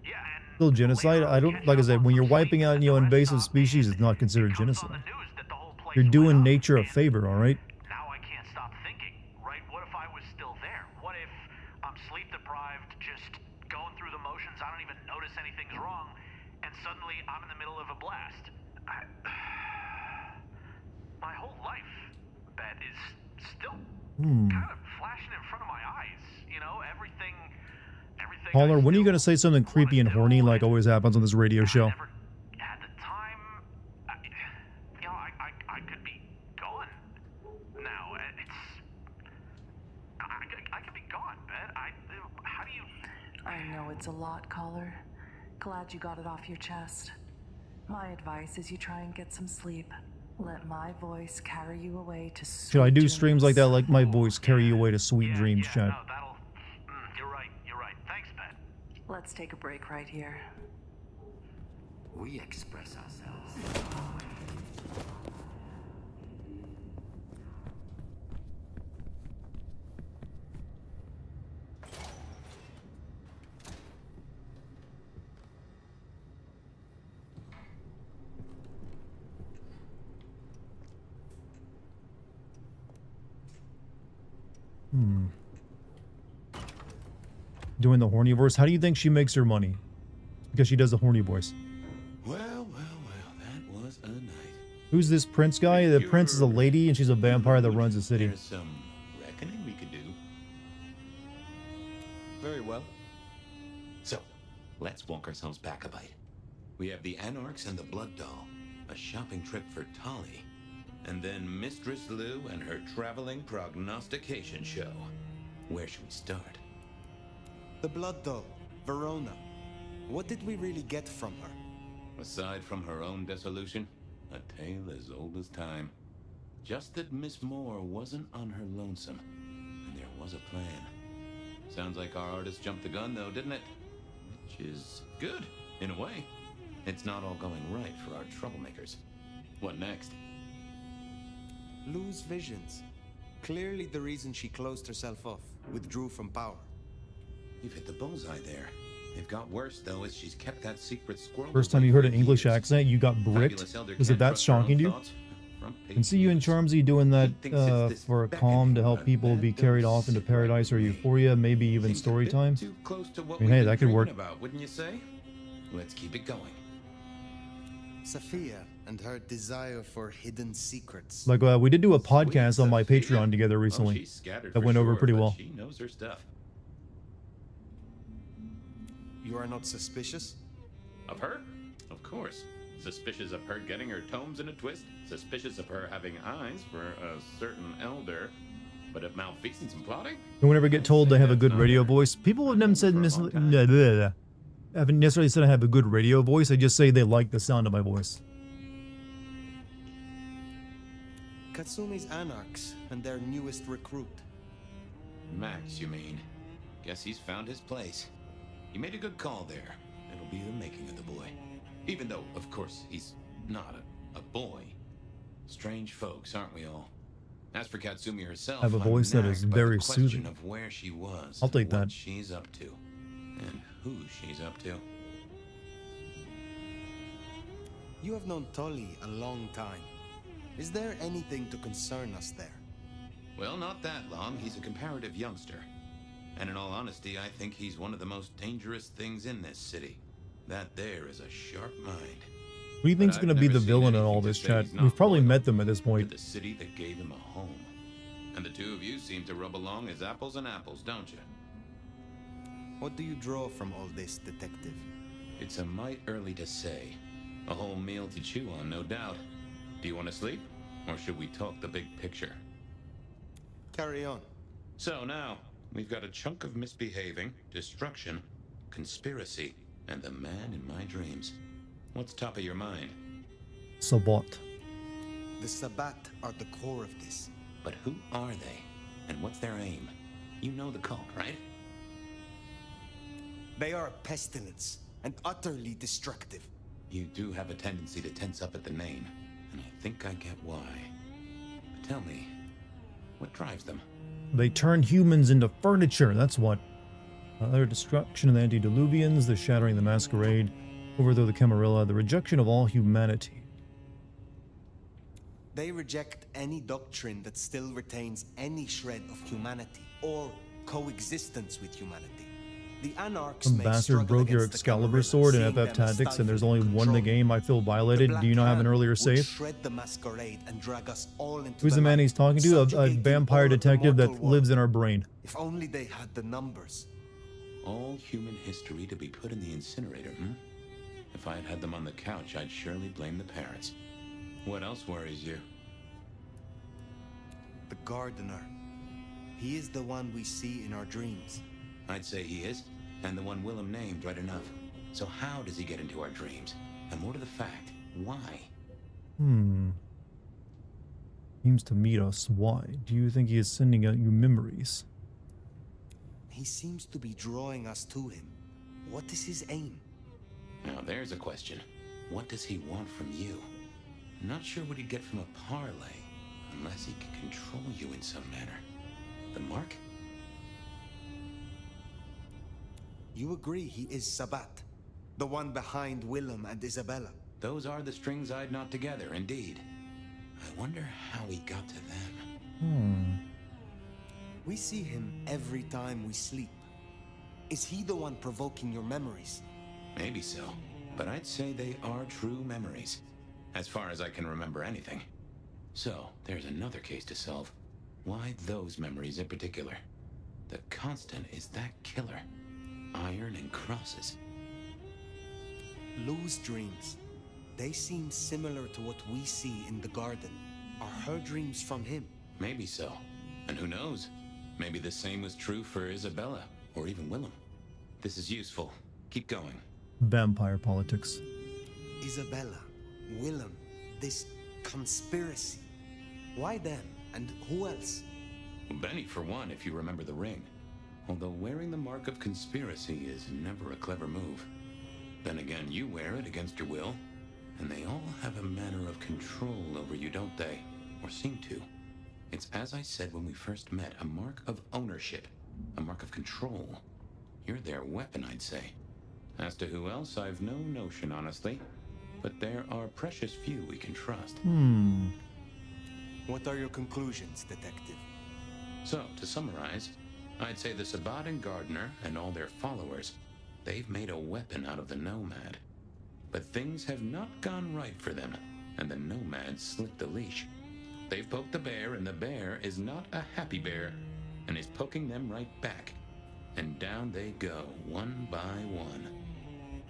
Yeah, and Still genocide? I don't, like I said, when you're wiping out, invasive species, it's not considered genocide. You're doing nature a favor, alright? Now I can't stop thinking, right? What if I was still there? What if I'm sleep deprived, just going through the motions, I don't even notice anything's wrong, and suddenly I'm in the middle of a blast? My whole life, Bet, is still kind of flashing in front of my eyes. You know, everything. Caller, when are you going to say something creepy and horny like always happens on this radio show? At the time, you know, I could be gone now. I could be gone, Bet. How do you... I know it's a lot, caller. Glad you got it off your chest. My advice is you try and get some sleep. Let my voice carry you away to sweet Should I do dreams. streams like that, like my voice carry you away to sweet dreams, chat? No, that'll... You're right. Thanks, Bet. Let's take a break right here. We express ourselves. Doing the hornyverse. How do you think she makes her money? Because she does a horny voice. Well, that was a night. Who's this prince guy? The prince is a lady, and she's a vampire that runs the city. There's some reckoning we could do. Very well. So, let's walk ourselves back a bite. We have the Anarchs and the Blood Doll, a shopping trip for Tolly, and then Mistress Lou and her traveling prognostication show. Where should we start? The Blood Doll, Verona. What did we really get from her? Aside from her own dissolution, a tale as old as time. Just that Miss Moore wasn't on her lonesome, and there was a plan. Sounds like our artist jumped the gun, though, didn't it? Which is good, in a way. It's not all going right for our troublemakers. What next? Lou's visions. Clearly the reason she closed herself off, withdrew from power. You've hit the bullseye there. They've got worse, though, as she's kept that secret squirrel. First time you heard an English accent, you got bricked. Was it that shocking to you? Can see you in Charmsy doing that for a calm to help people be carried off into paradise or euphoria, maybe even story time. I mean, hey, that could work. Wouldn't you say? Let's keep it going. Sophia and her desire for hidden secrets. Like, we did do a podcast on my Patreon together recently. That went over pretty well. She knows her stuff. You are not suspicious? Of her? Of course. Suspicious of her getting her tomes in a twist. Suspicious of her having eyes for a certain elder. But of malfeasance and plotting? And whenever I get told they have a good radio voice, people have never said haven't necessarily said I have a good radio voice. I just say they like the sound of my voice. Katsumi's Anarchs and their newest recruit. Max, you mean? Guess he's found his place. You made a good call there. It'll be the making of the boy. Even though, of course, he's not a boy. Strange folks, aren't we all? As for Katsumi herself, I have a voice that is very soothing. Of where she was, I'll take that. What she's up to, and who she's up to. You have known Tolly a long time. Is there anything to concern us there? Well, not that long. He's a comparative youngster. And in all honesty, I think he's one of the most dangerous things in this city. That there is a sharp mind. Who do you think's going to be the villain in all this, chat? We've probably met them at this point. The city that gave him a home. And the two of you seem to rub along as apples and apples, don't you? What do you draw from all this, detective? It's a mite early to say. A whole meal to chew on, no doubt. Do you want to sleep? Or should we talk the big picture? Carry on. So now, we've got a chunk of misbehaving, destruction, conspiracy, and the man in my dreams. What's top of your mind? Sabbat. The Sabbat are the core of this. But who are they? And what's their aim? You know the cult, right? They are a pestilence and utterly destructive. You do have a tendency to tense up at the name, and I think I get why. But tell me, what drives them? They turn humans into furniture, that's what. Their destruction of the antediluvians, the shattering of the Masquerade, overthrow the Camarilla, the rejection of all humanity. They reject any doctrine that still retains any shred of humanity or coexistence with humanity. The Anarchs Some bastard broke your Excalibur sword in FF Tactics and there's only one in the game. I feel violated. Do you not have an earlier save? Shred the Masquerade and drag us all into Who's the man he's talking to? A vampire detective that lives in our brain. If only they had the numbers. All human history to be put in the incinerator, hmm? If I had had them on the couch, I'd surely blame the parents. What else worries you? The gardener. He is the one we see in our dreams. I'd say he is, and the one Willem named right enough. So how does he get into our dreams? And more to the fact, why? Seems to meet us. Why? Do you think he is sending out you memories? He seems to be drawing us to him. What is his aim? Now there's a question. What does he want from you? I'm not sure what he'd get from a parlay, unless he can control you in some manner. The mark? You agree he is Sabbat, the one behind Willem and Isabella. Those are the strings I'd knot together, indeed. I wonder how he got to them. We see him every time we sleep. Is he the one provoking your memories? Maybe so, but I'd say they are true memories, as far as I can remember anything. So, there's another case to solve. Why those memories in particular? The constant is that killer. Iron and crosses. Lou's dreams. They seem similar to what we see in the garden. Are her dreams from him? Maybe so. And who knows? Maybe the same was true for Isabella, or even Willem. This is useful. Keep going. Vampire politics. Isabella, Willem, this conspiracy. Why them? And who else? Benny, for one, if you remember the ring. Although wearing the mark of conspiracy is never a clever move. Then again, you wear it against your will, and they all have a manner of control over you, don't they? Or seem to. It's as I said when we first met, a mark of ownership, a mark of control. You're their weapon, I'd say. As to who else, I've no notion, honestly. But there are precious few we can trust. What are your conclusions, detective? So, to summarize, I'd say the Sabbat and Gardner and all their followers, they've made a weapon out of the Nomad. But things have not gone right for them, and the Nomad slipped the leash. They've poked the bear, and the bear is not a happy bear, and is poking them right back. And down they go, one by one.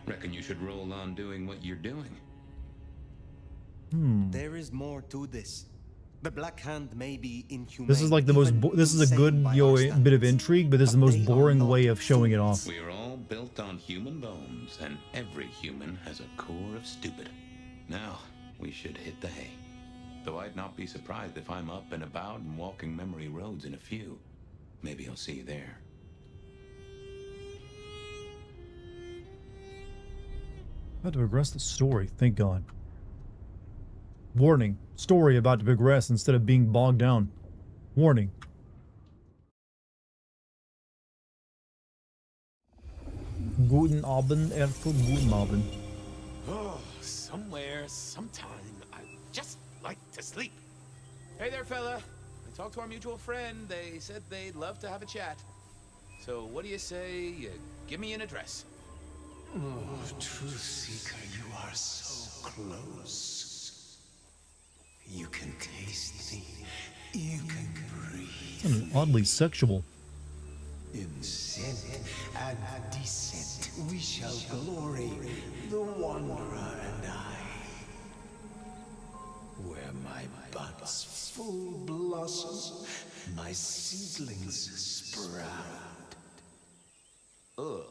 Reckon you should roll on doing what you're doing. There is more to this. The Black Hand may be inhumane. This is like the most. This is a good bit of intrigue, but this is the most boring way of showing it off. We are all built on human bones, and every human has a core of stupid. Now, we should hit the hay. Though I'd not be surprised if I'm up and about and walking memory roads in a few. Maybe I'll see you there. About to progress the story, thank God. Warning, story about to progress instead of being bogged down. Warning. Guten Abend, Erfurt, guten Abend. Oh, somewhere, sometime, I just like to sleep. Hey there, fella. I talked to our mutual friend. They said they'd love to have a chat. So what do you say you give me an address? Oh, Truth Seeker, you are so close. You can taste me. You can breathe. Sounded oddly sexual. In scent and descent, we shall glory, the Wanderer and I. Where my buds full blossom, my seedlings sprout. Ugh.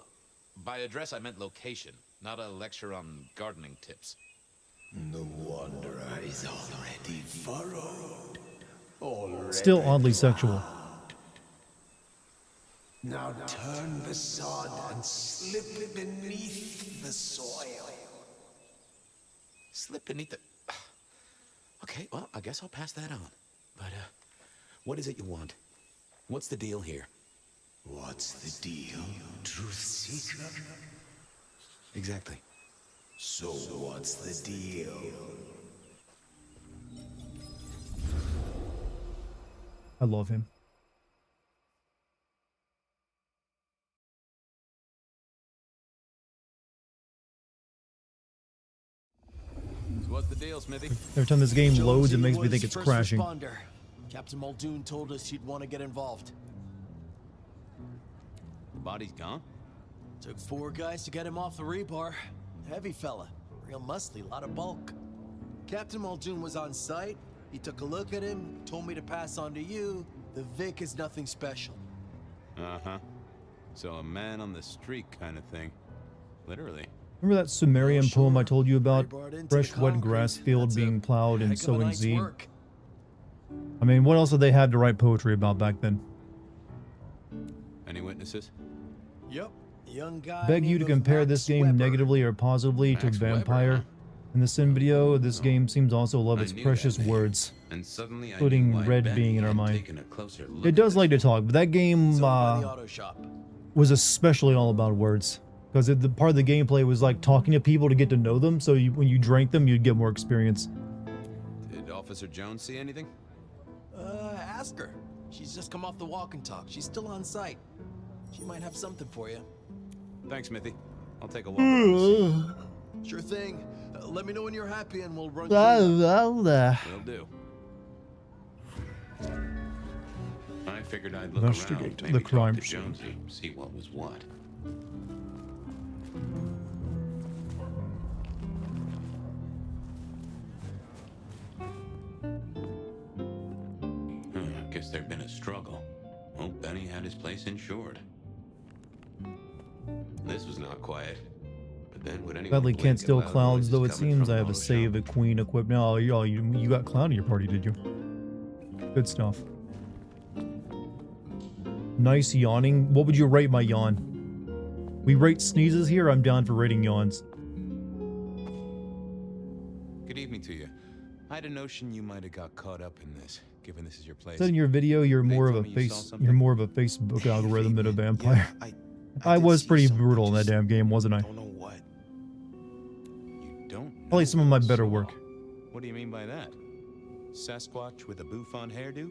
By address, I meant location, not a lecture on gardening tips. The Wanderer is already furrowed. Already Still oddly sexual. Now turn the sod and slip beneath the soil. Slip beneath the... Okay, well, I guess I'll pass that on. But, what is it you want? What's the deal here? What's the deal, Truth Seeker? Exactly. So what's the deal? I love him. So what's the deal, Smithy? Every time this game loads, it Jonesy makes me was think it's first crashing. responder. Captain Muldoon told us he'd want to get involved. The body's gone? Took 4 guys to get him off the rebar. Heavy fella. Real muscly, lot of bulk. Captain Muldoon was on site. He took a look at him, told me to pass on to you. The Vic is nothing special. Uh-huh. So a man on the street kind of thing. Literally. Remember that Sumerian poem I told you about? Fresh, wet grass field being plowed and sowing seed. I mean, what else did they have to write poetry about back then? Any witnesses? Yep. Young guy. Beg you to compare this game negatively or positively to Vampire. In the Sim video, this game seems also love its precious words, including Red being in our mind. It does like to talk, but that game was especially all about words. Because the part of the gameplay was like talking to people to get to know them, so when you drank them, you'd get more experience. Did Officer Jones see anything? Ask her. She's just come off the walk and talk. She's still on site. She might have something for you. Thanks, Smithy. I'll take a walk around the scene. Sure thing. Let me know when you're happy and we'll run Will do. I figured I'd look Investigate around, the maybe crime talk to scene. Jonesy, see what was what. Guess there'd been a struggle. Well, Benny had his place insured. This was not quiet. But then would anyone Sadly, blink can't at steal loud clouds, noises though it coming seems from I have a auto save shop? a queen equipped. No, you got cloud in your party, did you? Good stuff. Nice yawning. What would you rate my yawn? We rate sneezes here. I'm down for rating yawns. Good evening to you. I had a notion you might have got caught up in this, given this is your place. Said in your video, you're more of a Facebook algorithm than a vampire. I was pretty brutal in that damn game, wasn't I? Probably some of my better work. What do you mean by that? Sasquatch with a bouffant hairdo?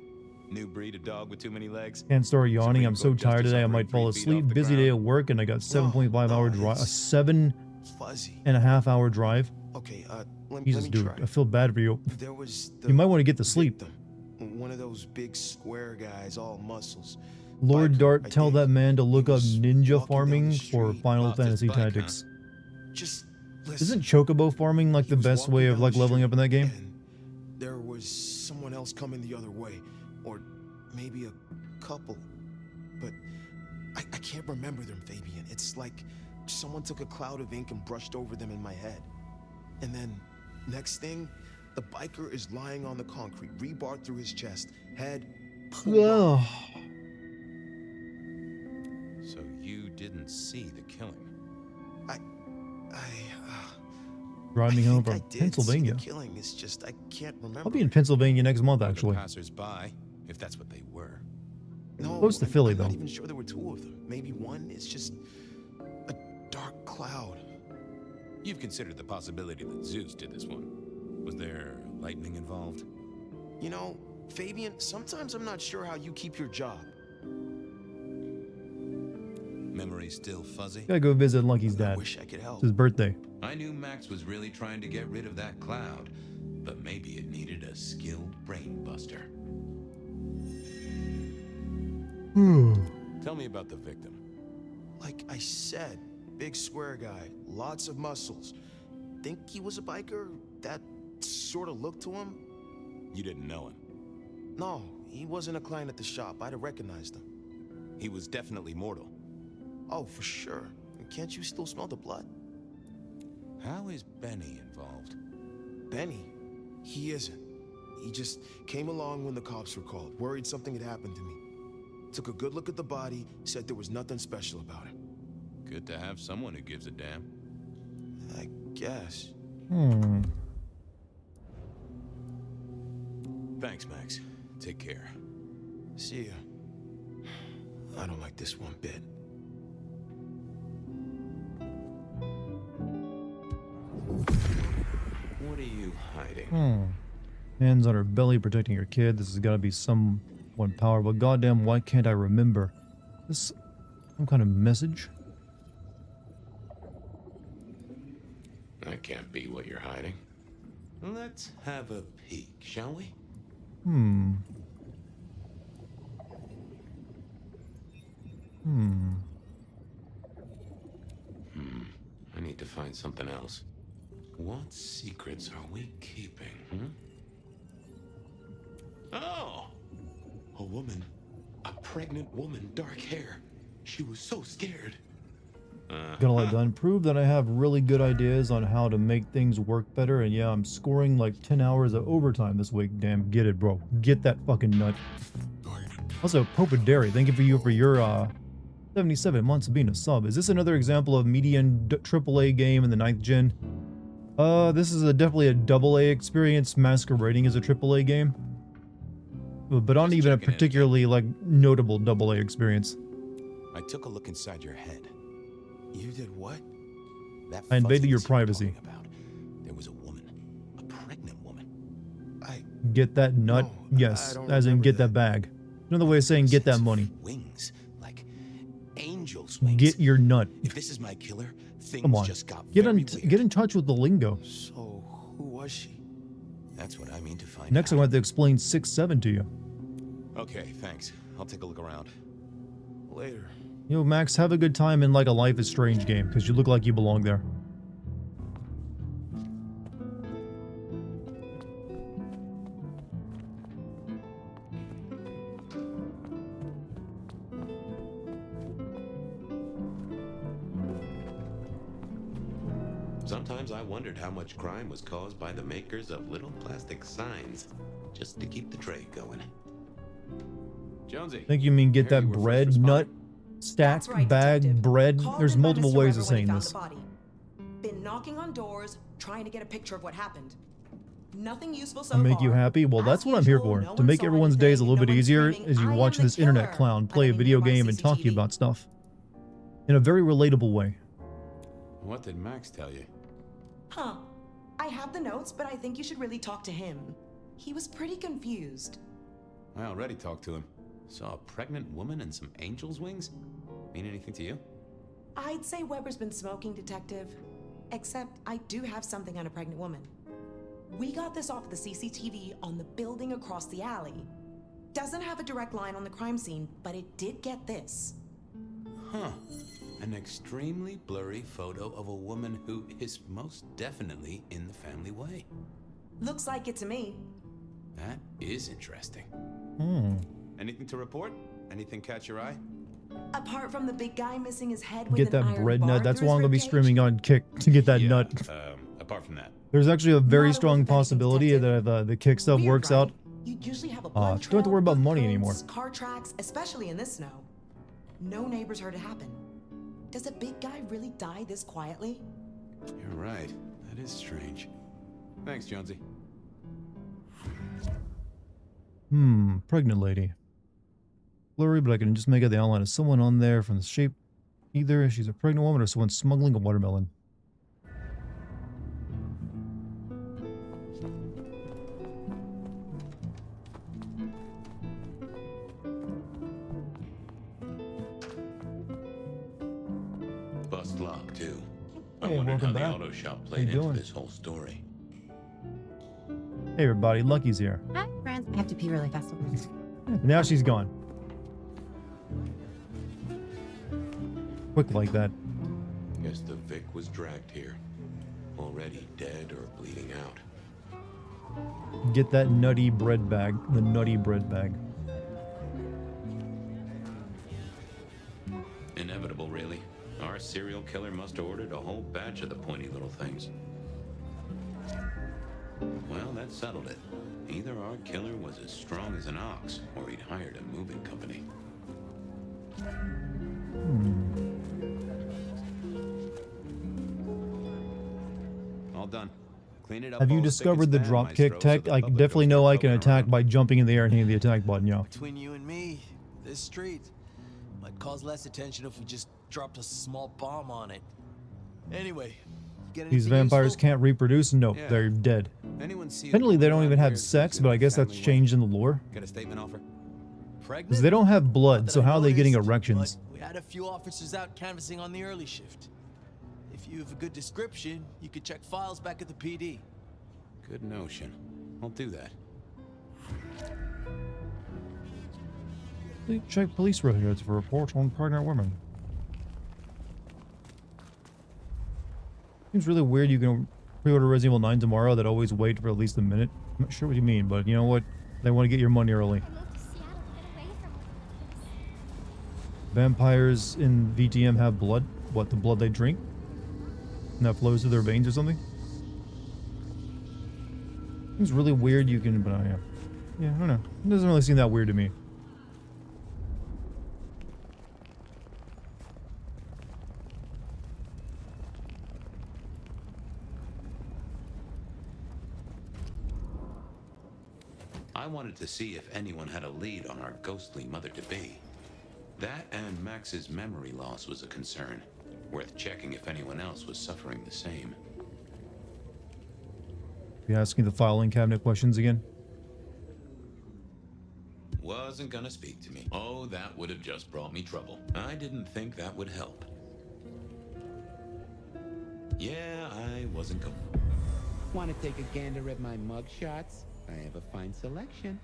New breed of dog with too many legs? Can't start yawning. I'm so tired today. I might fall asleep. Busy day at work, and I got 7.5 hour drive. A 7.5 hour drive. Okay, Jesus, dude, I feel bad for you. There was You might want to get to sleep. one of those big square guys, all muscles. Lord Dart, tell that man to look up ninja farming for Final Fantasy Tactics. Just Isn't chocobo farming like the best way of like leveling up in that game? There was someone else coming the other way, or maybe a couple, but I can't remember them, Fabian. It's like someone took a cloud of ink and brushed over them in my head. And then, next thing, the biker is lying on the concrete, rebar through his chest, head pulled up. So you didn't see the killing? Driving home from I did see Pennsylvania. the killing. It's just I can't remember. I'll be in Pennsylvania next month, actually. Passers-by, if that's what they were. No, Close to Philly, I'm though. not even sure there were two of them. Maybe one. It's just a dark cloud. You've considered the possibility that Zeus did this one. Was there lightning involved? You know, Fabian, sometimes I'm not sure how you keep your job. Memory still fuzzy? Gotta go visit Lucky's dad. wish I could help. It's his birthday. I knew Max was really trying to get rid of that cloud, but maybe it needed a skilled brain buster. Tell me about the victim. Like I said, big square guy, lots of muscles. Think he was a biker? That sort of looked to him? You didn't know him? No, he wasn't a client at the shop. I'd have recognized him. He was definitely mortal. Oh, for sure. Can't you still smell the blood? How is Benny involved? Benny? He isn't. He just came along when the cops were called, worried something had happened to me. Took a good look at the body, said there was nothing special about him. Good to have someone who gives a damn. I guess. Thanks, Max. Take care. See ya. I don't like this one bit. What are you hiding? Hands on her belly, protecting her kid. This has got to be someone powerful. Goddamn, why can't I remember? This some kind of message? That can't be what you're hiding. Let's have a peek, shall we? I need to find something else. What secrets are we keeping, Oh! A woman. A pregnant woman, dark hair. She was so scared. Gonna let done. Prove that I have really good ideas on how to make things work better. And yeah, I'm scoring like 10 hours of overtime this week. Damn, get it, bro. Get that fucking nut. Also, Popaderi, thank you for your 77 months of being a sub. Is this another example of median AAA game in the 9th gen? This is definitely a AA experience. Masquerading is a AAA game. But not even a particularly like notable AA experience. I took a look inside your head. You did what? That I invaded your fuzziness you're privacy. talking about. There was a woman. A pregnant woman. Get that nut? Yes, as in get that bag. Another way of saying get that money. Wings. Like angels' wings. Get your nut. If this is my killer, Come on. just got Get very in, weird. get in touch with the lingo. So, who was she? That's what I mean to find Next, out. I'm going to have to explain 6-7 to you. Okay, thanks. I'll take a look around. Later. Yo, Max, have a good time in like a Life is Strange game, because you look like you belong there. Sometimes I wondered how much crime was caused by the makers of little plastic signs, just to keep the trade going. Jonesy. I think you mean get I heard that you were bread, first nut, stack, That's right, bag, Detective. bread. Called There's in by multiple Mr. ways Weber of when he saying found this. the body. Been knocking on doors, trying to get a picture of what happened. Nothing useful so To far. make you happy? Well, that's what I'm here for. To make everyone's days a little bit easier as you watch this internet clown play a video game and talk to you about stuff. In a very relatable way. What did Max tell you? Huh. I have the notes, but I think you should really talk to him. He was pretty confused. I already talked to him. Saw a pregnant woman and some angel's wings? Mean anything to you? I'd say Weber's been smoking, Detective. Except I do have something on a pregnant woman. We got this off the CCTV on the building across the alley. Doesn't have a direct line on the crime scene, but it did get this. Huh. An extremely blurry photo of a woman who is most definitely in the family way. Looks like it to me. That is interesting. Anything to report? Anything catch your eye? Apart from the big guy missing his head with Get an that iron bread bar nut. That's through why his I'm going to be ribcage. streaming on Kick to get that Yeah, nut. Apart from that. There's actually a very strong possibility that the Kick stuff works out. You'd usually have a You don't blood have to worry trail, about money footprints, anymore. Car tracks, especially in this snow. No neighbors heard it happen. Does a big guy really die this quietly? You're right. That is strange. Thanks, Jonesy. Pregnant lady. Blurry, but I can just make out the outline of someone on there from the shape. Either she's a pregnant woman or someone smuggling a watermelon. Bust lock, too. I Hey, wondered how welcome the back. auto shop How played you into doing? this whole story. Hey everybody, Lucky's here. Hi, friends. I have to pee really fast. Now she's gone. Quick like that. Guess the Vic was dragged here. Already dead or bleeding out. Get that nutty bread bag. The nutty bread bag. Inevitable, really. Our serial killer must have ordered a whole batch of the pointy little things. Well, that settled it. Either our killer was as strong as an ox, or he'd hired a moving company. All done. Clean it up. Have you discovered the drop kick tech? I definitely know I can attack by jumping in the air and hitting the attack button, yo. Between you and me, this street might cause less attention if we just dropped a small bomb on it. Anyway, get These anything vampires useful? can't reproduce? Nope, Yeah. they're dead. Anyone see Apparently they don't even have where's sex, in but the I guess that's family way? changed in the lore. Get a statement offer? Because they don't have blood, so how are they getting noticed, erections? but we had a few officers out canvassing on the early shift. If you have a good description, you could check files back at the PD. Good notion. I'll do that. Check police records for reports on pregnant women. Seems really weird you can pre-order Resident Evil 9 tomorrow that always wait for at least a minute. I'm not sure what you mean, but you know what? They want to get your money early. Vampires in VTM have blood? What, the blood they drink? And that flows through their veins or something? Seems really weird you can, but yeah, I don't know. It doesn't really seem that weird to me. I wanted to see if anyone had a lead on our ghostly mother-to-be. That and Max's memory loss was a concern. Worth checking if anyone else was suffering the same. You asking the filing cabinet questions again? Wasn't gonna speak to me. Oh, that would have just brought me trouble. I didn't think that would help. it wasn't going. Want to take a gander at my mug shots? I have a fine selection.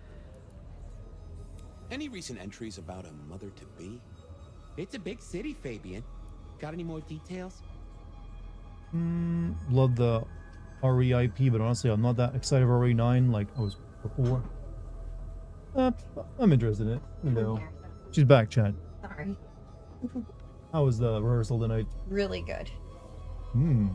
Any recent entries about a mother-to-be? It's a big city, Fabian. Got any more details? Love the REIP, but honestly, I'm not that excited for RE9 like I was before. I'm interested in it. You know, she's back, Chad. Sorry. How was the rehearsal tonight? Really good. Very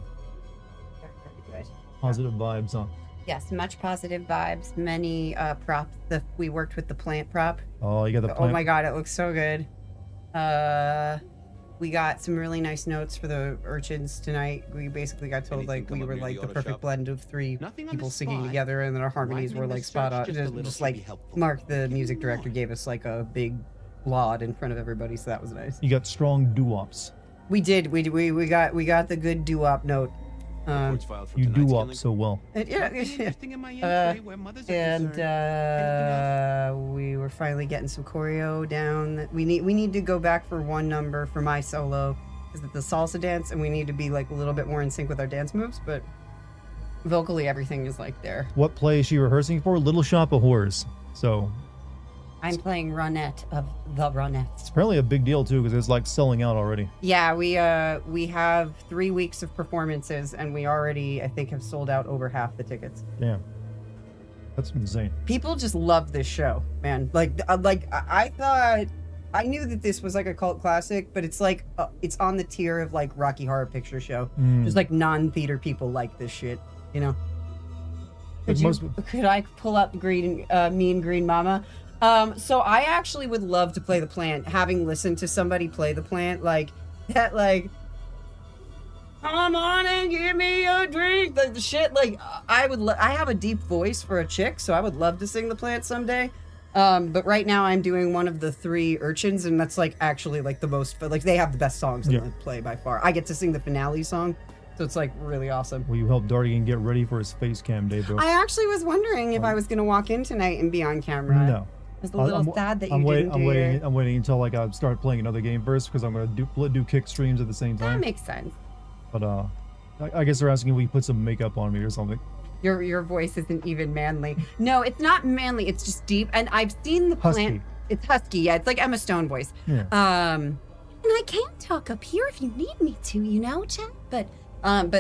good. Positive vibes, huh? Yes, much positive vibes. Many props. We worked with the plant prop. Oh, you got the plant. Oh my god, it looks so good. We got some really nice notes for the urchins tonight. We basically got told like we were like the perfect blend of three people singing together, and then our harmonies were like spot on. Just like Mark, the music director, gave us like a big laud in front of everybody, so that was nice. You got strong doo-wops. We did. We got the good doo-wop note. You do-wop so well. And we were finally getting some choreo down. We need to go back for one number for my solo, because it's the salsa dance, and we need to be like a little bit more in sync with our dance moves. But vocally, everything is like there. What play is she rehearsing for? Little Shop of Horrors. So I'm playing Ronette of the Ronettes. it's apparently a big deal too, because it's like selling out already. Yeah, we have 3 weeks of performances, and we already, I think, have sold out over half the tickets. Damn, that's insane. People just love this show, man. I thought, I knew that this was like a cult classic, but it's like it's on the tier of like Rocky Horror Picture Show. Just like non-theater people like this shit, you know. Could I pull up Mean Green Mama? So I actually would love to play the plant, having listened to somebody play the plant, like that, like, come on and give me a drink, like the shit, like, I have a deep voice for a chick, so I would love to sing the plant someday. But right now I'm doing one of the 3 urchins, and that's like actually like the most, but like they have the best songs in the play by far. I get to sing the finale song, so it's like really awesome. Will you help Dartigan get ready for his face cam day, bro? I actually was wondering if I was gonna walk in tonight and be on camera. No. It's a little sad that you didn't do your... I'm waiting until like I start playing another game first, because I'm gonna do kick streams at the same time. That makes sense. But I guess they're asking if we put some makeup on me or something. Your voice isn't even manly. No, it's not manly. It's just deep. And I've seen the plant. Husky. It's husky. Yeah, it's like Emma Stone voice. Yeah. And I can talk up here if you need me to, you know, Chad. But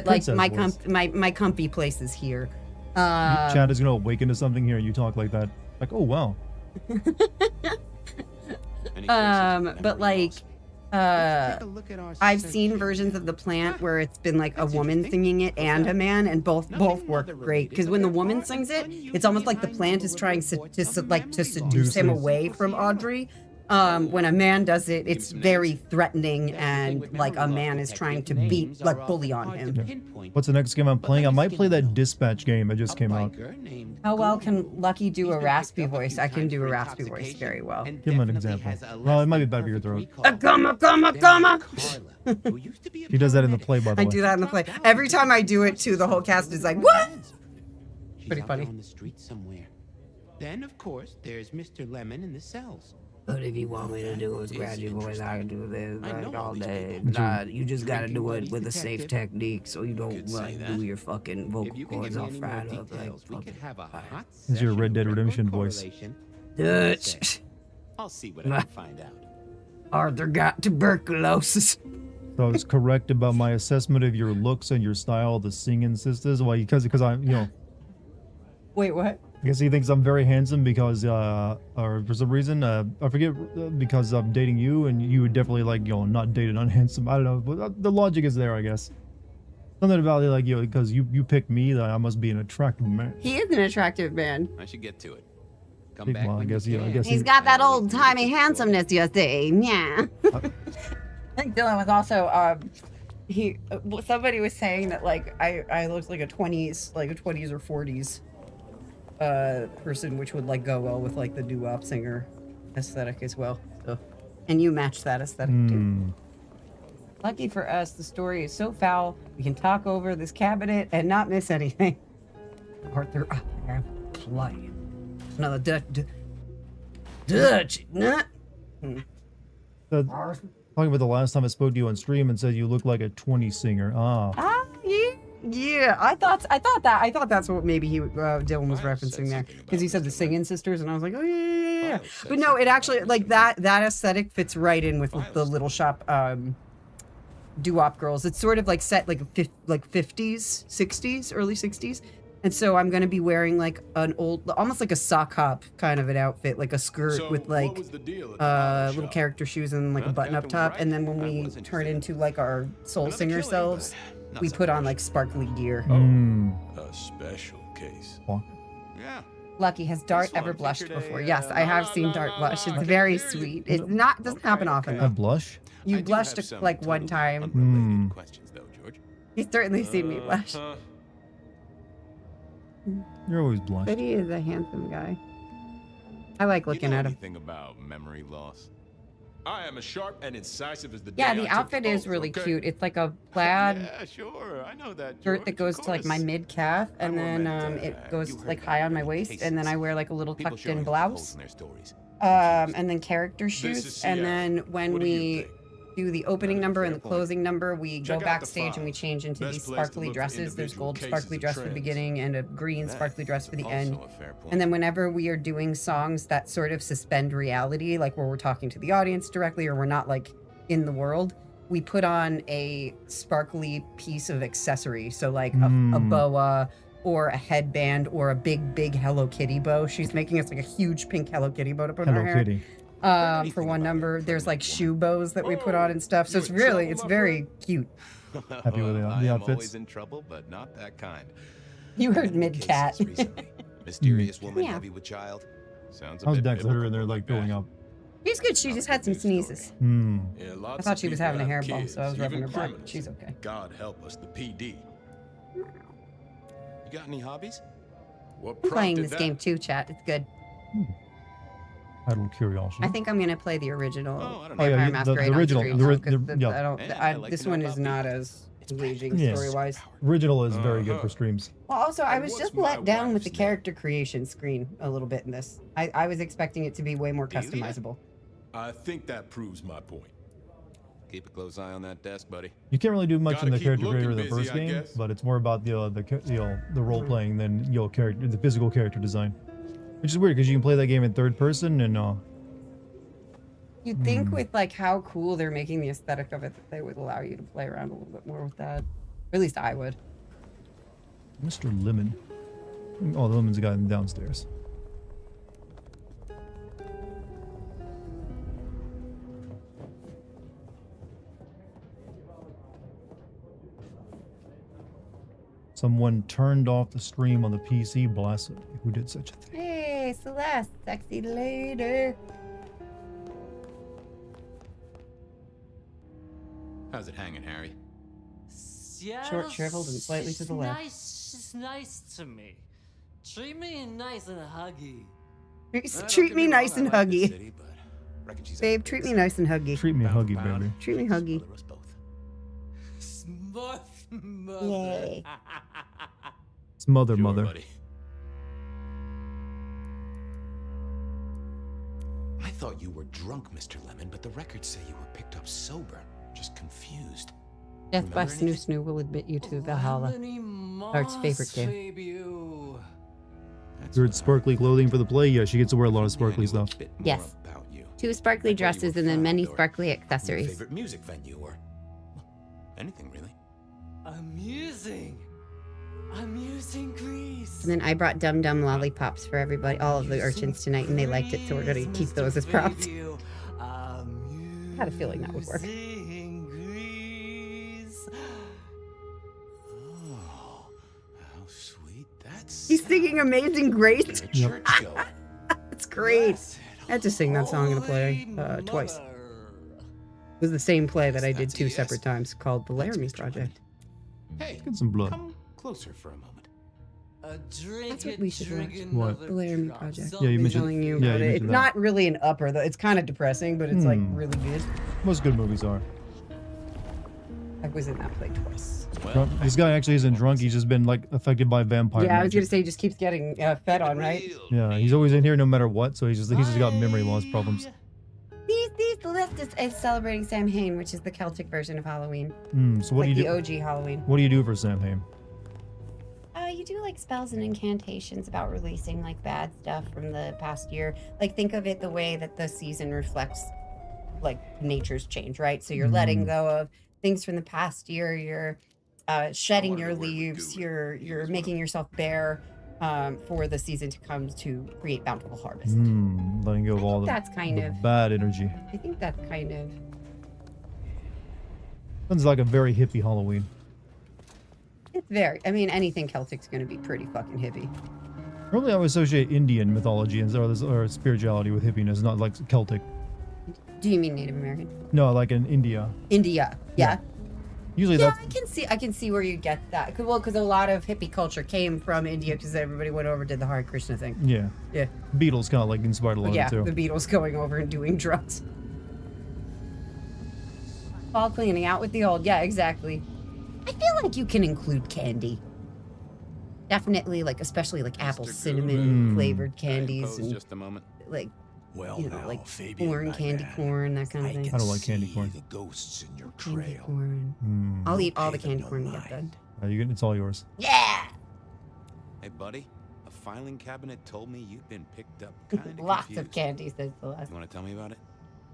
like Princess my comfy place is here. Chad is gonna awaken to something here, and you talk like that. Like, oh wow. But like I've seen versions of the plant where it's been like a woman singing it and a man, and both work great, because when the woman sings it, it's almost like the plant is trying to seduce him away from Audrey. When a man does it, it's very threatening, and like a man is trying to bully on him. Yeah. What's the next game I'm playing? I might play that dispatch game that just came out. How well can Lucky do a raspy voice? I can do a raspy voice very well. Give him an example. Well, it might be better for your throat. Comma. He does that in the play, by the way. I do that in the play. Every time I do it too, the whole cast is like, what? Pretty funny. On the street somewhere. Then, of course, there's Mr. Lemon in the cells. But if you want me to do a scratchy voice, I can do this like all day. You just gotta do it with a safe technique, so you don't like do your fucking vocal cords all fried up. It's your Red Dead Redemption voice. Dutch. I'll see what I can find out. Arthur got tuberculosis. So I was correct about my assessment of your looks and your style, the singing sisters. Why? Because I'm, you know. Wait, what? I guess he thinks I'm very handsome because, or for some reason, I forget, because I'm dating you, and you would definitely, like, you know, not date an unhandsome. I don't know, but the logic is there, I guess. Something about it, like, you know, because you picked me, that I must be an attractive man. He is an attractive man. I should get to it. Come back. Well, I guess, yeah, I guess he's got that old timey handsomeness, you see. Yeah. I think Dylan was also somebody was saying that like I looked like a 20s or 40s person, which would like go well with like the doo-wop singer aesthetic as well. So, and you match that aesthetic too. Lucky for us, the story is so foul we can talk over this cabinet and not miss anything. Arthur, I'm playing. Another Dutch nut. Talking about the last time I spoke to you on stream and said you look like a 20 singer. Yeah. Yeah, I thought that's what maybe Dylan was referencing there, because he said the singing sisters, and I was like, oh yeah. But no, it actually like that aesthetic fits right in with the Little Shop doo-wop girls. It's sort of like set like 50s, 60s, early 60s. And so I'm going to be wearing like an old, almost like a sock hop kind of an outfit, like a skirt with like little character shoes and like a button-up top. And then when we turn into like our soul singer selves, we put on like sparkly gear. A special case. Yeah. Lucky, has Dart ever blushed before? Yes, I have seen Dart blush. It's very sweet. It doesn't happen often. I blush? You blushed like one time. He's certainly seen me blush. You're always blush. But he is a handsome guy. I like looking at him. Anything about memory loss? I am as sharp and incisive as the Yeah, day the I took outfit is oath, really okay? cute. It's like a plaid Yeah, sure. I know that. shirt that goes to like my mid calf, and then it goes like high on my waist, and then I wear like a little tucked in blouse. And then character shoes, and then when we do the opening number and the closing number, we go backstage and we change into these sparkly dresses. There's gold sparkly dress for the beginning and a green sparkly dress for the end. And then whenever we are doing songs that sort of suspend reality, like where we're talking to the audience directly or we're not like in the world, we put on a sparkly piece of accessory. So like a boa or a headband or a big Hello Kitty bow. She's making us like a huge pink Hello Kitty bow to put in our hair. Kitty. For one number. There's like shoe bows that we put on and stuff. So it's very cute. Happy with the I am outfits. always in trouble, but not that kind. You heard mid-cat. Mysterious woman heavy with child. Sounds a How's bit Dexter in there like throwing up? She's good. She just had some sneezes. Yeah, I lots thought of she was people having a have hairball, kids, so I was rubbing even her back. criminals. She's okay. God help us, the PD. You got any hobbies? What I'm playing prompted this that? game too, chat. It's good. Out of curiosity. I think I'm gonna play the original Oh, Vampire yeah, the Masquerade original. on stream, The ri- because the- yeah. I don't. Yeah, I, I like this to know one about is not as engaging Yes. story-wise. Original is very good for streams. Well, also, I was what's just my let down with the wife's name? character creation screen a little bit in this. I was expecting it to be way more customizable. I think that proves my point. Keep a close eye on that desk, buddy. You can't really do much Gotta in the keep character looking creator of the busy, first I game, guess. but it's more about the role playing than the physical character design, which is weird because you can play that game in third person and You'd think with like how cool they're making the aesthetic of it that they would allow you to play around a little bit more with that. Or at least I would. Mr. Lemon. Oh, the Lemon's the guy downstairs. Someone turned off the stream on the PC. Blessed. Who did such a thing? Hey, Celeste, sexy lady. How's it hanging, Harry? Short, shriveled, and slightly to the left. She's nice to me. Treat me nice and huggy. Treat me nice and huggy. Babe, treat me nice and huggy. Treat me huggy, baby. Treat me huggy. Yay. It's mother. I thought you were drunk, Mr. Lemon, but the records say you were picked up sober. Just confused. Death by Remember Snoo Snoo will admit you to Valhalla. Art's favorite game. You're sparkly clothing for the play. Yeah, she gets to wear a lot of sparkly stuff. Yes. 2 sparkly dresses and then many sparkly Your accessories. favorite music venue or anything really. Amusing Grease. And then I brought Dum Dum lollipops for everybody, all of the urchins tonight, and they liked it, so we're going to keep those as props. I had a feeling that would work. Oh, how sweet that's. He's singing Amazing Grace. Yep. That's great. I had to sing that song in a play twice. It was the same play that I did 2 separate times called The Laramie Project. Hey, Get some blood. come closer for a moment. That's what we should watch. What? The Laramie Project. Yeah, you I'm mentioned. telling you Yeah, about you it. It's mentioned that. not really an upper, though. It's kind of depressing, but it's like really good. Most good movies are. I was in that play twice. Drunk. This guy actually isn't drunk. He's just been like affected by vampire. Yeah, I was magic. gonna say he just keeps getting fed on, right? Yeah, he's always in here no matter what. So he's just got memory loss problems. These left is celebrating Samhain, which is the Celtic version of Halloween. So what like do you the do? OG Halloween. What do you do for Samhain? like spells and incantations about releasing like bad stuff from the past year. Like think of it the way that the season reflects like nature's change, right? So you're letting go of things from the past year, you're shedding your leaves, you're making yourself bare for the season to come to create bountiful harvest. Letting go of all the, that's kind of bad energy. I think that's kind of Sounds like a very hippie Halloween. it's very I mean anything Celtic's gonna be pretty fucking hippie. Normally I would associate Indian mythology or spirituality with hippiness, not like Celtic. Do you mean Native American? No, like in India. India, yeah. Usually yeah, that's... I can see where you get that. Well, because a lot of hippie culture came from India because everybody went over and did the Hare Krishna thing. Yeah. Yeah. Beatles kind of like inspired a lot Yeah, of it too. the Beatles going over and doing drugs. Fall cleaning out with the old. Yeah, exactly. I feel like you can include candy. Definitely, like especially like apple cinnamon flavored candies and just a moment. like Well, you know, now, like Fabian, corn, my candy man, corn, that kind of thing. I don't like candy corn. The ghosts in your Candy trail. corn. I'll eat all the candy corn you get done. It's all yours. Yeah. Hey, buddy. A filing cabinet told me you've been picked up kind of Lots confused. of candy says the last. You want to tell me about it?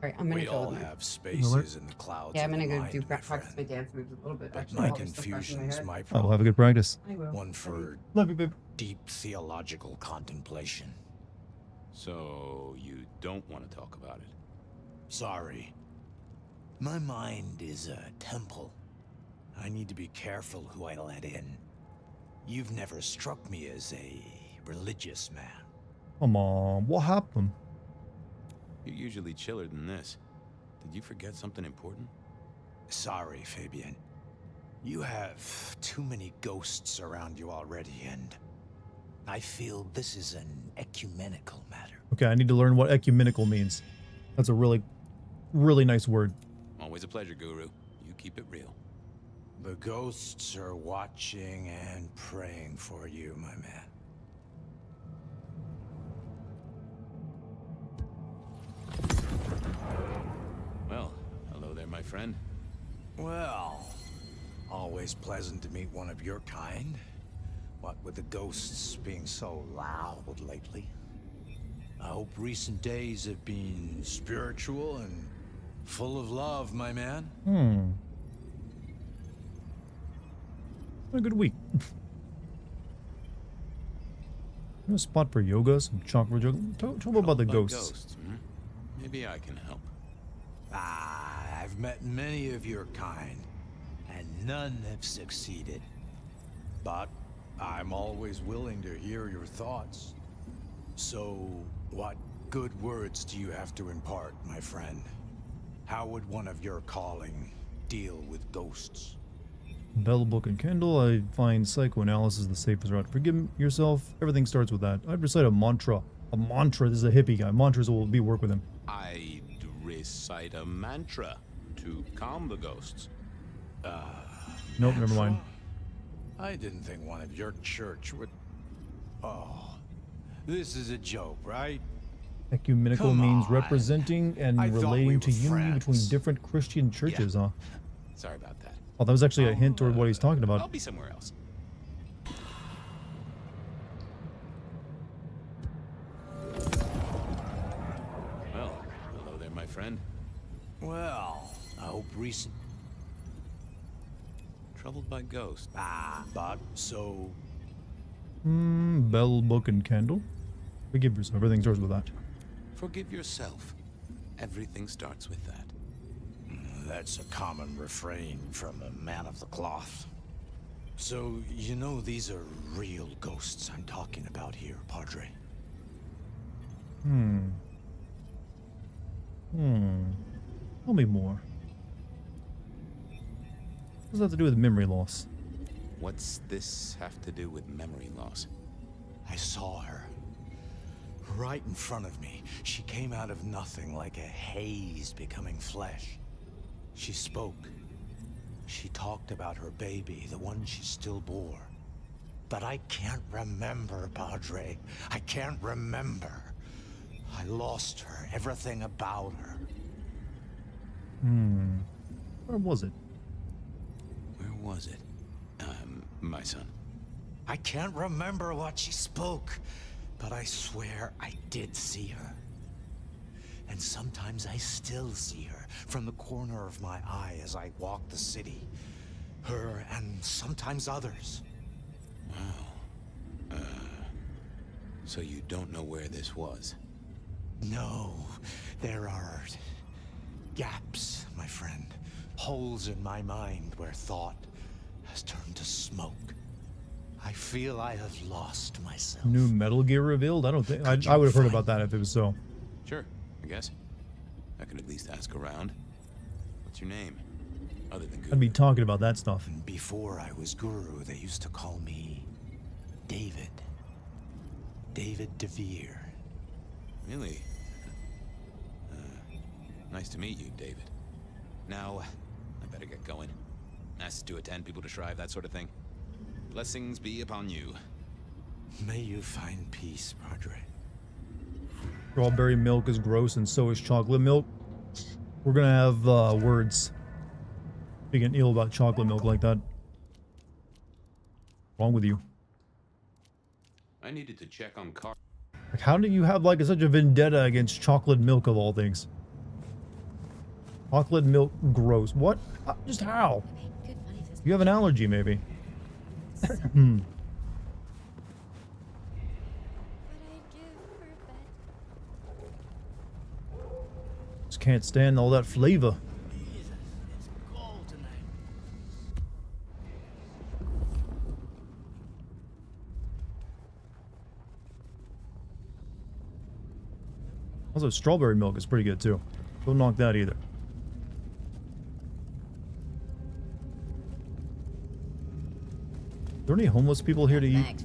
All right, I'm gonna We go. all with my- have spaces in the clouds. Yeah, I'm of gonna the go mind, do my practice my friend. dance moves a little bit. But Actually, my all this stuff back in confusion's head. my Oh, problem. have a good practice. I will. One for Love you, babe. deep theological contemplation. So, you don't want to talk about it? Sorry. My mind is a temple. I need to be careful who I let in. You've never struck me as a religious man. Come on, what happened? You're usually chiller than this. Did you forget something important? Sorry, Fabian. You have too many ghosts around you already, and I feel this is an ecumenical matter. Okay, I need to learn what ecumenical means. That's a really, really nice word. Always a pleasure, Guru. You keep it real. The ghosts are watching and praying for you, my man. Well, hello there, my friend. Well, always pleasant to meet one of your kind. What with the ghosts being so loud lately. I hope recent days have been spiritual and full of love, my man. A good week. No spot for yoga, some chocolate yoga. Tell me about the ghosts. Maybe I can help. I've met many of your kind, and none have succeeded. But I'm always willing to hear your thoughts. So, what good words do you have to impart, my friend? How would one of your calling deal with ghosts? Bell, book, and candle. I find psychoanalysis the safest route. Forgive yourself. Everything starts with that. I'd recite a mantra. A mantra. This is a hippie guy. Mantras will be work with him. I'd recite a mantra to calm the ghosts. Nope, never mind. I didn't think one of your church would... Oh, this is a joke, right? Ecumenical Come means on. representing and I thought relating we to were unity between friends. different Christian churches, huh? Sorry about that. Oh, that was actually a hint toward what he's talking I'll about. be somewhere else. Well, hello there, my friend. Well, I hope recent... Troubled by ghosts. But so... Bell, book, and candle. Forgive yourself. Everything starts with that. Forgive yourself. Everything starts with that. That's a common refrain from a man of the cloth. So, you know these are real ghosts I'm talking about here, Padre. Tell me more. What does that have to do with memory loss? What's this have to do with memory loss? I saw her. Right in front of me. She came out of nothing like a haze becoming flesh. She spoke. She talked about her baby, the one she still bore. But I can't remember, Padre. I can't remember. I lost her, everything about her. Where was it? Where was it? My son. I can't remember what she spoke, but I swear I did see her. And sometimes I still see her from the corner of my eye as I walk the city. Her and sometimes others. Wow. So you don't know where this was? No, there are gaps, my friend. Holes in my mind where thought has turned to smoke. I feel I have lost myself. New Metal Gear revealed? I don't think I would have heard about that if it was so. Sure, I guess. I can at least ask around. What's your name? Other than Guru. I'd be talking about that stuff. Before I was Guru, they used to call me David. David DeVere. Really? Nice to meet you, David. Now, I better get going. Masses to attend, people to shrive, that sort of thing. Blessings be upon you. May you find peace, Padre. Strawberry milk is gross and so is chocolate milk. We're gonna have words. Being ill about chocolate milk like that. What's wrong with you? I needed to check on Carl. Like, how do you have like such a vendetta against chocolate milk of all things? Chocolate milk gross. What? Just how? You have an allergy, maybe. Just can't stand all that flavor. Also, strawberry milk is pretty good too. Don't knock that either. Are there any homeless people here to eat?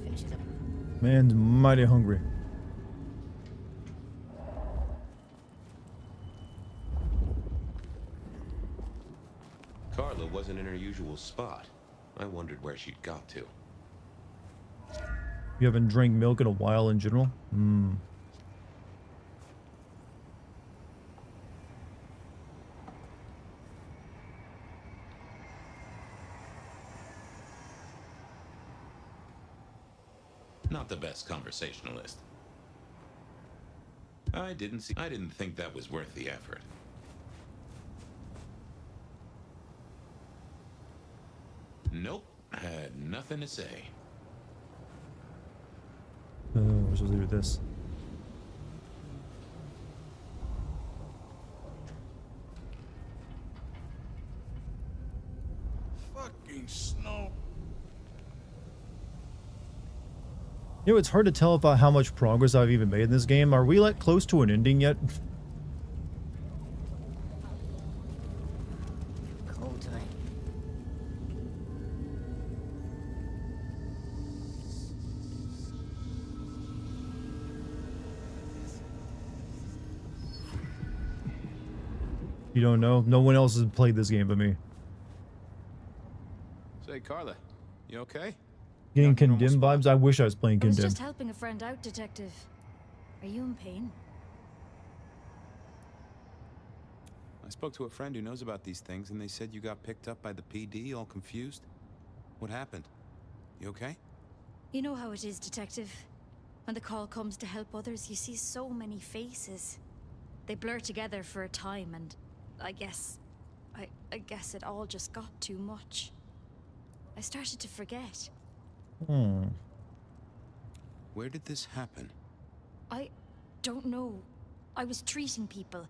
Man's mighty hungry. Carla wasn't in her usual spot. I wondered where she'd got to. You haven't drank milk in a while in general? Not the best conversationalist. I didn't think that was worth the effort. Nope, had nothing to say. We're supposed to do this. Fucking snow. You know, it's hard to tell about how much progress I've even made in this game. Are we like close to an ending yet? Cold tonight. You don't know? No one else has played this game but me. Say, Carla, you okay? Getting Condemned vibes? I wish I was playing I was Condemned. just helping a friend out, Detective. Are you in pain? I spoke to a friend who knows about these things, and they said you got picked up by the PD, all confused. What happened? You okay? You know how it is, Detective. When the call comes to help others, you see so many faces. They blur together for a time, and I guess it all just got too much. I started to forget. Where did this happen? I don't know. I was treating people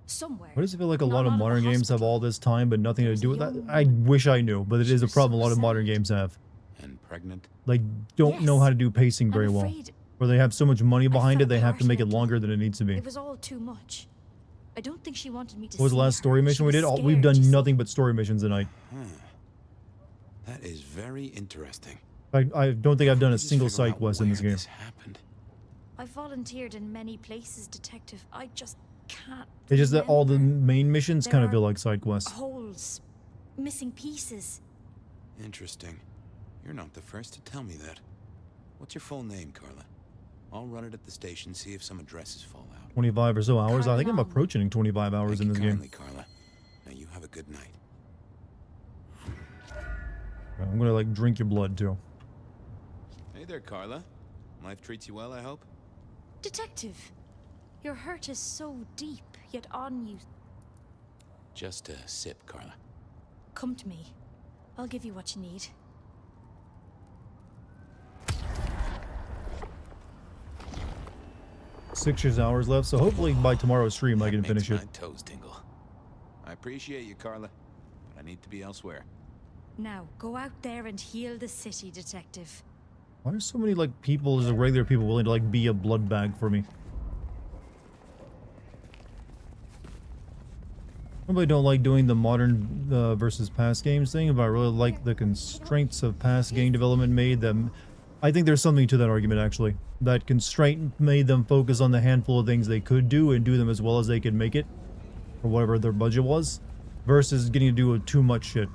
somewhere. Why does it feel like a lot Not of out modern the games have all this time but nothing to do with that? I wish I knew, but it is a problem a lot of modern games have. And pregnant? Like, don't know how to do pacing very well. afraid Or they have so much money behind it, they have to harsh make it about longer than it needs to be. It was all too much. I don't think she wanted me to. What was the see last her. story She mission we was did? We've scared, done you nothing but story missions tonight. That is very interesting. I don't think I've done a single side quest in this game. I volunteered in many places, Detective. I just can't. It's just that all the remember. main missions There kind of are feel like side quests. Holes, missing pieces. Interesting. You're not the first to tell me that. What's your full name, Carla? I'll run it at the station, see if some addresses fall out. 25 or so hours. I think I'm approaching 25 hours in this game. Kindly, Carla. Now you have a good night. I'm gonna like drink your blood too. there, Carla. Life treats you well, I hope? Detective, your hurt is so deep, yet on you. Just a sip, Carla. Come to me. I'll give you what you need. Six hours left, so hopefully by tomorrow's stream I can finish it. My toes tingle. I appreciate you, Carla, but I need to be elsewhere. Now, go out there and heal the city, Detective. Why are so many like people, just regular people, willing to like be a blood bag for me? Nobody don't like doing the modern versus past games thing, but I really like the constraints of past game development made them. I think there's something to that argument actually. That constraint made them focus on the handful of things they could do and do them as well as they could make it, or whatever their budget was, versus getting to do too much shit.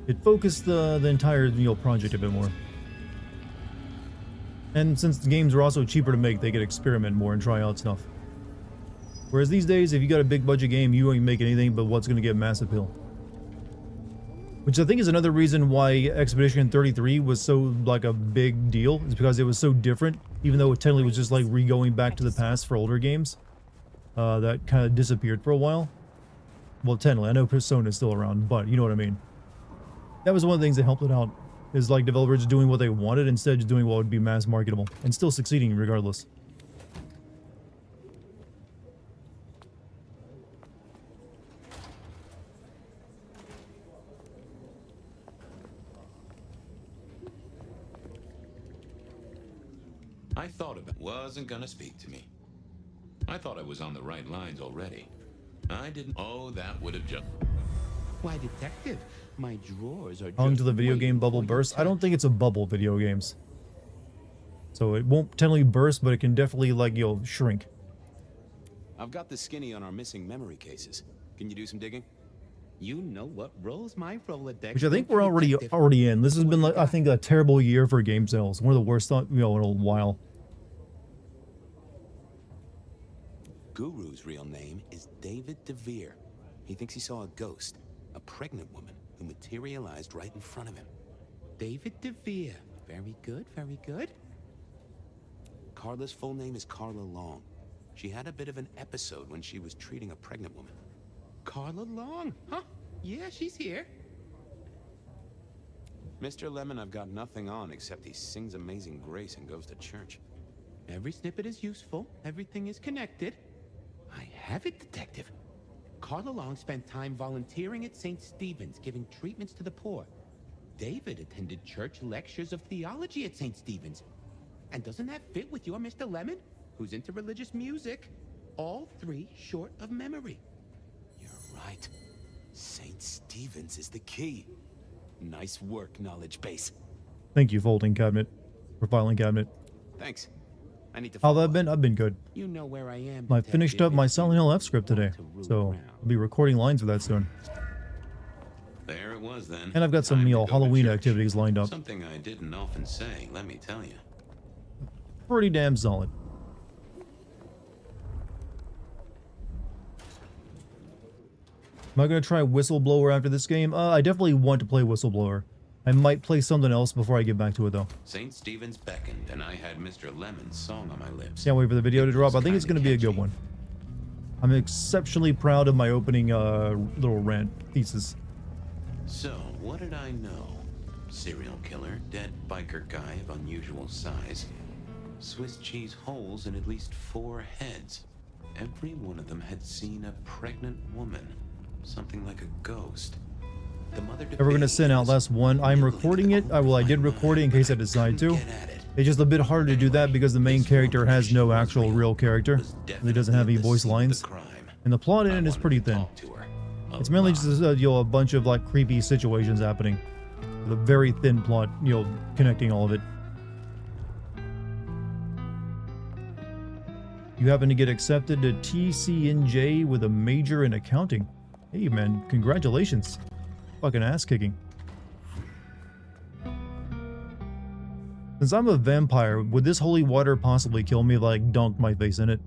It focused the entire project a bit more. And since the games are also cheaper to make, they could experiment more and try out stuff. Whereas these days, if you got a big budget game, you won't make anything but what's going to get mass appeal. Which I think is another reason why Expedition 33 was so like a big deal, is because it was so different, even though it technically was just like re-going back to the past for older games. That kind of disappeared for a while. Well, technically, I know Persona is still around, but you know what I mean. That was one of the things that helped it out, is like developers doing what they wanted instead of just doing what would be mass marketable, and still succeeding regardless. I thought of it. Wasn't gonna speak to me. I thought I was on the right lines already. I didn't. Oh, that would have just. Why, Detective, my drawers are How long just till the video game bubble burst? I don't think it's a bubble video games. So it won't technically burst, but it can definitely like, shrink. I've got the skinny on our missing memory cases. Can you do some digging? You know what rolls my Rolodex. Which I think we're already in. This has been, like, I think, a terrible year for game sales. One of the worst, in a while. Guru's real name is David DeVere. He thinks he saw a ghost, a pregnant woman who materialized right in front of him. David DeVere. Very good, very good. Carla's full name is Carla Long. She had a bit of an episode when she was treating a pregnant woman. Carla Long, huh? Yeah, she's here. Mr. Lemon, I've got nothing on except he sings Amazing Grace and goes to church. Every snippet is useful. Everything is connected. I have it, Detective. Carla Long spent time volunteering at St. Stephen's, giving treatments to the poor. David attended church lectures of theology at St. Stephen's. And doesn't that fit with your Mr. Lemon, who's into religious music? All three short of memory. You're right. St. Stephen's is the key. Nice work, knowledge base. Thank you, folding cabinet. Or filing cabinet. Thanks. I need to. How've I been? I've been good. You know where I am. I finished up my Silent Hill F script today, so I'll be recording lines for that soon. There it was then. And I've got some Halloween activities lined up. Something I didn't often say, let me tell you. Pretty damn solid. Am I going to try Whistleblower after this game? I definitely want to play Whistleblower. I might play something else before I get back to it, though. St. Stephen's beckoned, and I had Mr. Lemon's song on my lips. Can't wait for the video to drop. I think it's going to be a good one. I'm exceptionally proud of my opening little rant thesis. So, what did I know? Serial killer, dead biker guy of unusual size, Swiss cheese holes in at least 4 heads. Every one of them had seen a pregnant woman, something like a ghost. The mother If we're going to send out last one, I'm recording it. I did record it in case I decide to. It's just a bit harder to do that because the main character has no actual real character. He doesn't have any voice lines. And the plot in it is pretty thin. It's mainly just a bunch of like creepy situations happening. With a very thin plot, connecting all of it. You happen to get accepted to TCNJ with a major in accounting. Hey man, congratulations. Fucking ass kicking. Since I'm a vampire, would this holy water possibly kill me if I dunked my face in it?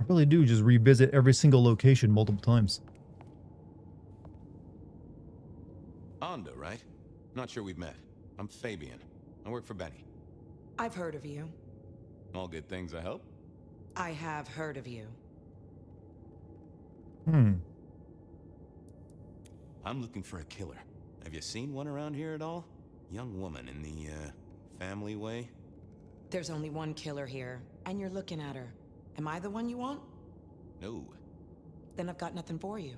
really do just revisit every single location multiple times. Onda, right? Not sure we've met. I'm Fabian. I work for Benny. I've heard of you. All good things, I hope? I have heard of you. Hmm. I'm looking for a killer. Have you seen one around here at all? Young woman in the, family way? There's only one killer here, and you're looking at her. Am I the one you want? No. Then I've got nothing for you.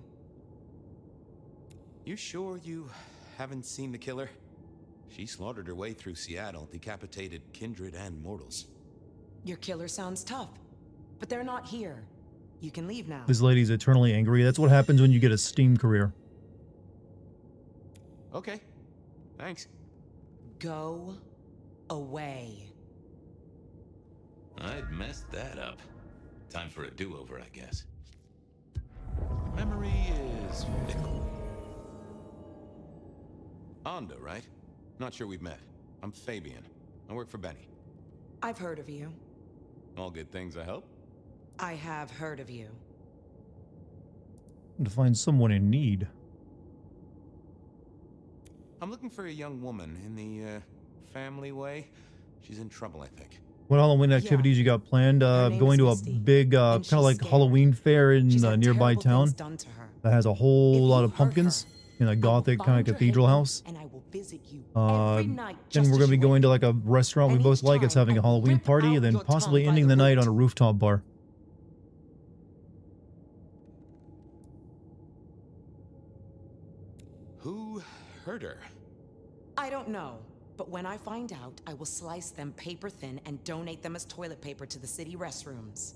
You sure you haven't seen the killer? She slaughtered her way through Seattle, decapitated kindred and mortals. Your killer sounds tough, but they're not here. You can leave now. This lady's eternally angry. That's what happens when you get a Steam career. Okay. Thanks. Go away. I'd messed that up. Time for a do-over, I guess. Memory is fickle. Onda, right? Not sure we've met. I'm Fabian. I work for Benny. I've heard of you. All good things, I hope? I have heard of you. To find someone in need. I'm looking for a young woman in the, family way. She's in trouble, I think. What Halloween activities you got planned? Going to a big, kind of like Halloween fair in a nearby town that has a whole lot of pumpkins in a gothic kind of cathedral house. And I will visit you Then we're going to be going to like a restaurant we both like. It's having a Halloween party, and then possibly ending the night on a rooftop bar. Who hurt her? I don't know, but when I find out, I will slice them paper thin and donate them as toilet paper to the city restrooms.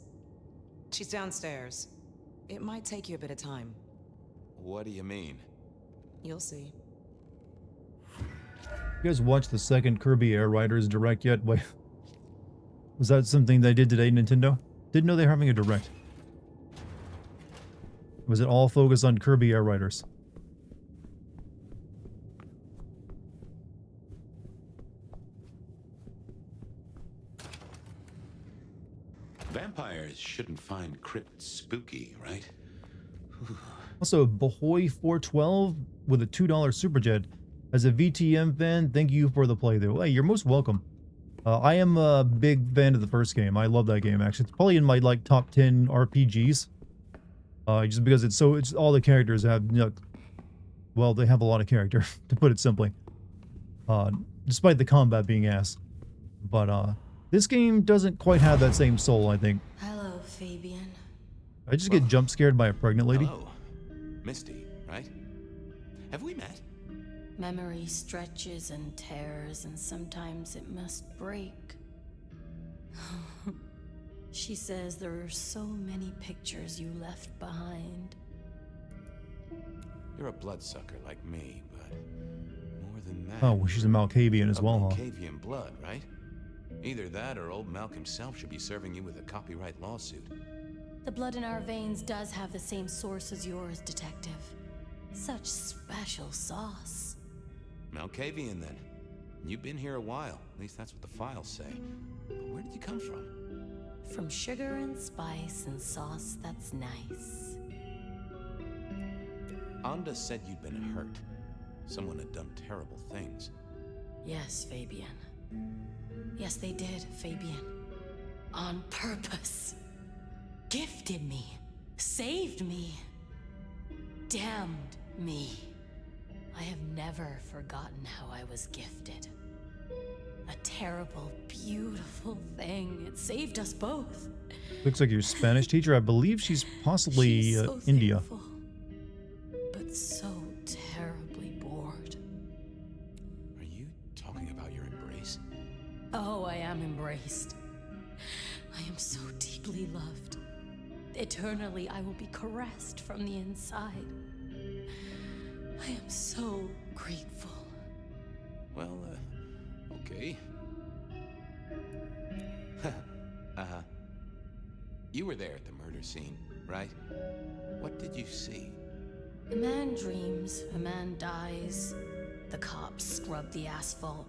She's downstairs. It might take you a bit of time. What do you mean? You'll see. You guys watched the second Kirby Air Riders Direct yet? Wait, was that something they did today, Nintendo? Didn't know they were having a Direct. Was it all focused on Kirby Air Riders? Vampires shouldn't find crypts spooky, right? Also, Bahoy412 with a $2 super chat. As a VTM fan, thank you for the playthrough. Hey, you're most welcome. I am a big fan of the first game. I love that game, actually. It's probably in my, like, top 10 RPGs. Just because it's all the characters have, you know, well, they have a lot of character, to put it simply. Despite the combat being ass. But, this game doesn't quite have that same soul, I think. Hello, Fabian. I just get jump scared by a pregnant lady. Hello. Misty, right? Have we met? Memory stretches and tears, and sometimes it must break. She says there are so many pictures you left behind. You're a bloodsucker like me, but more than that. Oh, well, she's a Malkavian as well, huh? Malkavian blood, right? Either that or old Malk himself should be serving you with a copyright lawsuit. The blood in our veins does have the same source as yours, Detective. Such special sauce. Malkavian, then. You've been here a while. At least that's what the files say. But where did you come from? From sugar and spice and sauce that's nice. Onda said you'd been hurt. Someone had done terrible things. Yes, Fabian. Yes, they did, Fabian. On purpose. Gifted me. Saved me. Damned me. I have never forgotten how I was gifted. A terrible, beautiful thing. It saved us both. Looks like your Spanish teacher. I believe she's possibly She's so India. thankful, but so terribly bored. Are you talking about your embrace? Oh, I am embraced. I am so deeply loved. Eternally, I will be caressed from the inside. I am so grateful. Well, okay. You were there at the murder scene, right? What did you see? A man dreams, a man dies. The cops scrub the asphalt,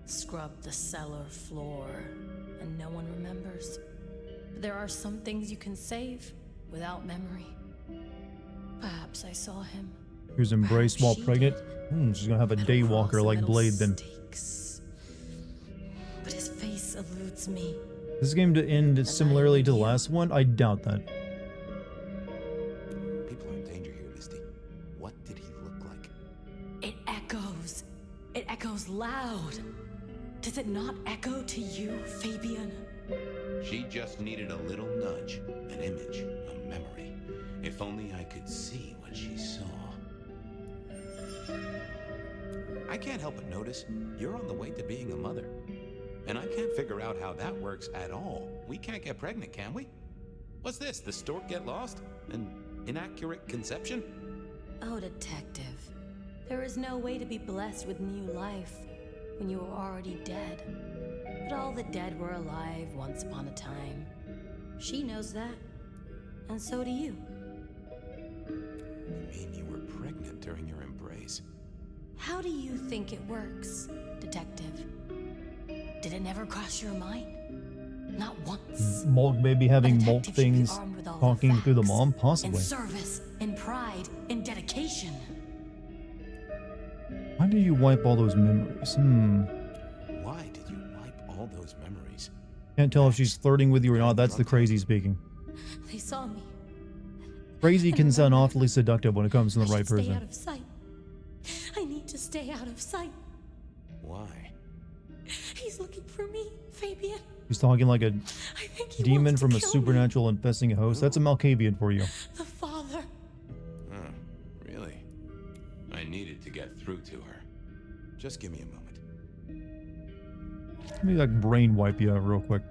scrub the cellar floor, and no one remembers. There are some things you can save without memory. Perhaps I saw him. He was embraced while pregnant. She's gonna have a daywalker like Blade then. But his face eludes me. This game to end similarly to the last one? I doubt that. People are in danger here, Misty. What did he look like? It echoes. It echoes loud. Does it not echo to you, Fabian? She just needed a little nudge, an image, a memory. If only I could see what she saw. I can't help but notice you're on the way to being a mother. And I can't figure out how that works at all. We can't get pregnant, can we? What's this? The stork get lost? An inaccurate conception? Oh, detective. There is no way to be blessed with new life when you are already dead. But all the dead were alive once upon a time. She knows that. And so do you. You mean you were pregnant during your embrace? How do you think it works, detective? Did it never cross your mind? Not once. Mulk baby having Mulk things talking through the mom? Possibly. In service, in pride, in dedication. Why did you wipe all those memories? Why did you wipe all those memories? Can't tell if she's flirting with you or not. That's the crazy speaking. They saw me. Crazy can sound awfully seductive when it comes to the right Stay person. out of sight. I need to stay out of sight. Why? He's looking for me, Fabian. He's talking like a demon from a kill supernatural infesting a host. That's a Malkavian for you. The father. Huh, really? I needed to get through to her. Just give me a moment. Let me like brain wipe you out real quick.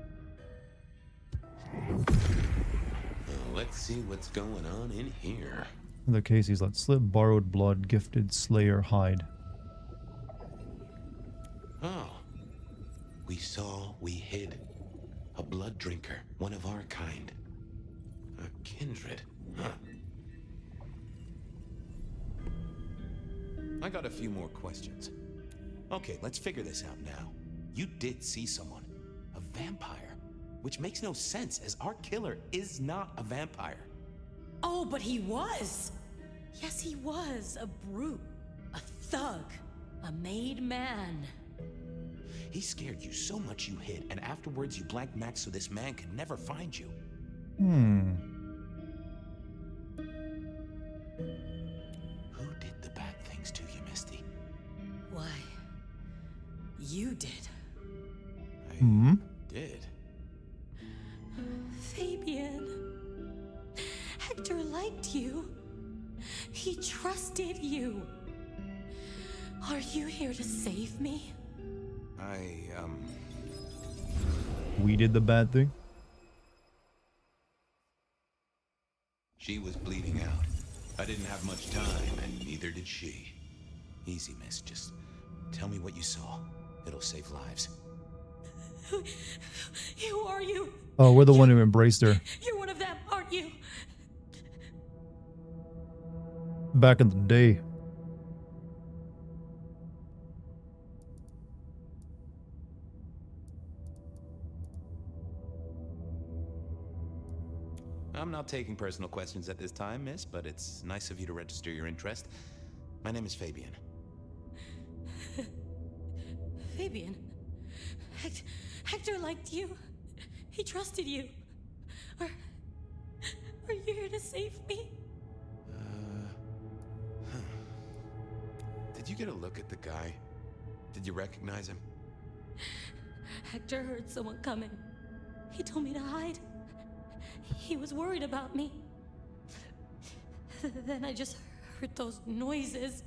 Let's see what's going on in here. In the case, he's let slip, borrowed blood, gifted, slayer, hide. Oh. We saw, we hid. A blood drinker, one of our kind. A kindred, huh? I got a few more questions. Okay, let's figure this out now. You did see someone. A vampire. Which makes no sense, as our killer is not a vampire. Oh, but he was. Yes, he was. A brute. A thug. A made man. He scared you so much you hid, and afterwards you blanked Max so this man could never find you. Who did the bad things to you, Misty? Why, you did. I did? Fabian. Hector liked you. He trusted you. Are you here to save me? We did the bad thing? She was bleeding out. I didn't have much time, and neither did she. Easy, miss. Just tell me what you saw. It'll save lives. Who are you? Oh, we're the one who embraced her. You're one of them, aren't you? Back in the day. I'm not taking personal questions at this time, miss, but it's nice of you to register your interest. My name is Fabian. Fabian? Hector liked you. He trusted you. Are you here to save me? Did you get a look at the guy? Did you recognize him? Hector heard someone coming. He told me to hide. He was worried about me. Then I just heard those noises.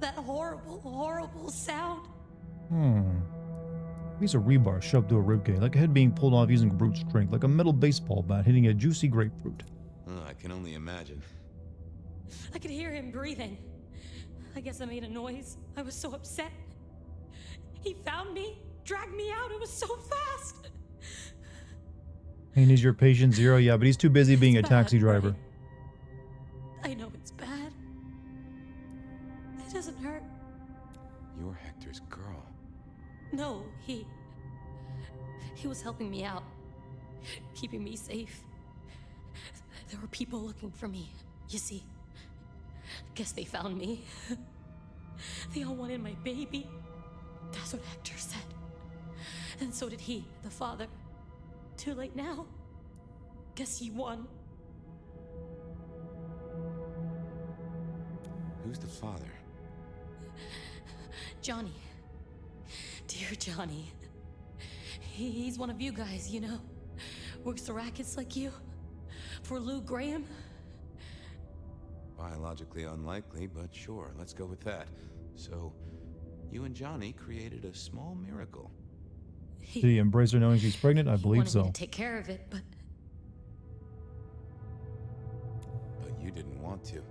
That horrible, horrible sound. Piece of rebar shoved through a ribcage, like a head being pulled off using brute strength, like a metal baseball bat hitting a juicy grapefruit. Oh, I can only imagine. I could hear him breathing. I guess I made a noise. I was so upset. He found me, dragged me out. It was so fast. And is your patient zero? Yeah, but he's too busy being a taxi driver. I know it's bad. It doesn't hurt. You're Hector's girl. No, he was helping me out. keeping me safe. There were people looking for me, you see. Guess they found me. They all wanted my baby. That's what Hector said. And so did he, the father. Too late now. Guess he won. Who's the father? Johnny. Dear Johnny. He's one of you guys, you know. Works the rackets like you. For Lou Graham. Biologically unlikely, but sure, let's go with that. So, you and Johnny created a small miracle. Did he embrace her knowing she's pregnant? I believe wanted me so. to take care of it, but you didn't want to.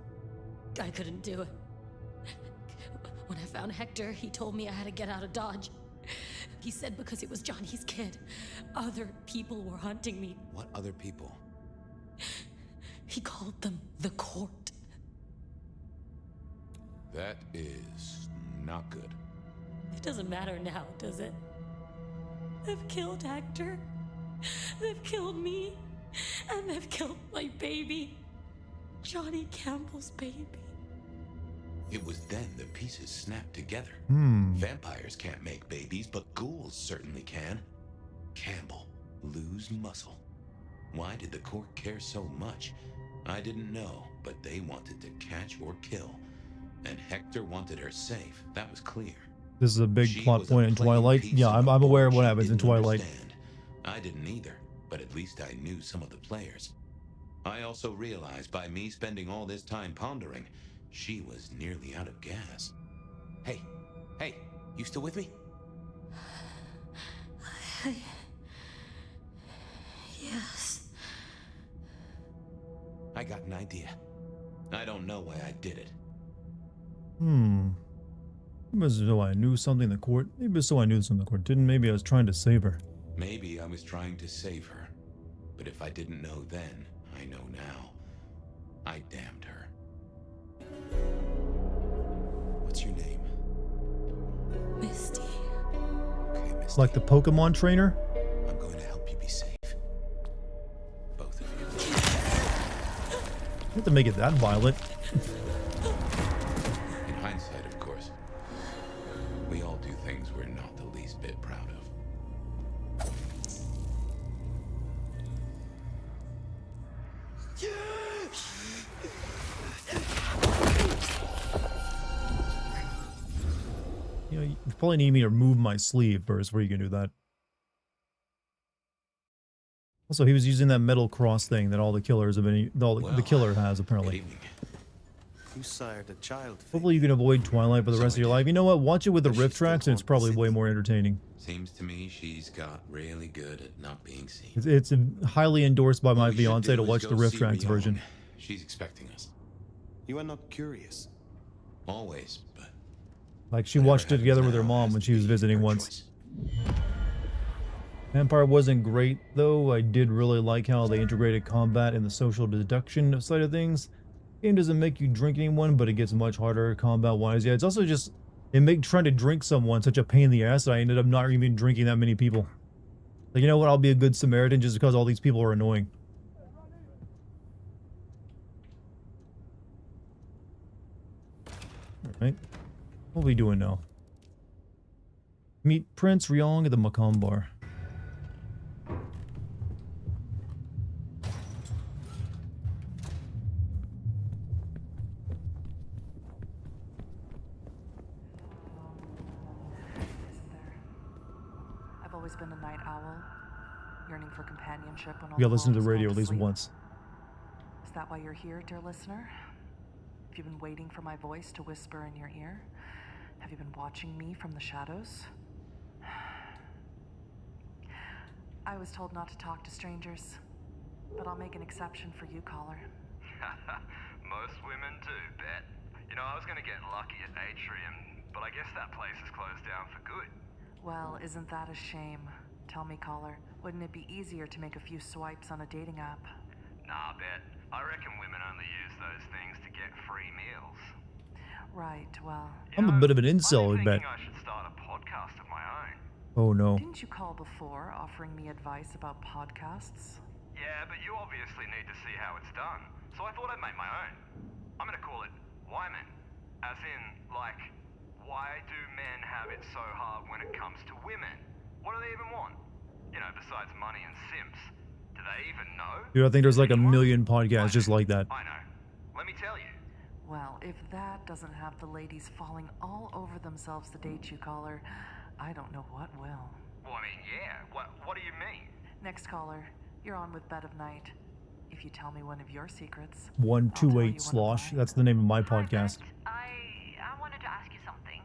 I couldn't do it. When I found Hector, he told me I had to get out of Dodge. He said because it was Johnny's kid, other people were hunting me. What other people? He called them the court. That is not good. It doesn't matter now, does it? They've killed Hector. They've killed me. And they've killed my baby. Johnny Campbell's baby. It was then the pieces snapped together. Hmm. Vampires can't make babies, but ghouls certainly can. Campbell, lose muscle. Why did the court care so much? I didn't know, but they wanted to catch or kill. And Hector wanted her safe. That was clear. This is a big She plot was a point in playing Twilight. piece Yeah, of I'm a aware of board what she happens in didn't Twilight. understand. I didn't either, but at least I knew some of the players. I also realized by me spending all this time pondering, she was nearly out of gas. Hey, you still with me? Yes. I got an idea. I don't know why I did it. Maybe it was so I knew something in the court. Maybe it was so I knew something in the court didn't. Maybe I was trying to save her. Maybe I was trying to save her. But if I didn't know then, I know now. I damned her. What's your name? Misty. Okay, Misty. Like the Pokemon trainer? I'm going to help you be safe. Both of you. You have to make it that violent. In hindsight, of course. We all do things we're not the least bit proud of. You know, you probably need me to move my sleeve first before you can do that. Also, he was using that metal cross thing that all the killers have been. The killer has apparently. You sired a child. Hopefully, you can avoid Twilight for the rest of your life. You know what? Watch it with the riff tracks, and it's probably way more entertaining. Seems to me she's got really good at not being seen. It's highly endorsed by my What we should fiance do to is watch go the riff see tracks Rion. version. She's expecting us. You are not curious. Always, but Like she watched it together with her mom when she was visiting once. Vampire wasn't great though. I did really like how they integrated combat and the social deduction side of things. Game doesn't make you drink anyone, but it gets much harder combat wise. Yeah, it's also just trying to drink someone such a pain in the ass that I ended up not even drinking that many people. Like, you know what? I'll be a good Samaritan just because all these people are annoying. Alright. What are we doing now? Meet Prince Ryong at the Macomb Bar. I've always been a night owl, yearning for companionship when all You gotta the listen to world the is radio gone at to least sleep. once. Is that why you're here, dear listener? Have you been waiting for my voice to whisper in your ear? Have you been watching me from the shadows? I was told not to talk to strangers, but I'll make an exception for you, caller. Most women do, bet. You know, I was gonna get lucky at Atrium, but I guess that place is closed down for good. Well, isn't that a shame? Tell me, caller, wouldn't it be easier to make a few swipes on a dating app? Nah, bet. I reckon women only use those things to get free meals. Right, well... I'm a bit of an incel, I bet. I should start a podcast of my own. Oh no. Didn't you call before offering me advice about podcasts? Yeah, but you obviously need to see how it's done. So I thought I'd make my own. I'm gonna call it Wyman. As in, like, why do men have it so hard when it comes to women? What do they even want? You know, besides money and simps. Do they even know? Dude, I think there's like a million podcasts just like that. I know. Let me tell you. Well, if that doesn't have the ladies falling all over themselves the date you caller, I don't know what will. Well, I mean, yeah. What do you mean? Next caller, you're on with Bed of Night. If you tell me one of your secrets, 128 Slosh. That's the name of my podcast. I wanted to ask you something.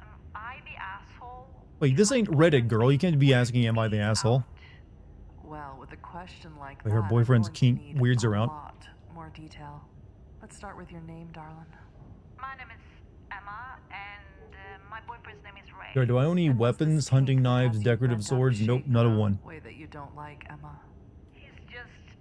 Am I the asshole? Wait, this ain't Reddit, girl. You can't be asking, am I the asshole? well, with a question like Like that, her boyfriend's I'm going to kink need weirds a her out. lot more detail. Let's start with your name, darling. My name is Emma, and my boyfriend's name is Ray. Yo, do I own any weapons, hunting knives, decorative swords? Nope, not a one. Way that you don't like, Emma. He's just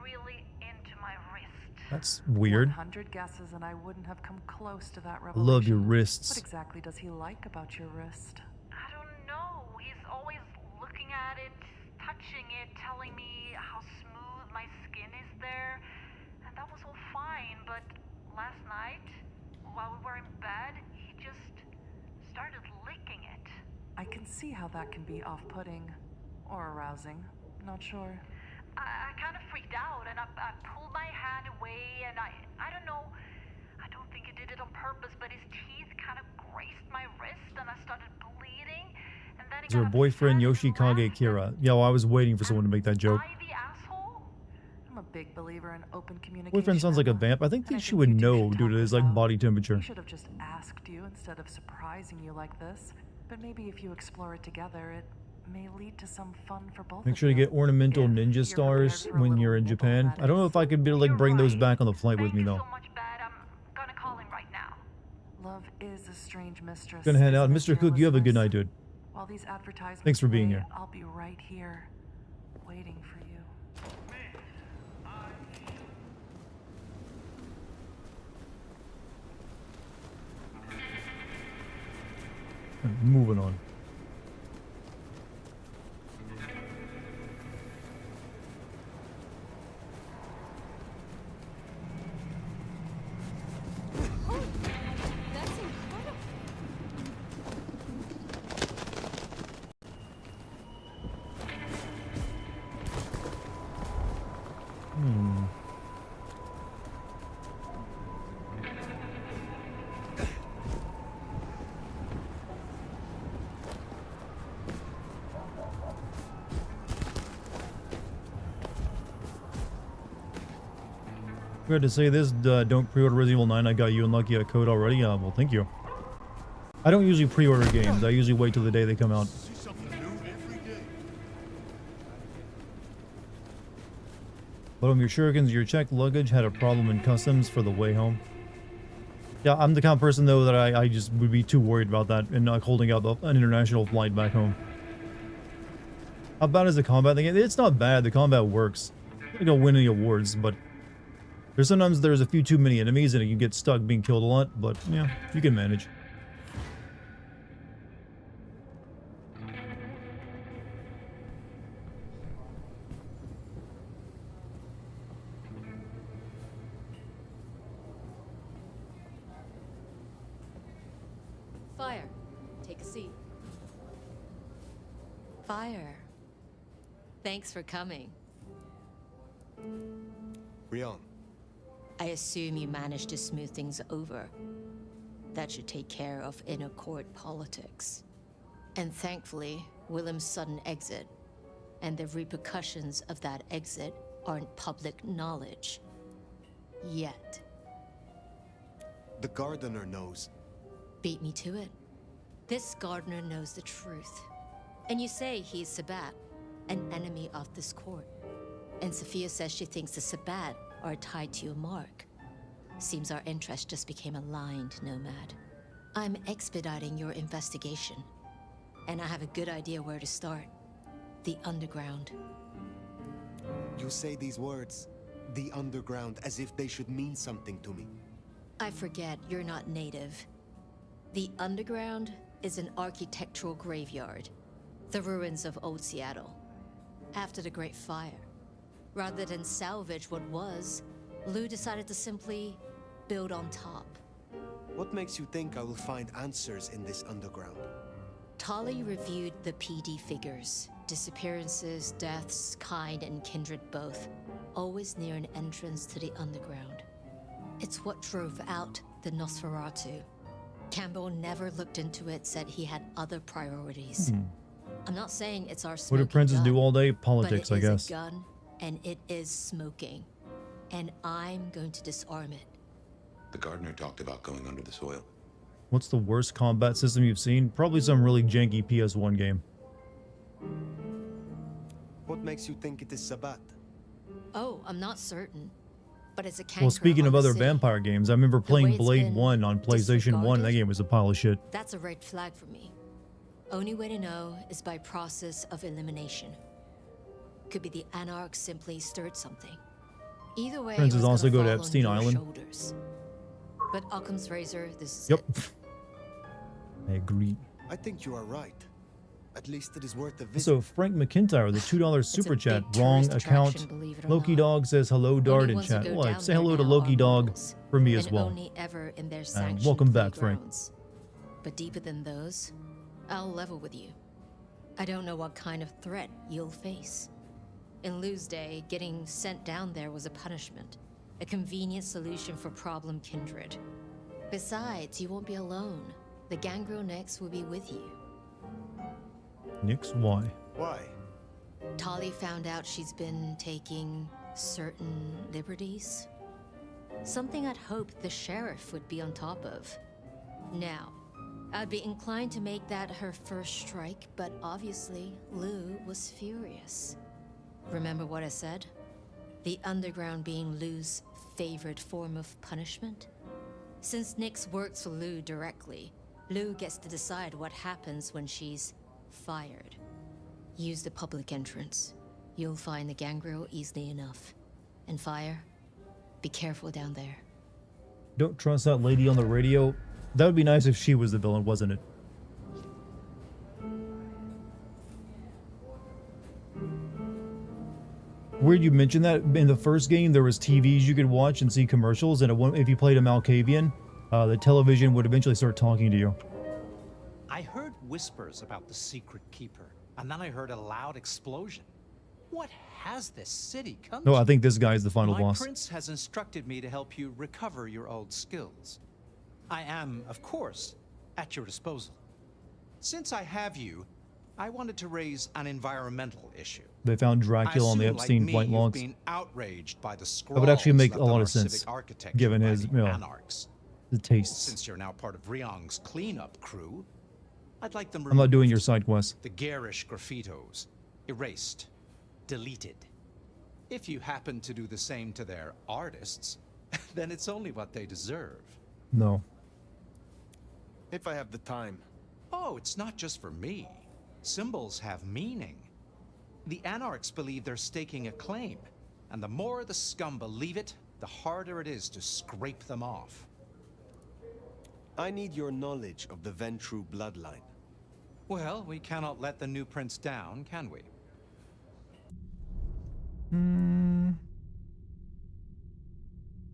really into my wrist. That's weird. 100 guesses and I wouldn't have come close to that I revelation. love your wrists. What exactly does he like about your wrist? I don't know. He's always looking at it, touching it, telling me how smooth my skin is there. And that was all fine, but last night, while we were in bed, he just started licking it. I can see how that can be off-putting or arousing. Not sure. I kind of freaked out, and I pulled my hand away, and I don't know, I don't think he did it on purpose, but his teeth kind of grazed my wrist, and I started bleeding, and then he Is her boyfriend Yoshikage Kira? Yeah, well, I was waiting for someone to make that joke. I'm a big believer in open communication. Boyfriend sounds like a vamp. I think she would know due to his like body temperature. I should have just asked you instead of surprising you like this. But maybe if you explore it together, it may lead to some fun for both Make of sure to you. get ornamental ninja stars when you're in Japan. I don't know if I could be able to like bring those back on the flight with me though. Gonna call him right now. Love is a strange mistress. Gonna head out. isn't it, Mr. Cook, dear you have a good listeners? night, dude. While these advertisements Thanks for being play, here. I'll be right here, waiting for you. Moving on. That's incredible. Forgot to say this, don't pre-order Resident Evil 9. I got you unlucky a code already. Well, thank you. I don't usually pre-order games. I usually wait till the day they come out. But your shurikens, your checked luggage had a problem in customs for the way home. Yeah, I'm the kind of person though that I just would be too worried about that and not holding out an international flight back home. How bad is the combat thing? It's not bad. The combat works. I don't win any awards, but there's a few too many enemies and you get stuck being killed a lot, but yeah, you can manage. Fire, take a seat. Fire. Thanks for coming. Rion. I assume you managed to smooth things over. That should take care of inner court politics. And thankfully, Willem's sudden exit and the repercussions of that exit aren't public knowledge. Yet. The gardener knows. Beat me to it. This gardener knows the truth. And you say he's Sabat, an enemy of this court. And Sophia says she thinks the Sabat are tied to your mark. Seems our interest just became aligned, Nomad. I'm expediting your investigation. And I have a good idea where to start. The underground. You say these words, the underground, as if they should mean something to me. I forget you're not native. The underground is an architectural graveyard, the ruins of old Seattle, after the Great Fire. Rather than salvage what was, Lou decided to simply build on top. What makes you think I will find answers in this underground? Tali reviewed the PD figures. Disappearances, deaths, kind and kindred both. Always near an entrance to the underground. It's what drove out the Nosferatu. Campbell never looked into it, said he had other priorities. I'm not saying it's our What smoking do princes gun, do all day? but Politics, it I is guess. a gun, and it is smoking. And I'm going to disarm it. The gardener talked about going under the soil. What's the worst combat system you've seen? Probably some really janky PS1 game. What makes you think it is Sabbat? Oh, I'm not certain. But it's a canker Well, speaking on of the other city. vampire games, I remember playing it's Blade been 1 on PlayStation 1. That game was a pile of shit. That's a red flag for me. Only way to know is by process of elimination. Could be the Anarch simply stirred something. Either way, Princes it was also gonna go to fall on Epstein your Island. shoulders. But Occam's razor, this is Yep. it. I agree. I think you are right. At least it is worth a visit. So Frank McIntyre, the $2 super chat, big wrong tourist account. attraction, believe it or Loki not. Dog says hello, Dart in ones who chat. go Well, down say there hello to now Loki are Dog locals, for me as and well. only ever in their And sanctioned welcome back, Frank. playgrounds. But deeper than those, I'll level with you. I don't know what kind of threat you'll face. In Lou's day, getting sent down there was a punishment, a convenient solution for problem kindred. Besides, you won't be alone. The Gangrel Next will be with you. Nix, why? Why? Tali found out she's been taking certain liberties. Something I'd hoped the sheriff would be on top of. Now, I'd be inclined to make that her first strike, but obviously, Lou was furious. Remember what I said? The underground being Lou's favorite form of punishment? Since Nix works for Lou directly, Lou gets to decide what happens when she's fired. Use the public entrance. You'll find the gangrel easily enough. And Fire, be careful down there. Don't trust that lady on the radio. That would be nice if she was the villain, wasn't it? Weird you mentioned that. In the first game, there was TVs you could watch and see commercials, and if you played a Malkavian, the television would eventually start talking to you. I heard whispers about the secret keeper, and then I heard a loud explosion. What has this city come No, to? I think this guy is the final My boss. prince has instructed me to help you recover your old skills. I am, of course, at your disposal. Since I have you, I wanted to raise an environmental issue. They found Dracula on the I assume, Epstein like me, white you've logs. been outraged by the That would actually scrawls make left a lot on of our sense, civic architecture given by his, the you know, anarchs. the tastes. Since you're now part of Ryong's cleanup crew, I'd like them I'm not doing removed. your side quest. The garish graffitos, erased, deleted. If you happen to do the same to their artists, then it's only what they deserve. No. If I have the time. Oh, it's not just for me. Symbols have meaning. The anarchs believe they're staking a claim, and the more the scum believe it, the harder it is to scrape them off. I need your knowledge of the Ventru bloodline. Well, we cannot let the new prince down, can we?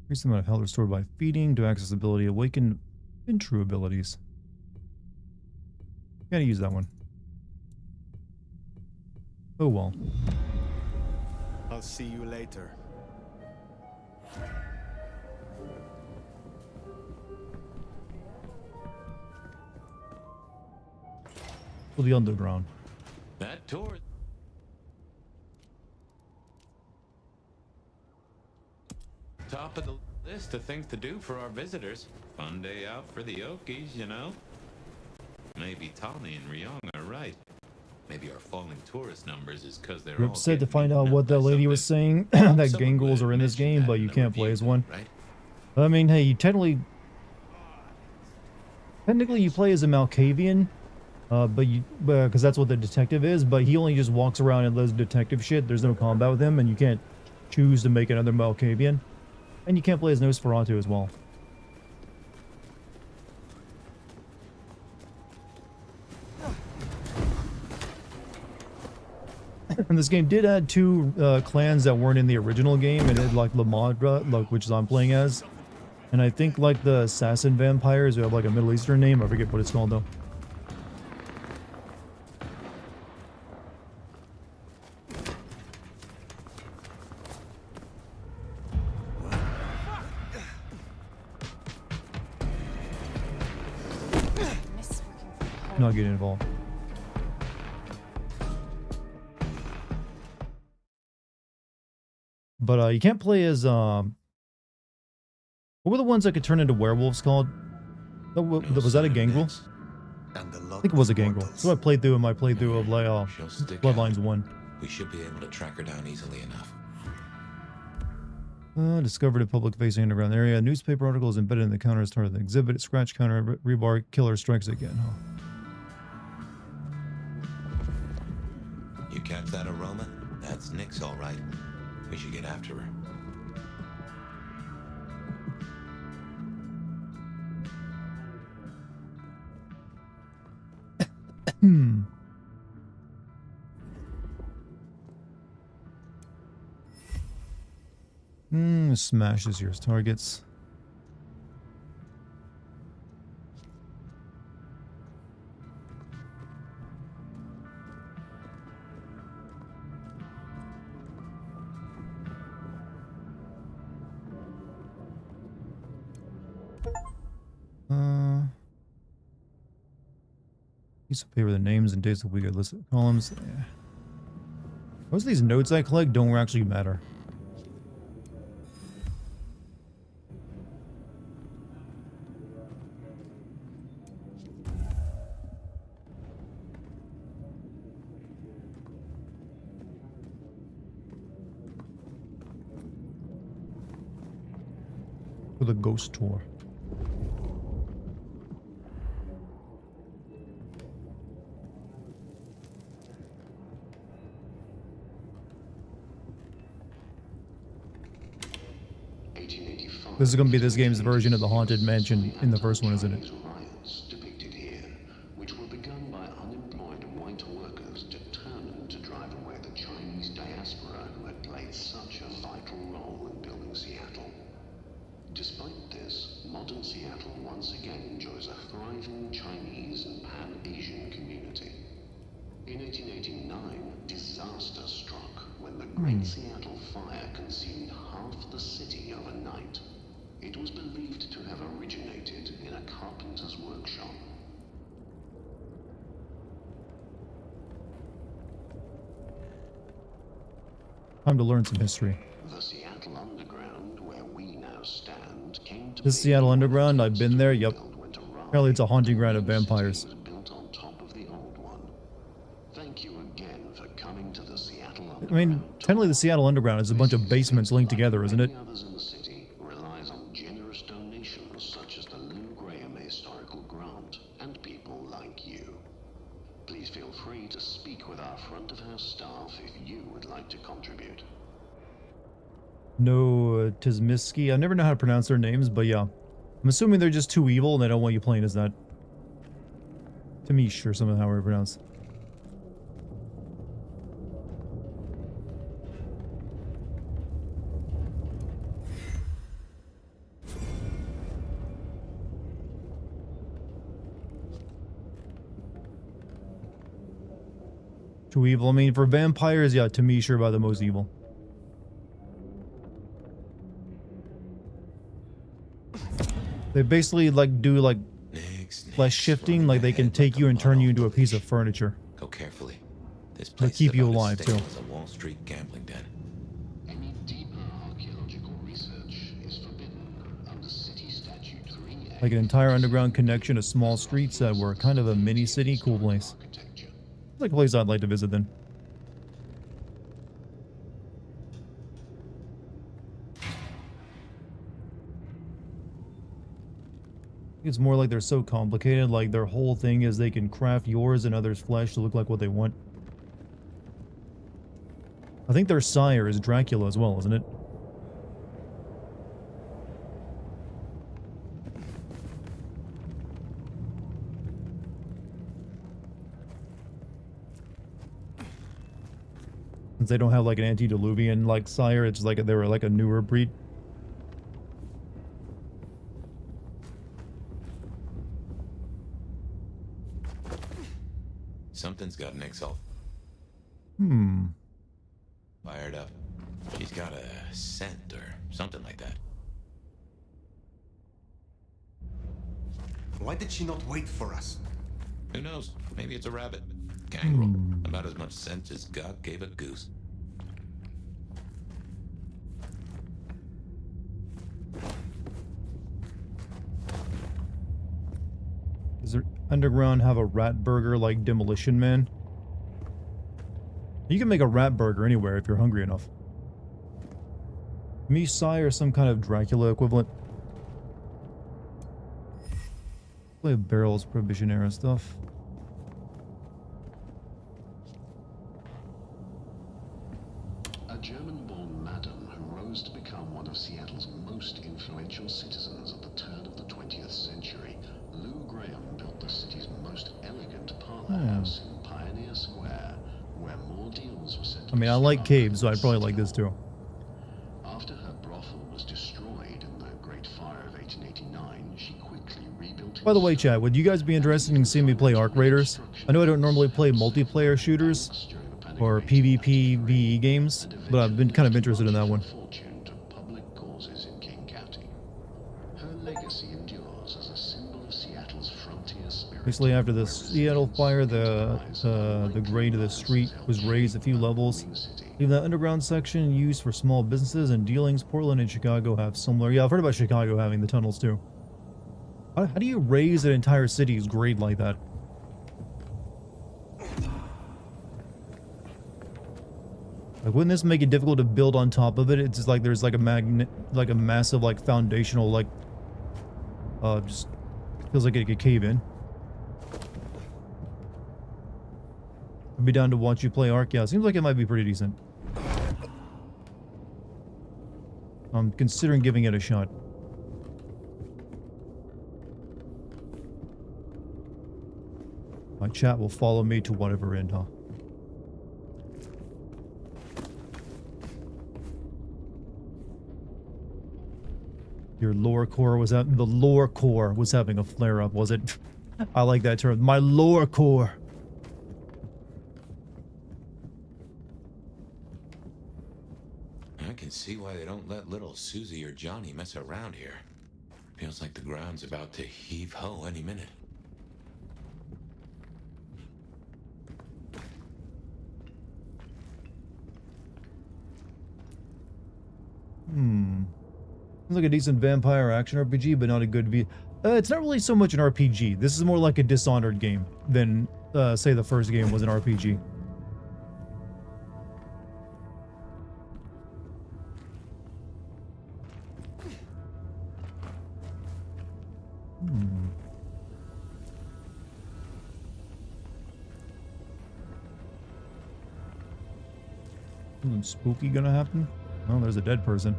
Increase the amount of health restored by feeding to access ability, awaken and true abilities. Gotta use that one. Oh well. I'll see you later. For the underground. That tour. Top of the list of things to do for our visitors. Fun day out for the Okies, you know? Maybe Tali and Ryong are right. Maybe our falling tourist numbers is because they're You're all upset to getting find eaten out up what by that lady was saying, that gangrels are in this game, but you can't play as one. right? I mean, hey, you technically you play as a Malkavian, because that's what the detective is, but he only just walks around and does detective shit. There's no combat with him, and you can't choose to make another Malkavian. And you can't play as Nosferatu as well. And this game did add 2 clans that weren't in the original game. It had like La Madra, like, which I'm playing as. And I think like the assassin vampires who have like a Middle Eastern name. I forget what it's called though. Not getting involved. But you can't play as what were the ones that could turn into werewolves called? Was that a gangrel? I think it was a gangrel. So I played through in my playthrough of like Bloodlines 1. We should be able to track her down easily enough. Discovered a public-facing underground area. Newspaper articles embedded in the counter as part of the exhibit. Scratch counter, rebar, killer strikes again. Huh? You catch that aroma? That's Nyx, all right. We should get after her. Smashes your targets. Piece of paper, the names and dates of the week, listed columns. Yeah. Most of these notes I collect don't actually matter. For the ghost tour. This is going to be this game's version of the Haunted Mansion in the first one, isn't it? Depicted here, which were begun by unemployed white workers determined to drive away the Chinese diaspora who had played such a vital role in building Seattle. Despite this, modern Seattle once again enjoys a thriving Chinese and Pan-Asian community. In 1889, disaster struck when the Great Seattle Fire consumed half the city overnight. It was believed to have originated in a carpenter's workshop. Time to learn some history. The Seattle Underground, where we now stand, came to This Seattle Underground, I've been there, yep. Apparently it's a haunting ground of vampires. built on top of the old one. Thank you again for coming to the Seattle Underground. I mean, technically the Seattle Underground is a bunch of basements linked together, isn't it? Others in the city relies on generous donations such as the Lou Graham Historical Grant and people like you. Please feel free to speak with our front of house staff if you would like to contribute. No, Tizmiski. I never know how to pronounce their names, but yeah. I'm assuming they're just too evil and they don't want you playing as that. Tamish or something, however you pronounce. Too evil. I mean, for vampires, yeah, Tamish are about the most evil. They basically like do like flesh shifting, like they can take you and turn you into a piece of furniture. Go carefully. This They place keep is you about as alive stable too. as a Wall Street gambling den. Any deeper archaeological research is forbidden under City Statute 3A. Like an entire underground connection of small streets that were kind of a mini city. Cool place. Like a place I'd like to visit then. It's more like they're so complicated, like their whole thing is they can craft yours and others' flesh to look like what they want. I think their sire is Dracula as well, isn't it? Since they don't have like an antediluvian like sire, it's like they were like a newer breed. Something's got Nick's all fired up. She's got a scent or something like that. Why did she not wait for us? Who knows? Maybe it's a rabbit. Gangrel. About as much sense as God gave a goose. Does there underground have a rat burger like Demolition Man? You can make a rat burger anywhere if you're hungry enough. Misai or some kind of Dracula equivalent. Play barrels, Prohibition era stuff. A German-born madam who rose to become one of Seattle's most influential citizens at the turn of the 20th century, Lou Graham built the city's most elegant parlor house in Pioneer Square, where more deals were set. I mean, I like caves, so I'd probably like this too. After her brothel was destroyed in the Great Fire of 1889, she quickly rebuilt. By the way, chat, would you guys be interested in seeing me play Arc Raiders? I know I don't normally play multiplayer shooters or PvP VE games, but I've been kind of interested in that one. Fortune to public causes in King County. Her legacy endures as a symbol of Seattle's frontier spirit. Basically, after the Seattle fire, the grade of the street was raised a few levels. Leave that underground section used for small businesses and dealings. Portland and Chicago have similar. Yeah, I've heard about Chicago having the tunnels too. How do you raise an entire city's grade like that? Like, wouldn't this make it difficult to build on top of it? It's just like there's like a massive like foundational like just feels like it could cave in. I'd be down to watch you play Ark. Yeah, seems like it might be pretty decent. I'm considering giving it a shot. My chat will follow me to whatever end, huh? Your lore core was at the lore core was having a flare up, was it? I like that term. My lore core. I can see why they don't let little Susie or Johnny mess around here. Feels like the ground's about to heave ho any minute. Seems like a decent vampire action RPG, but not a good it's not really so much an RPG. This is more like a Dishonored game than, say, the first game was an RPG. Something spooky gonna happen? Oh, there's a dead person.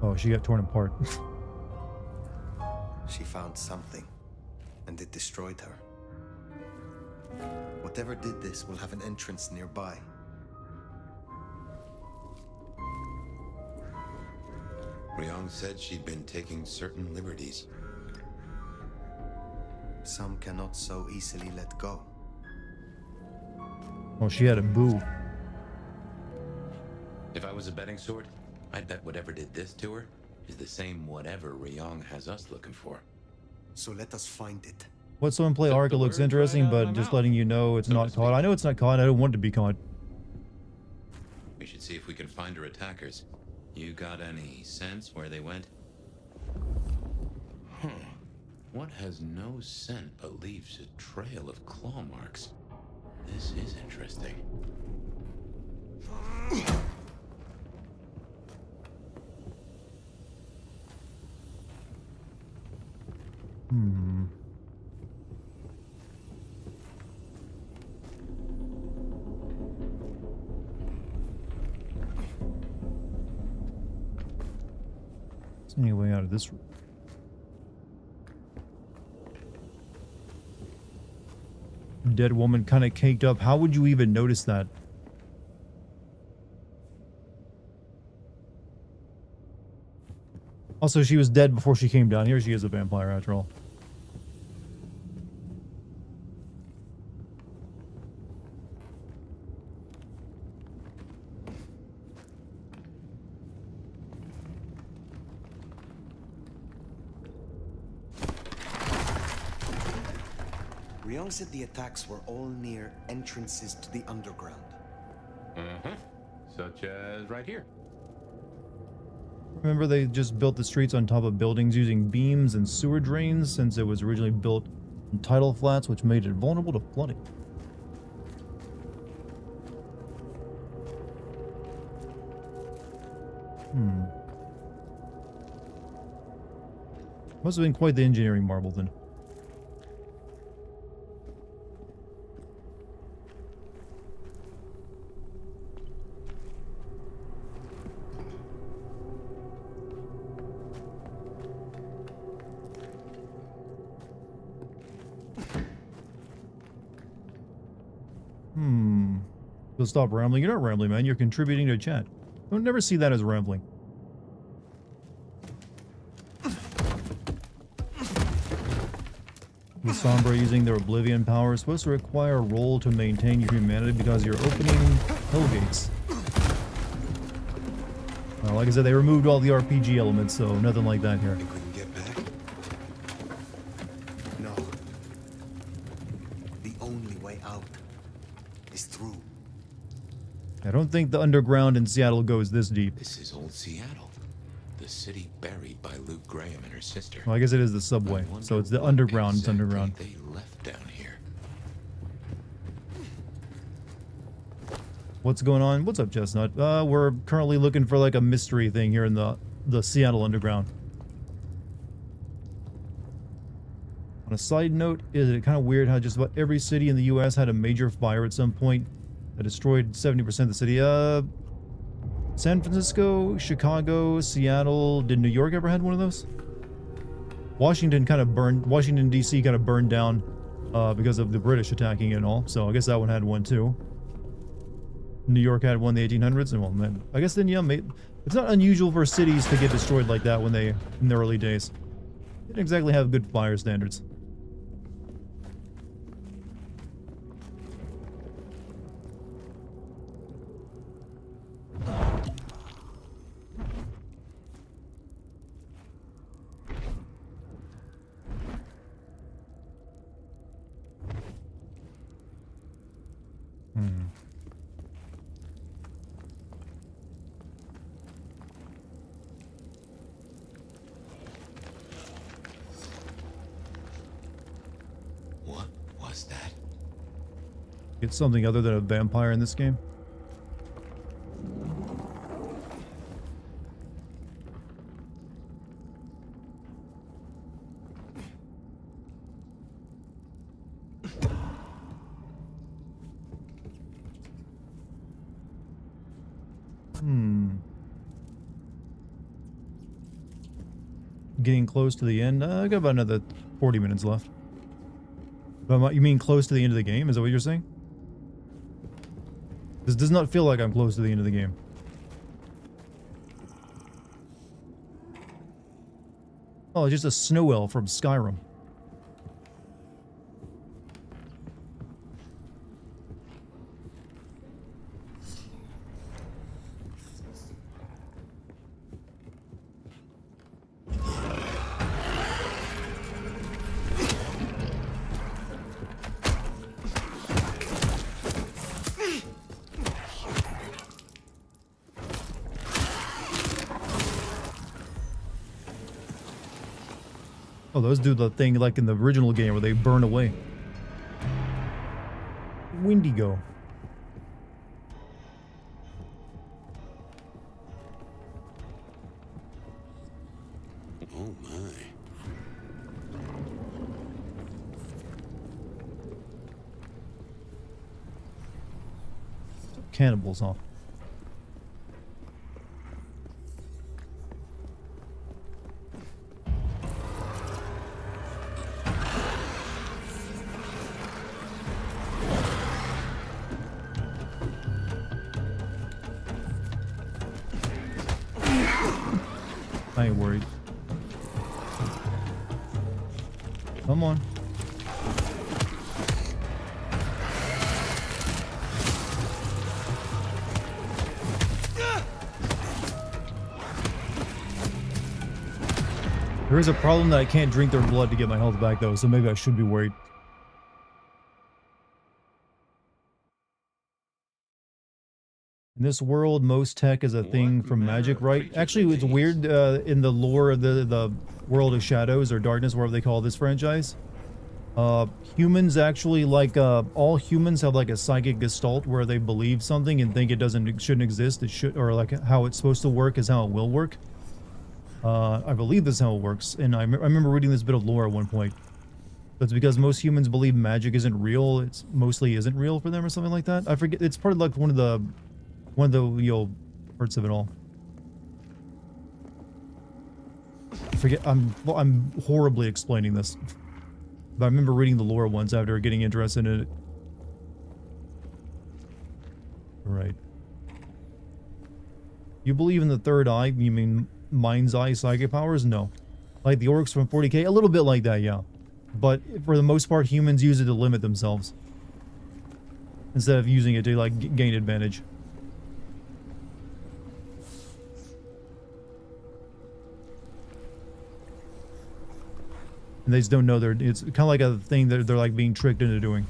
Oh, she got torn apart. She found something, and it destroyed her. Whatever did this will have an entrance nearby. Ryong said she'd been taking certain liberties. Some cannot so easily let go. Oh, she had a boo. If I was a betting sort, I'd bet whatever did this to her is the same whatever Ryong has us looking for. So let us find it. What someone play Ark, it looks interesting, but just letting you know it's not caught. I know it's not caught. I don't want it to be caught. We should see if we can find her attackers. You got any sense where they went? Huh. What has no scent but leaves a trail of claw marks? This is interesting. Is there any way out of this room? dead woman kind of caked up. How would you even notice that? Also, she was dead before she came down here. She is a vampire after all. Ryong said the attacks were all near entrances to the underground. Such as right here. Remember, they just built the streets on top of buildings using beams and sewer drains since it was originally built in tidal flats, which made it vulnerable to flooding. Must have been quite the engineering marvel then. So stop rambling. You're not rambling, man. You're contributing to chat. Don't never see that as rambling. The Sombra using their Oblivion power is supposed to require a roll to maintain your humanity because you're opening Hellgates. Like I said, they removed all the RPG elements, so nothing like that here. We couldn't get back? No. The only way out is through. I don't think the underground in Seattle goes this deep. This is old Seattle. The city buried by Luke Graham and her sister. Well, I guess it is the subway, so it's the underground. It's underground. They left down here. What's going on? What's up, Chestnut? We're currently looking for like a mystery thing here in the Seattle underground. On a side note, is it kind of weird how just about every city in the U.S. had a major fire at some point that destroyed 70% of the city? San Francisco, Chicago, Seattle. Did New York ever had one of those? Washington D.C. kind of burned down because of the British attacking it and all. So I guess that one had one too. New York had one in the 1800s, and well, then, I guess then, yeah, it's not unusual for cities to get destroyed like that when in the early days. They didn't exactly have good fire standards. What was that? It's something other than a vampire in this game. Getting close to the end. I got about another 40 minutes left. But you mean close to the end of the game? Is that what you're saying? This does not feel like I'm close to the end of the game. Oh, just a snow elf from Skyrim. Oh, those do the thing like in the original game where they burn away. Wendigo. Oh my. Cannibals, huh? I ain't worried. Come on. There is a problem that I can't drink their blood to get my health back though, so maybe I should be worried. In this world, most tech is a thing from magic, right? Actually, it's weird in the lore of the world of shadows or darkness, whatever they call this franchise. Humans actually, like, all humans have like a psychic gestalt where they believe something and think it shouldn't exist. It should, or like how it's supposed to work is how it will work. I believe this is how it works, and I remember reading this bit of lore at one point. That's because most humans believe magic isn't real. It's mostly isn't real for them or something like that. I forget. It's part of like one of the parts of it all. I forget. I'm horribly explaining this, but I remember reading the lore once after getting interested in it. Right. You believe in the third eye? You mean mind's eye psychic powers? No. Like the orcs from 40k? A little bit like that, yeah. But for the most part, humans use it to limit themselves instead of using it to like gain advantage. And they just don't know it's kind of like a thing that they're like being tricked into doing.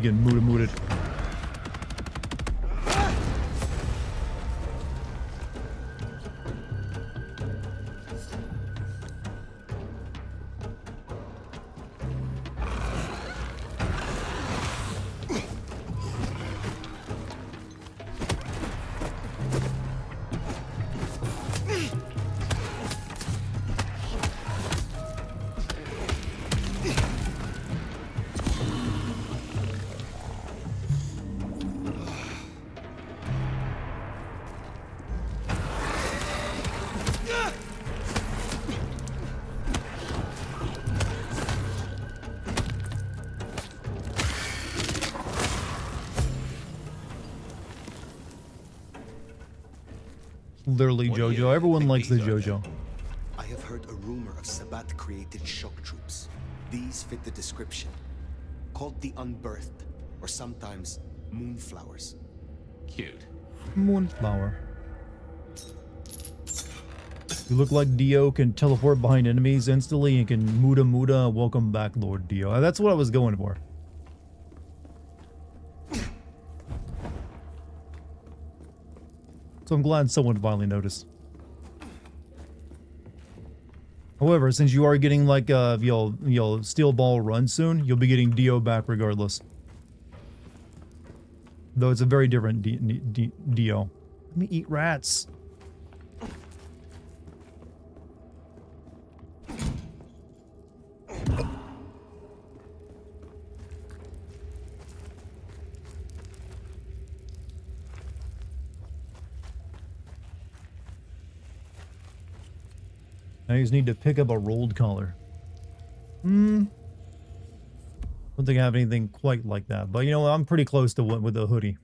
Getting mooted. Literally JoJo. Everyone likes the JoJo. I have heard a rumor of Sabbat-created shock troops. These fit the description. Called the Unbirthed, or sometimes Moonflowers. Cute. Moonflower. You look like Dio can teleport behind enemies instantly and can muda. Welcome back, Lord Dio. That's what I was going for. So I'm glad someone finally noticed. However, since you are getting like Steel Ball run soon, you'll be getting Dio back regardless. Though it's a very different Dio. Let me eat rats. I just need to pick up a rolled collar. Don't think I have anything quite like that, but you know, I'm pretty close to what with the hoodie.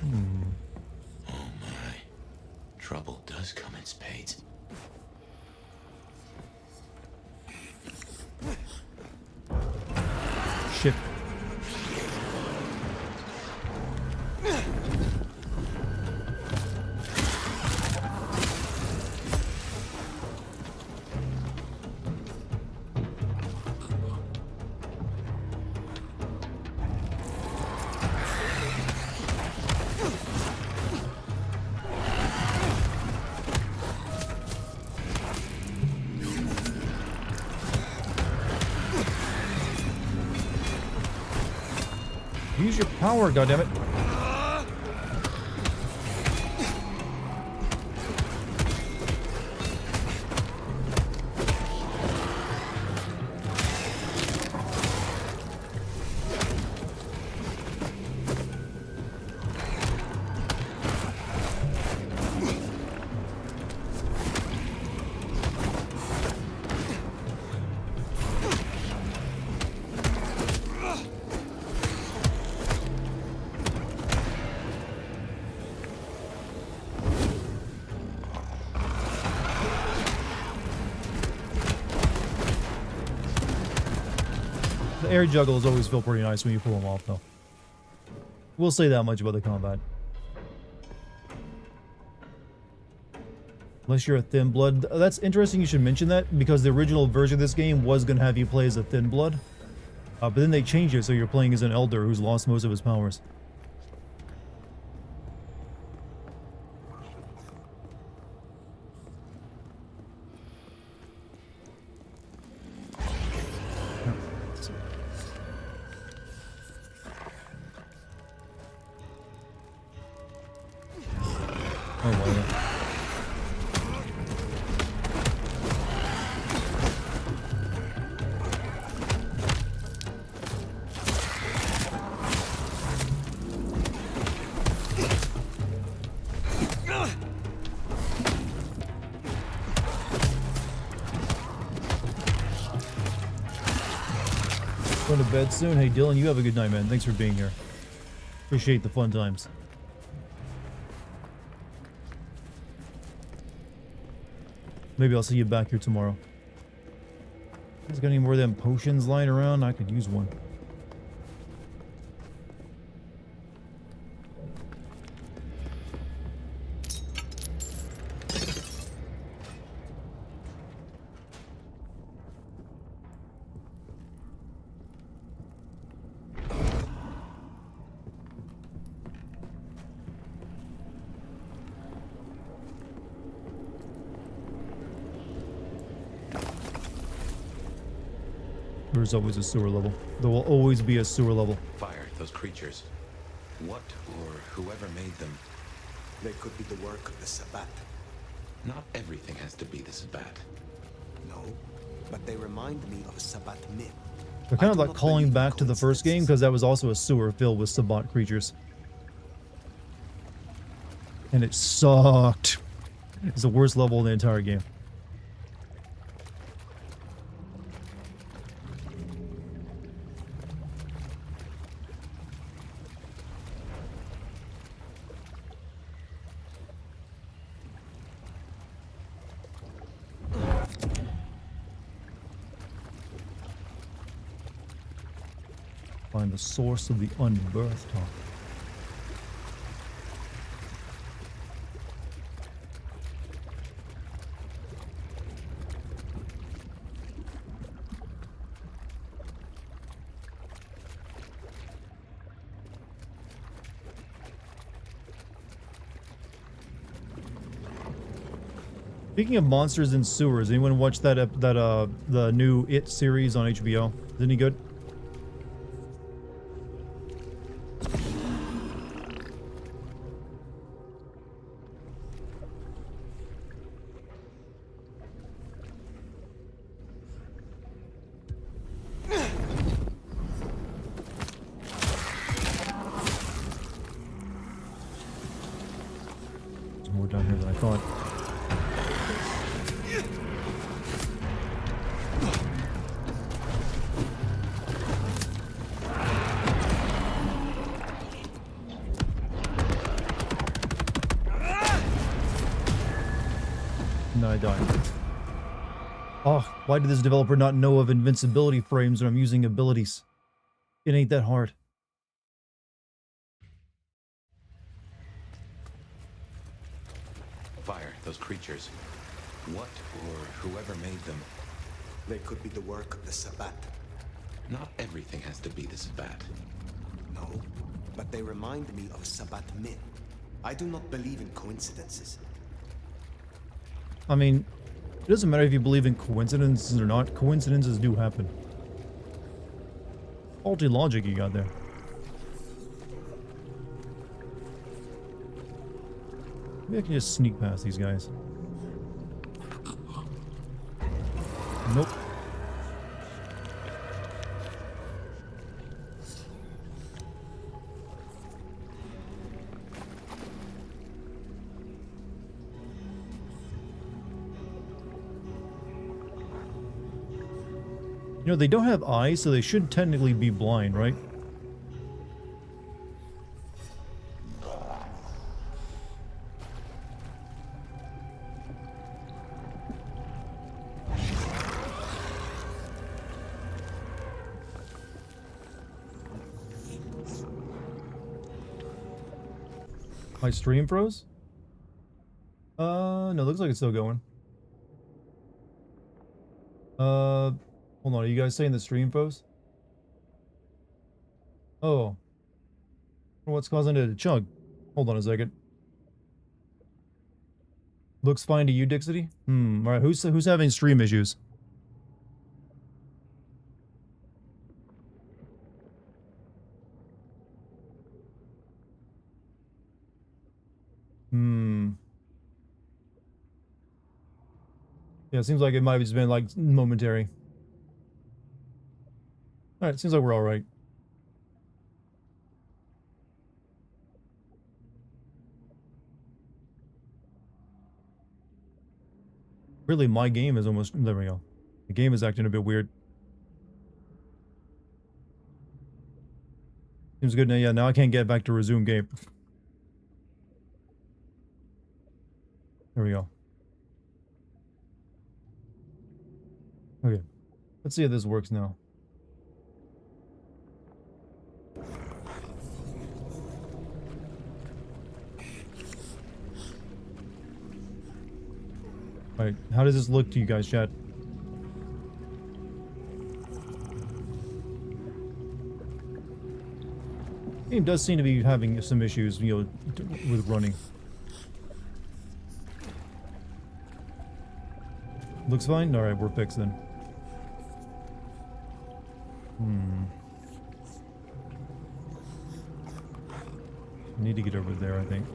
Oh my. Trouble does come in spades. Shit. Use your power, goddammit. The air juggles always feel pretty nice when you pull them off, though. We'll say that much about the combat. Unless you're a thin blood. That's interesting you should mention that, because the original version of this game was going to have you play as a thin blood. But then they changed it so you're playing as an elder who's lost most of his powers. Oh, wow. Going to bed soon. Hey, Dylan, you have a good night, man. Thanks for being here. Appreciate the fun times. Maybe I'll see you back here tomorrow. You guys got any more of them potions lying around? I could use one. There's always a sewer level. There will always be a sewer level. Fire, those creatures. What or whoever made them? They could be the work of the Sabbat. Not everything has to be the Sabbat. No, but they remind me of a Sabbat myth. They're kind of like calling back to the first game, because that was also a sewer filled with Sabbat creatures. And it sucked. It's the worst level in the entire game. Find the source of the unbirthed talk. Speaking of monsters in sewers, anyone watch that the new It series on HBO? Is it any good? There's more down here than I thought. No, I died. Oh, why did this developer not know of invincibility frames when I'm using abilities? It ain't that hard. Fire, those creatures. What or whoever made them? They could be the work of the Sabbat. Not everything has to be the Sabbat. No, but they remind me of a Sabbat myth. I do not believe in coincidences. I mean, it doesn't matter if you believe in coincidences or not. Coincidences do happen. Faulty logic you got there. Maybe I can just sneak past these guys. Nope. You know, they don't have eyes, so they should technically be blind, right? My stream froze? No, looks like it's still going. Hold on, are you guys saying the stream froze? Oh. What's causing it to chug? Hold on a second. Looks fine to you, Dixity? Alright, who's having stream issues? Yeah, it seems like it might have just been, like, momentary. Alright, seems like we're alright. Really, my game is almost... There we go. The game is acting a bit weird. Seems good now. Yeah, now I can't get back to resume game. There we go. Okay. Let's see if this works now. Alright, how does this look to you guys, chat? Game does seem to be having some issues, you know, with running. Looks fine? Alright, we're fixed then. I need to get over there, I think.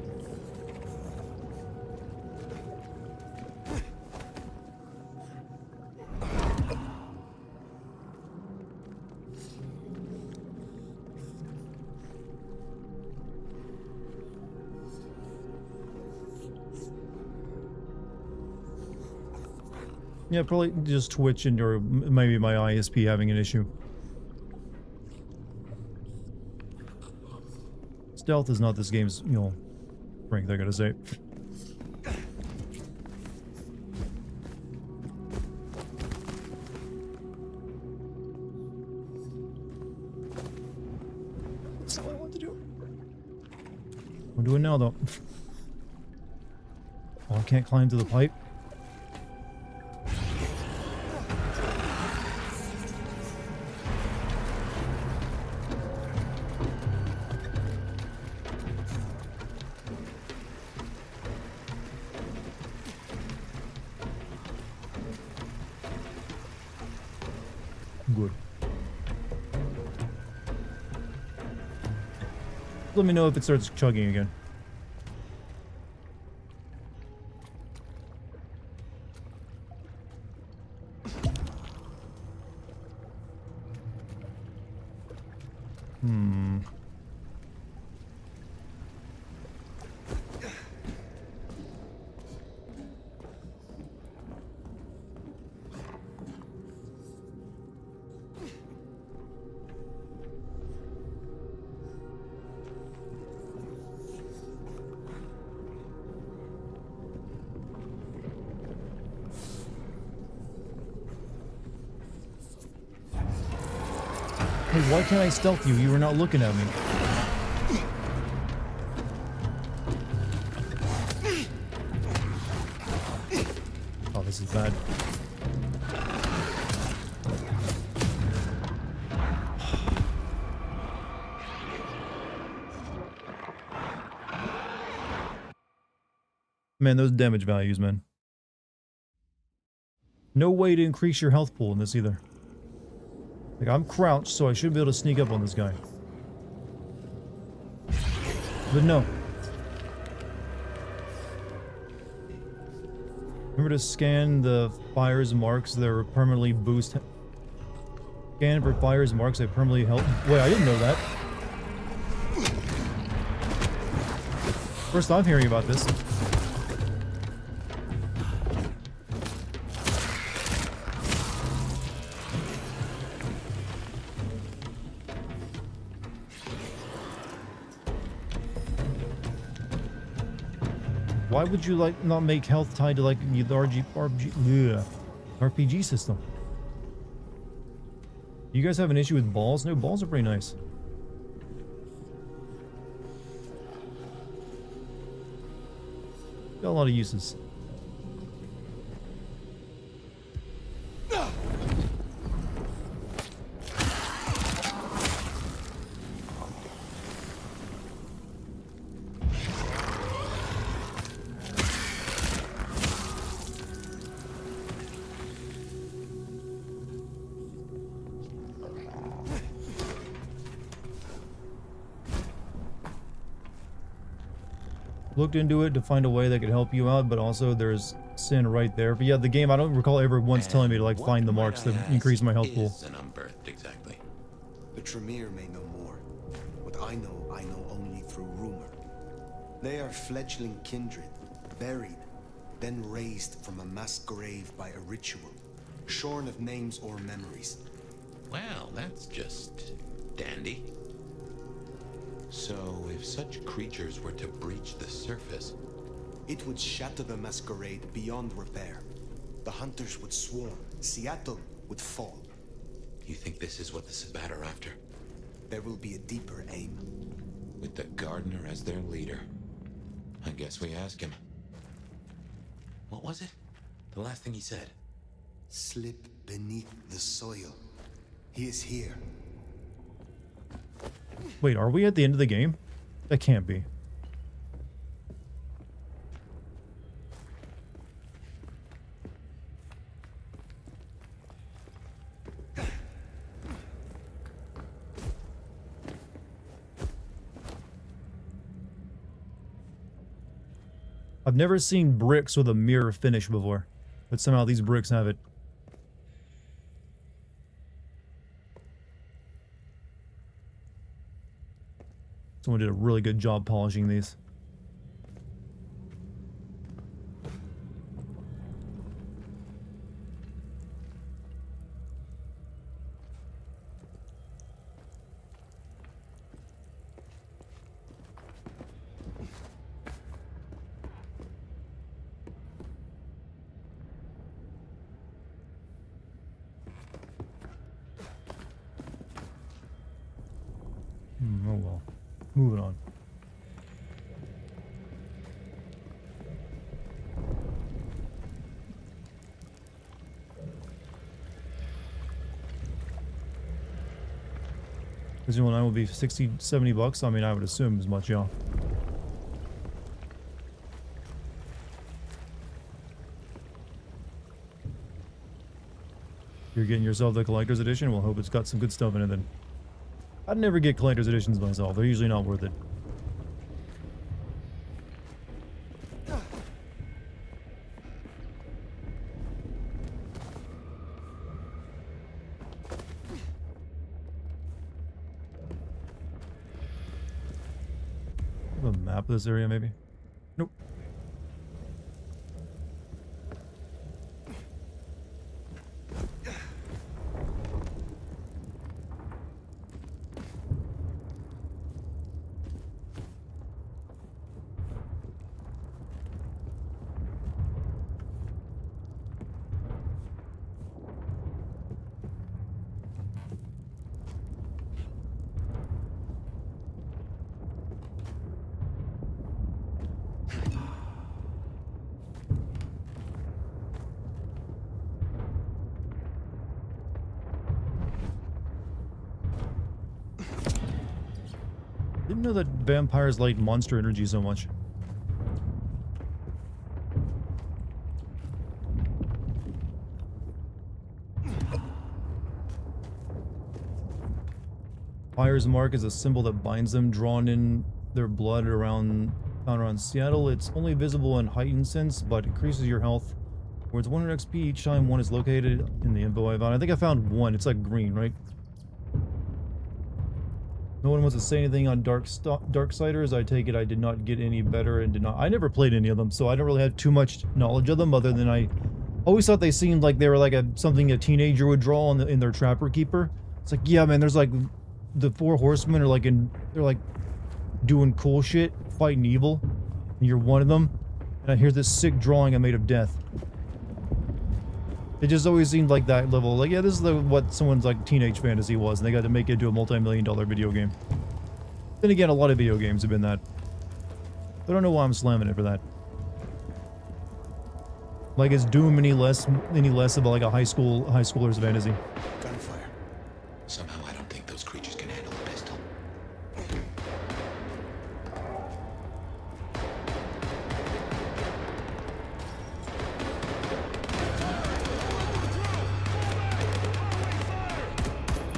Yeah, probably just Twitch and or maybe my ISP having an issue. Stealth is not this game's, you know, strength, I gotta say. That's not what I want to do. I'm doing now, though. Oh, I can't climb to the pipe. Good. Let me know if it starts chugging again. Hey, why can't I stealth you? You were not looking at me. Oh, this is bad. Man, those damage values, man. No way to increase your health pool in this either. Like, I'm crouched, so I should be able to sneak up on this guy. But no. Remember to scan the fire's marks that are permanently boost. Scan for fire's marks that permanently help. Wait, I didn't know that. First I'm hearing about this. Why would you like not make health tied to like the RPG system? You guys have an issue with balls? No, balls are pretty nice. Got a lot of uses. Looked into it to find a way that could help you out, but also there's sin right there. But yeah, the game, I don't recall ever once telling me to like find the marks to increase my health pool. An unbirthed, exactly. The Tremere may know more. What I know only through rumor. They are fledgling kindred, buried, then raised from a mass grave by a ritual, shorn of names or memories. Well, that's just dandy. So, if such creatures were to breach the surface... It would shatter the Masquerade beyond repair. The hunters would swarm. Seattle would fall. You think this is what the Sabbat are after? There will be a deeper aim. With the Gardener as their leader. I guess we ask him. What was it? The last thing he said? Slip beneath the soil. He is here. Wait, are we at the end of the game? That can't be. I've never seen bricks with a mirror finish before, but somehow these bricks have it. Someone did a really good job polishing these. Oh well. Moving on. This one will be 60, 70 bucks. I mean, I would assume as much, yeah. You're getting yourself the collector's edition? We'll hope it's got some good stuff in it then. I'd never get collector's editions myself. They're usually not worth it. A map of this area, maybe? Nope. Didn't know that vampires like monster energy so much. Fire's mark is a symbol that binds them, drawn in their blood found around Seattle. It's only visible in heightened sense, but increases your health. Where it's 100 XP each time one is located in the info I found. I think I found one. It's like green, right? No one wants to say anything on Darksiders. I take it I did not get any better and did not. I never played any of them, so I don't really have too much knowledge of them, other than I always thought they seemed like they were like something a teenager would draw in their Trapper Keeper. It's like, yeah, man, there's like the 4 horsemen are like they're like doing cool shit, fighting evil, and you're one of them. And I hear this sick drawing I made of death. It just always seemed like that level. Like, yeah, this is what someone's like teenage fantasy was, and they got to make it into a multi-million-dollar video game. Then again, a lot of video games have been that. I don't know why I'm slamming it for that. Like, is Doom any less of like a high schooler's fantasy? Gunfire. Somehow I don't think those creatures can handle a pistol.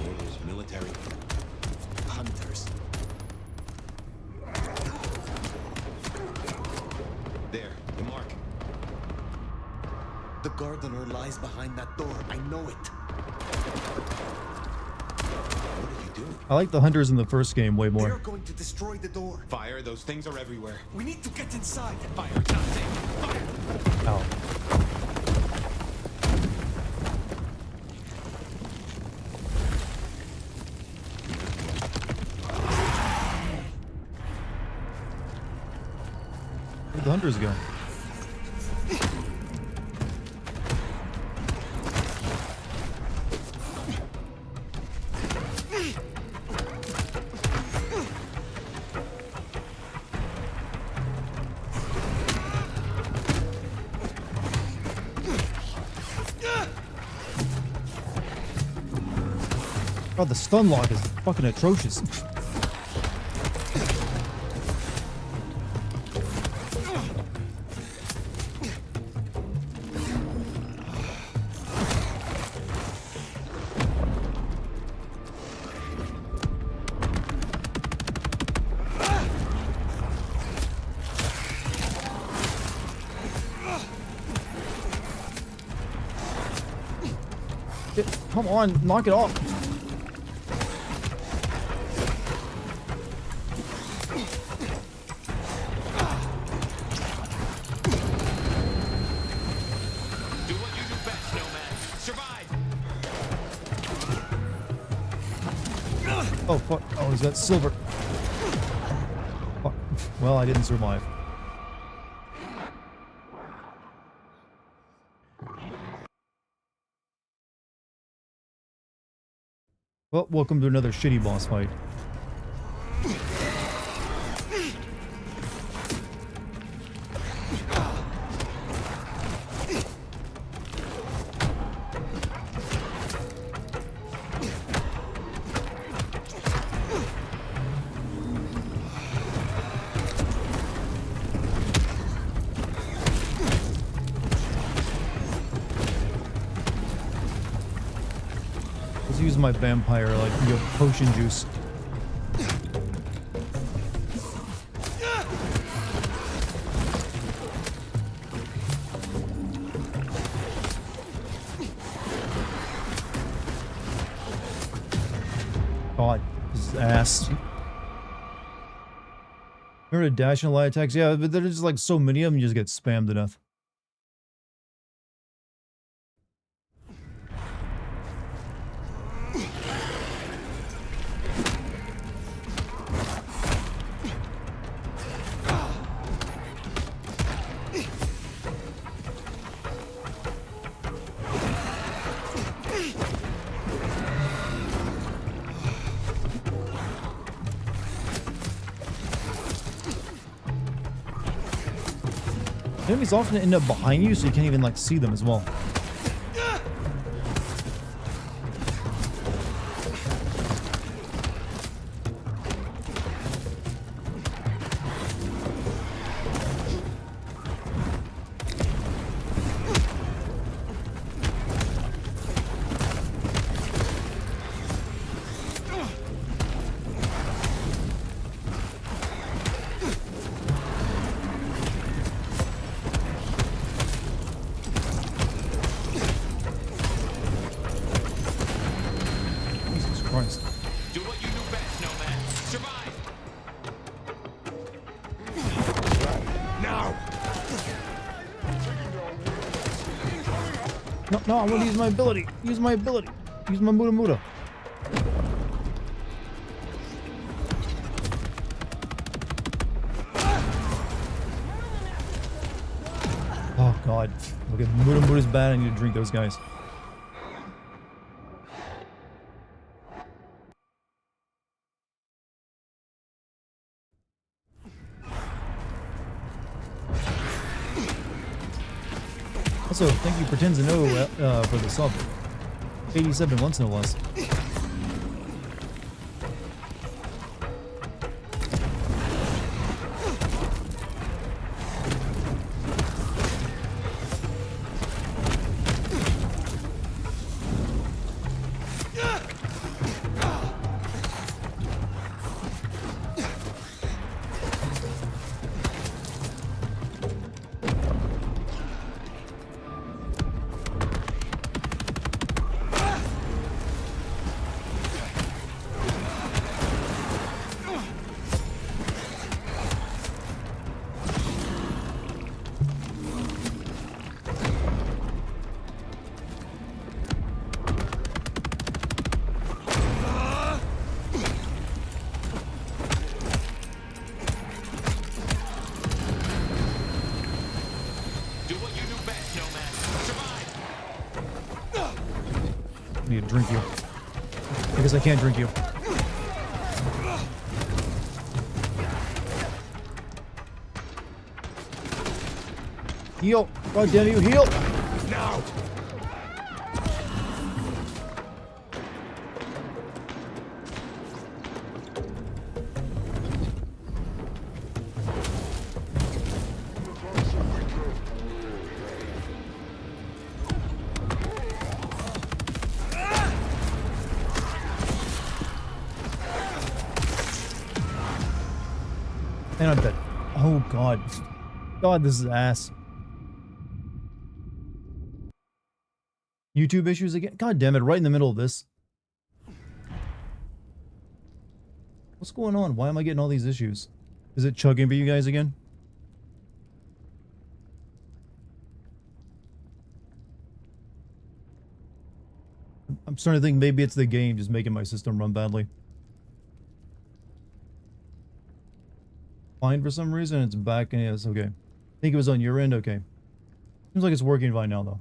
Orders, military. Hunters. There, the mark. The gardener lies behind that door. I know it. What are you doing? I like the hunters in the first game way They're more. going to destroy the door. Fire, those things are everywhere. We need to get inside. Fire, it's not safe. Fire! Ow. Where'd the hunters go? God, the stun lock is fucking atrocious. Come on, knock it off. Do what you do best, Nomad. Survive! Oh, fuck. Oh, is that silver? Fuck. Well, I didn't survive. Well, welcome to another shitty boss fight. Let's use my vampire, like, you know, potion juice. God, his ass. Remember the dash and light attacks? Yeah, but there's just like so many of them, you just get spammed to death. Enemies often end up behind you, so you can't even like see them as well. Christ. Do what you do best, Nomad. Survive! Now! No, I want to use my ability. Use my ability. Use my Muda Muda. Oh god. Look at Muda Muda's bad. I need to drink those guys. Also, thank you, Pretend to Know, for the sub. 87 months, no less. I need to drink you. Because I can't drink you. Heal! God damn you, heal! Now! And I'm dead. Oh god. God, this is ass. YouTube issues again? God damn it, right in the middle of this. What's going on? Why am I getting all these issues? Is it chugging for you guys again? I'm starting to think maybe it's the game just making my system run badly. Fine for some reason, it's back and yes, okay. I think it was on your end, okay. Seems like it's working fine now though.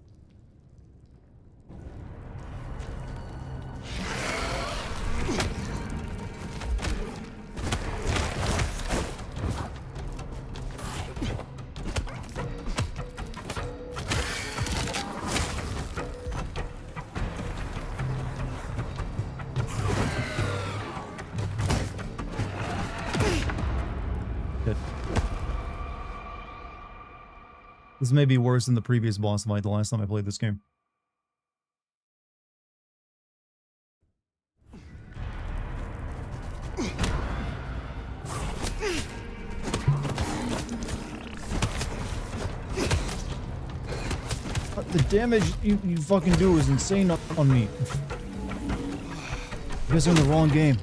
This may be worse than the previous boss fight the last time I played this game. The damage you fucking do is insane on me. I guess I'm in the wrong game.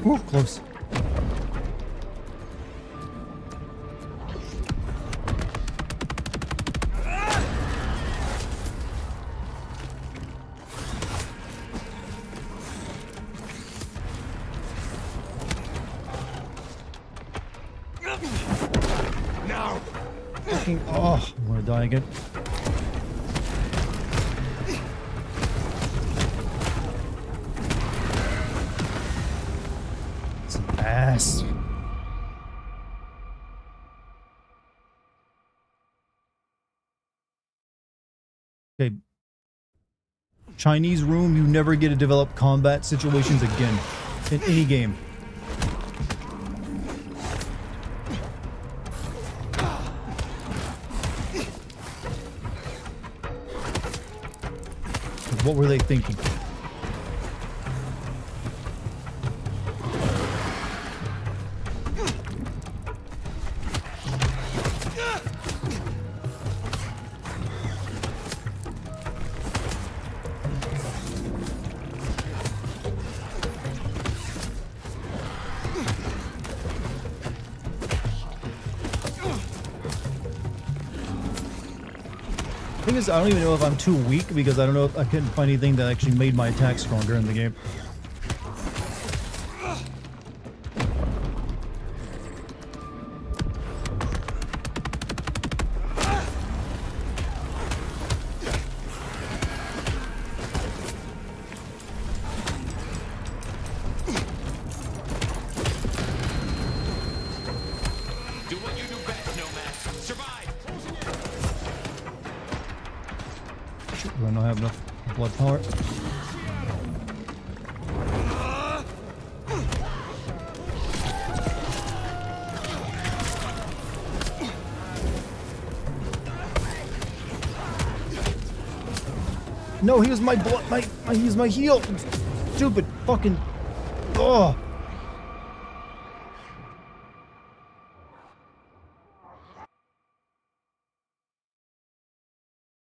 Ooh, close. Now! Fucking, oh, I'm gonna die again. Yes. Okay. Chinese room, you never get to develop combat situations again in any game. What were they thinking? Thing is, I don't even know if I'm too weak because I don't know if I couldn't find anything that actually made my attack stronger in the game. Do I not have enough blood power? No, he was my blood. He was my heal. Stupid fucking. Oh.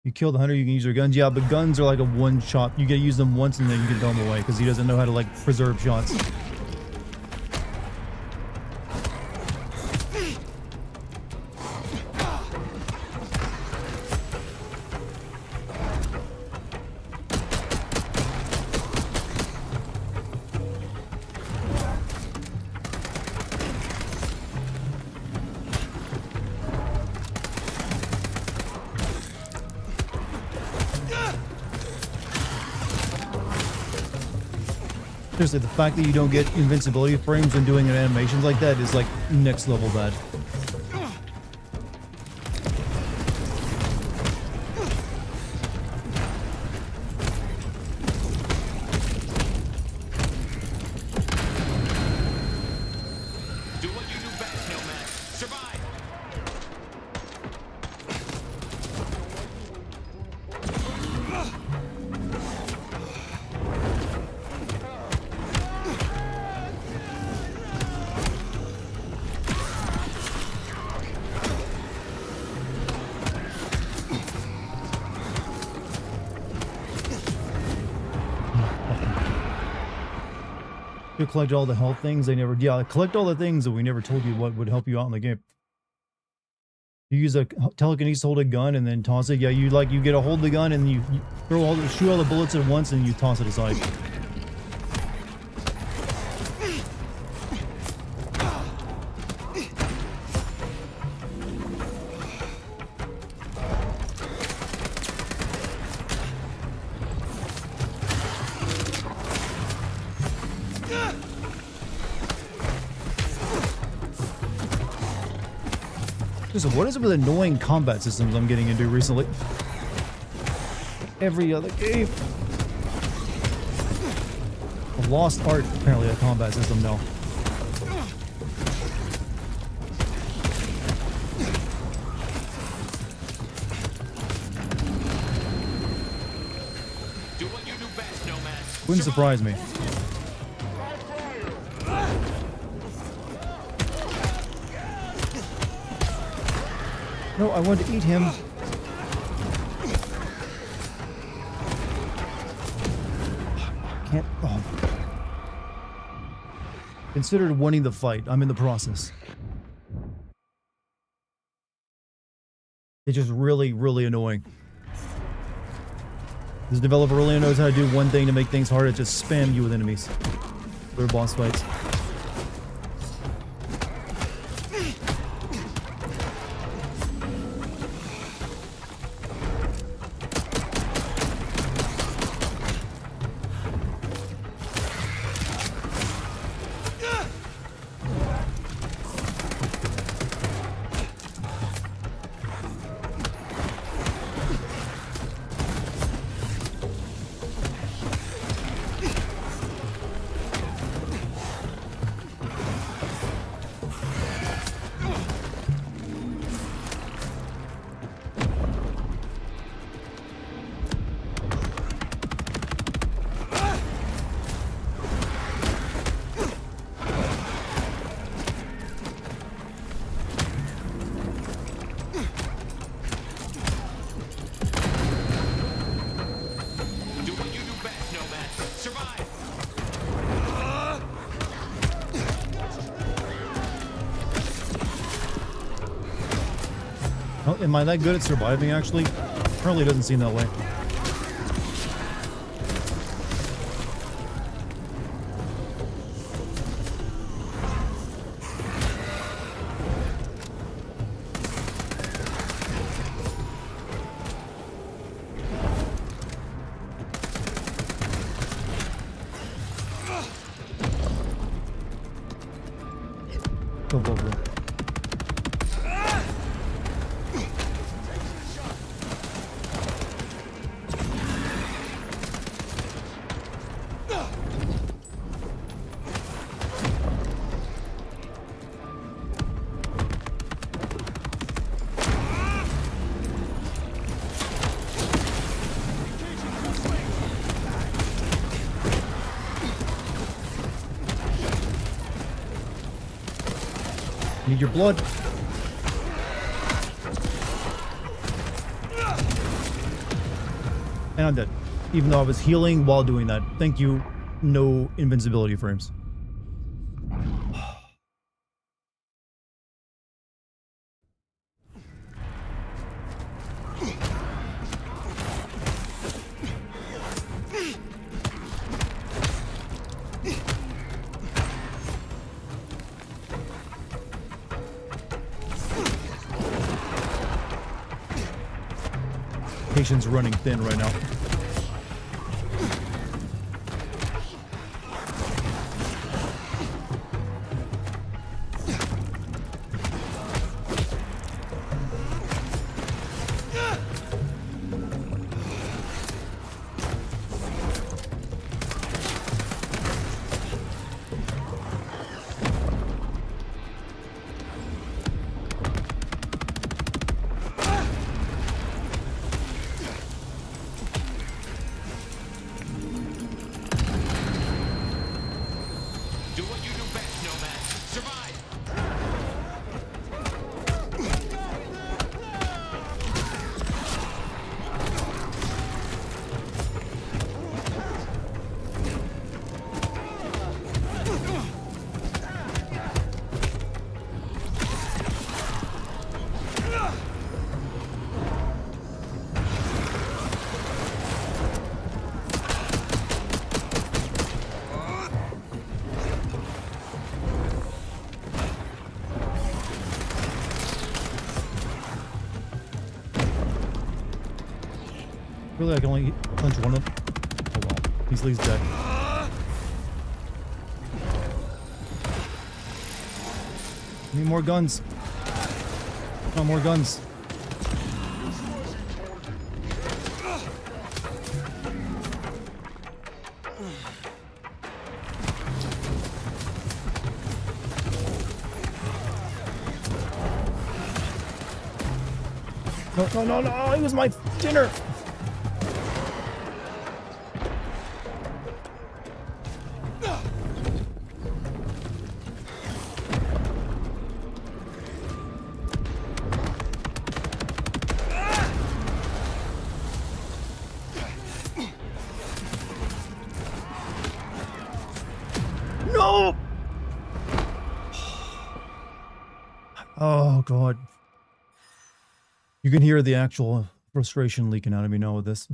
You kill the hunter, you can use your guns. Yeah, but guns are like a one shot. You gotta use them once and then you can throw them away because he doesn't know how to like preserve shots. Seriously, the fact that you don't get invincibility frames when doing animations like that is like next level bad. You collect all the health things they never. Yeah, collect all the things that we never told you what would help you out in the game. You use a telekinesis to hold a gun and then toss it. Yeah, you get a hold of the gun and you shoot all the bullets at once and you toss it aside. So what is it with annoying combat systems I'm getting into recently? Every other game. A lost art, apparently, a combat system now. Do what you do best, Nomad. Wouldn't surprise me. No, I wanted to eat him. Can't. Oh. Considered winning the fight. I'm in the process. It's just really, really annoying. This developer really knows how to do one thing to make things harder. Just spam you with enemies. For boss fights. am I that good at surviving, actually? Apparently it doesn't seem that way. Go, go, go. Need your blood. And I'm dead. Even though I was healing while doing that. Thank you. No invincibility frames. Patience running thin right now. Really, I can only punch one of them. Oh well. He's dead. Need more guns. No more guns. No, no, no, no, he was my dinner. No! Oh, God. You can hear the actual frustration leaking out of me now with this.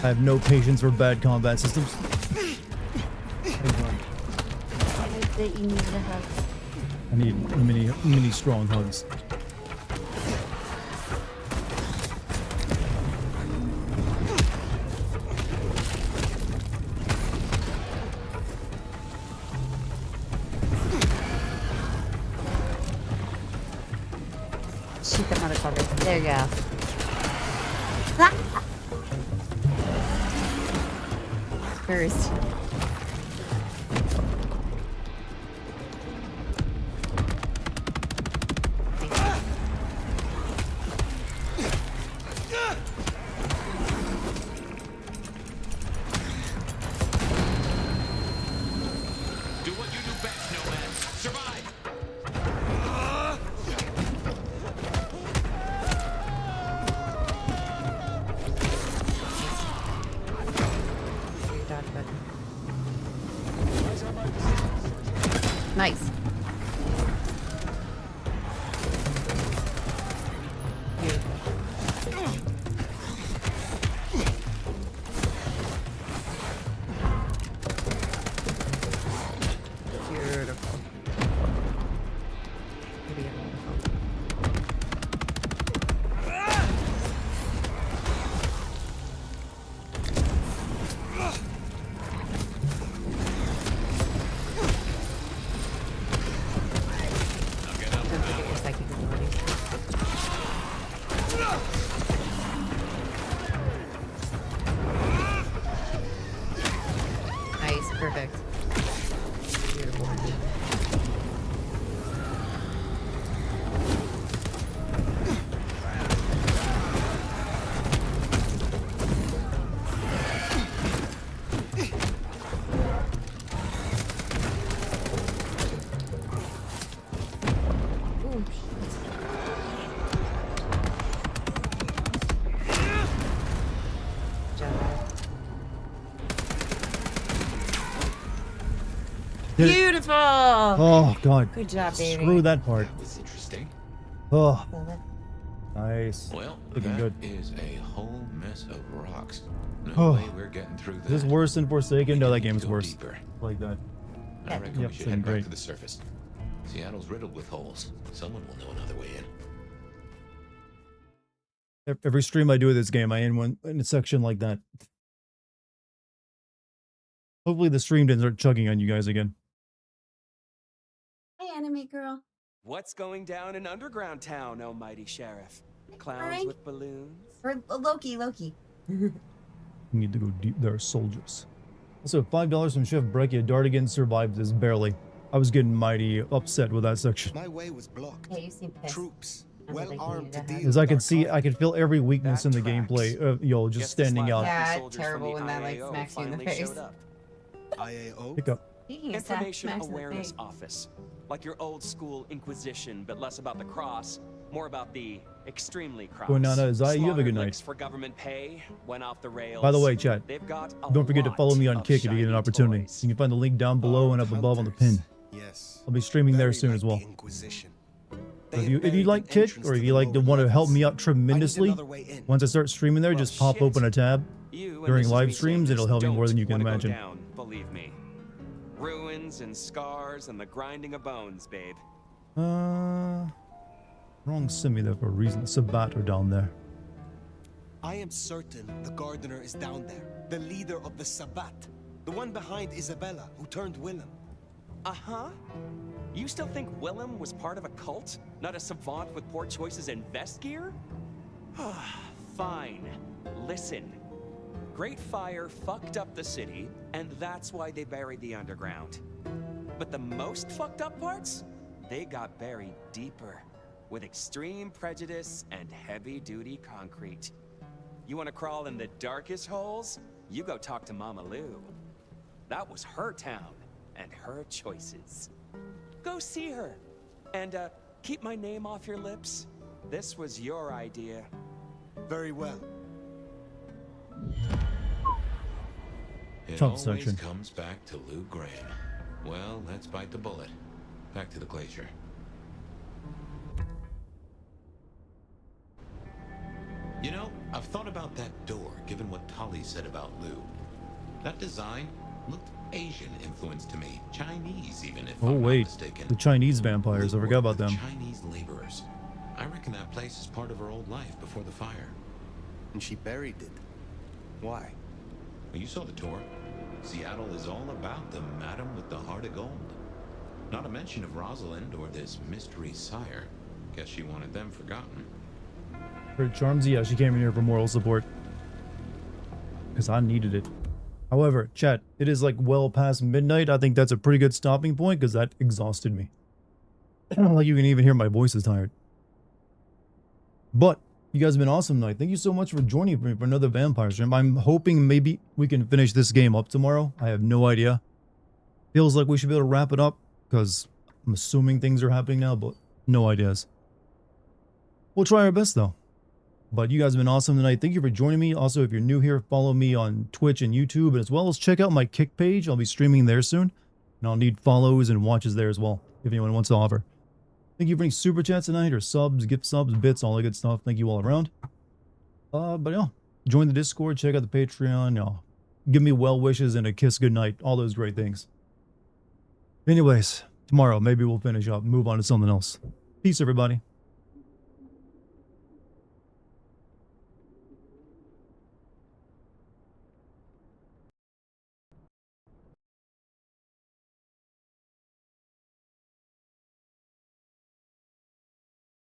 I have no patience for bad combat systems. I need mini strong hugs. Shoot that motherfucker. There you go. First. Did it. Beautiful. Oh god. Good job, baby. Screw that part. That was interesting. Oh. Nice. Well, looking that good. is a whole mess of rocks. No Oh. way we're getting through that. Is this worse than Forsaken? No, that game is Go worse. deeper. Like that. I reckon Yep, we should looking head back great. to the surface. Seattle's riddled with holes. Someone will know another way in. Every stream I do of this game, I end one in a section like that. Hopefully the stream didn't start chugging on you guys again. Hi, anime girl. What's going down in Underground Town, oh mighty sheriff? Clowns Alright. with balloons? Or Loki. We need to go deep there, soldiers. Also, $5 from Chef Breccia. Dartigan survived this barely. I was getting mighty upset with that section. My way was blocked. Yeah, you seem pissed. Troops, I don't well think you armed need to to deal have- As I with can our see, I can feel every weakness That in the tracks. gameplay. Yo, just Guess the standing out. Yeah, soldiers terrible from the when that, like, IAO smacks you in the finally face. showed up. IAO? Pick up. Speaking of Information smacks in the Awareness face. Office. Like your old school Inquisition, but less about the cross, more about the extremely cross. Going on, Zai, you have a good Slaughtered night. licks for government pay went off the rails. By the way, chat, They've got a don't forget to lot follow me on of Kick if you get an shiny opportunity. toys. You can find the link down below and up above on the pin. Yes. I'll be streaming there Very soon like as well. the Inquisition. So They if had you buried like an Kick, entrance or if to you the like to lower want to help levels. me out I need tremendously, another way in. once I start streaming there, Well, just pop shit. open a tab You and during Mrs. live Reese streams. It'll help you more than you can don't wanna imagine. Go down, believe me. Ruins and scars and the grinding of bones, babe. Wrong sent me there for a reason. Sabat are down there. I am certain the gardener is down there. The leader of the Sabbat. The one behind Isabella, who turned Willem. Uh-huh. You still think Willem was part of a cult? Not a savant with poor choices in vest gear? Fine. Listen. Great Fire fucked up the city, and that's why they buried the underground. But the most fucked up parts? They got buried deeper, with extreme prejudice and heavy-duty concrete. You want to crawl in the darkest holes? You go talk to Mama Lou. That was her town, and her choices. Go see her. And, keep my name off your lips. This was your idea. Very well. It Tough always section. comes back to Lou Graham. Well, let's bite the bullet. Back to the glacier. You know, I've thought about that door, given what Tali said about Lou. That design looked Asian influenced to me. Chinese, even, if Oh I'm not wait, mistaken. the Chinese vampires. I forgot about them. Chinese laborers. I reckon that place is part of her old life before the fire. And she buried it. Why? Well, you saw the tour. Seattle is all about the madam with the heart of gold. Not a mention of Rosalind or this mystery sire. Guess she wanted them forgotten. For Charmsy, yeah, she came in here for moral support. Because I needed it. However, chat, it is like well past midnight. I think that's a pretty good stopping point because that exhausted me. Like you can even hear my voice is tired. But you guys have been awesome tonight. Thank you so much for joining me for another vampire stream. I'm hoping maybe we can finish this game up tomorrow. I have no idea. Feels like we should be able to wrap it up because I'm assuming things are happening now, but no ideas. We'll try our best though. But you guys have been awesome tonight. Thank you for joining me. Also, if you're new here, follow me on Twitch and YouTube, and as well as check out my Kick page. I'll be streaming there soon. And I'll need follows and watches there as well, if anyone wants to offer. Thank you for any super chats tonight, or subs, gift subs, bits, all that good stuff. Thank you all around. But yeah, join the Discord, check out the Patreon, give me well wishes and a kiss goodnight, all those great things. Anyways, tomorrow, maybe we'll finish up, move on to something else. Peace, everybody.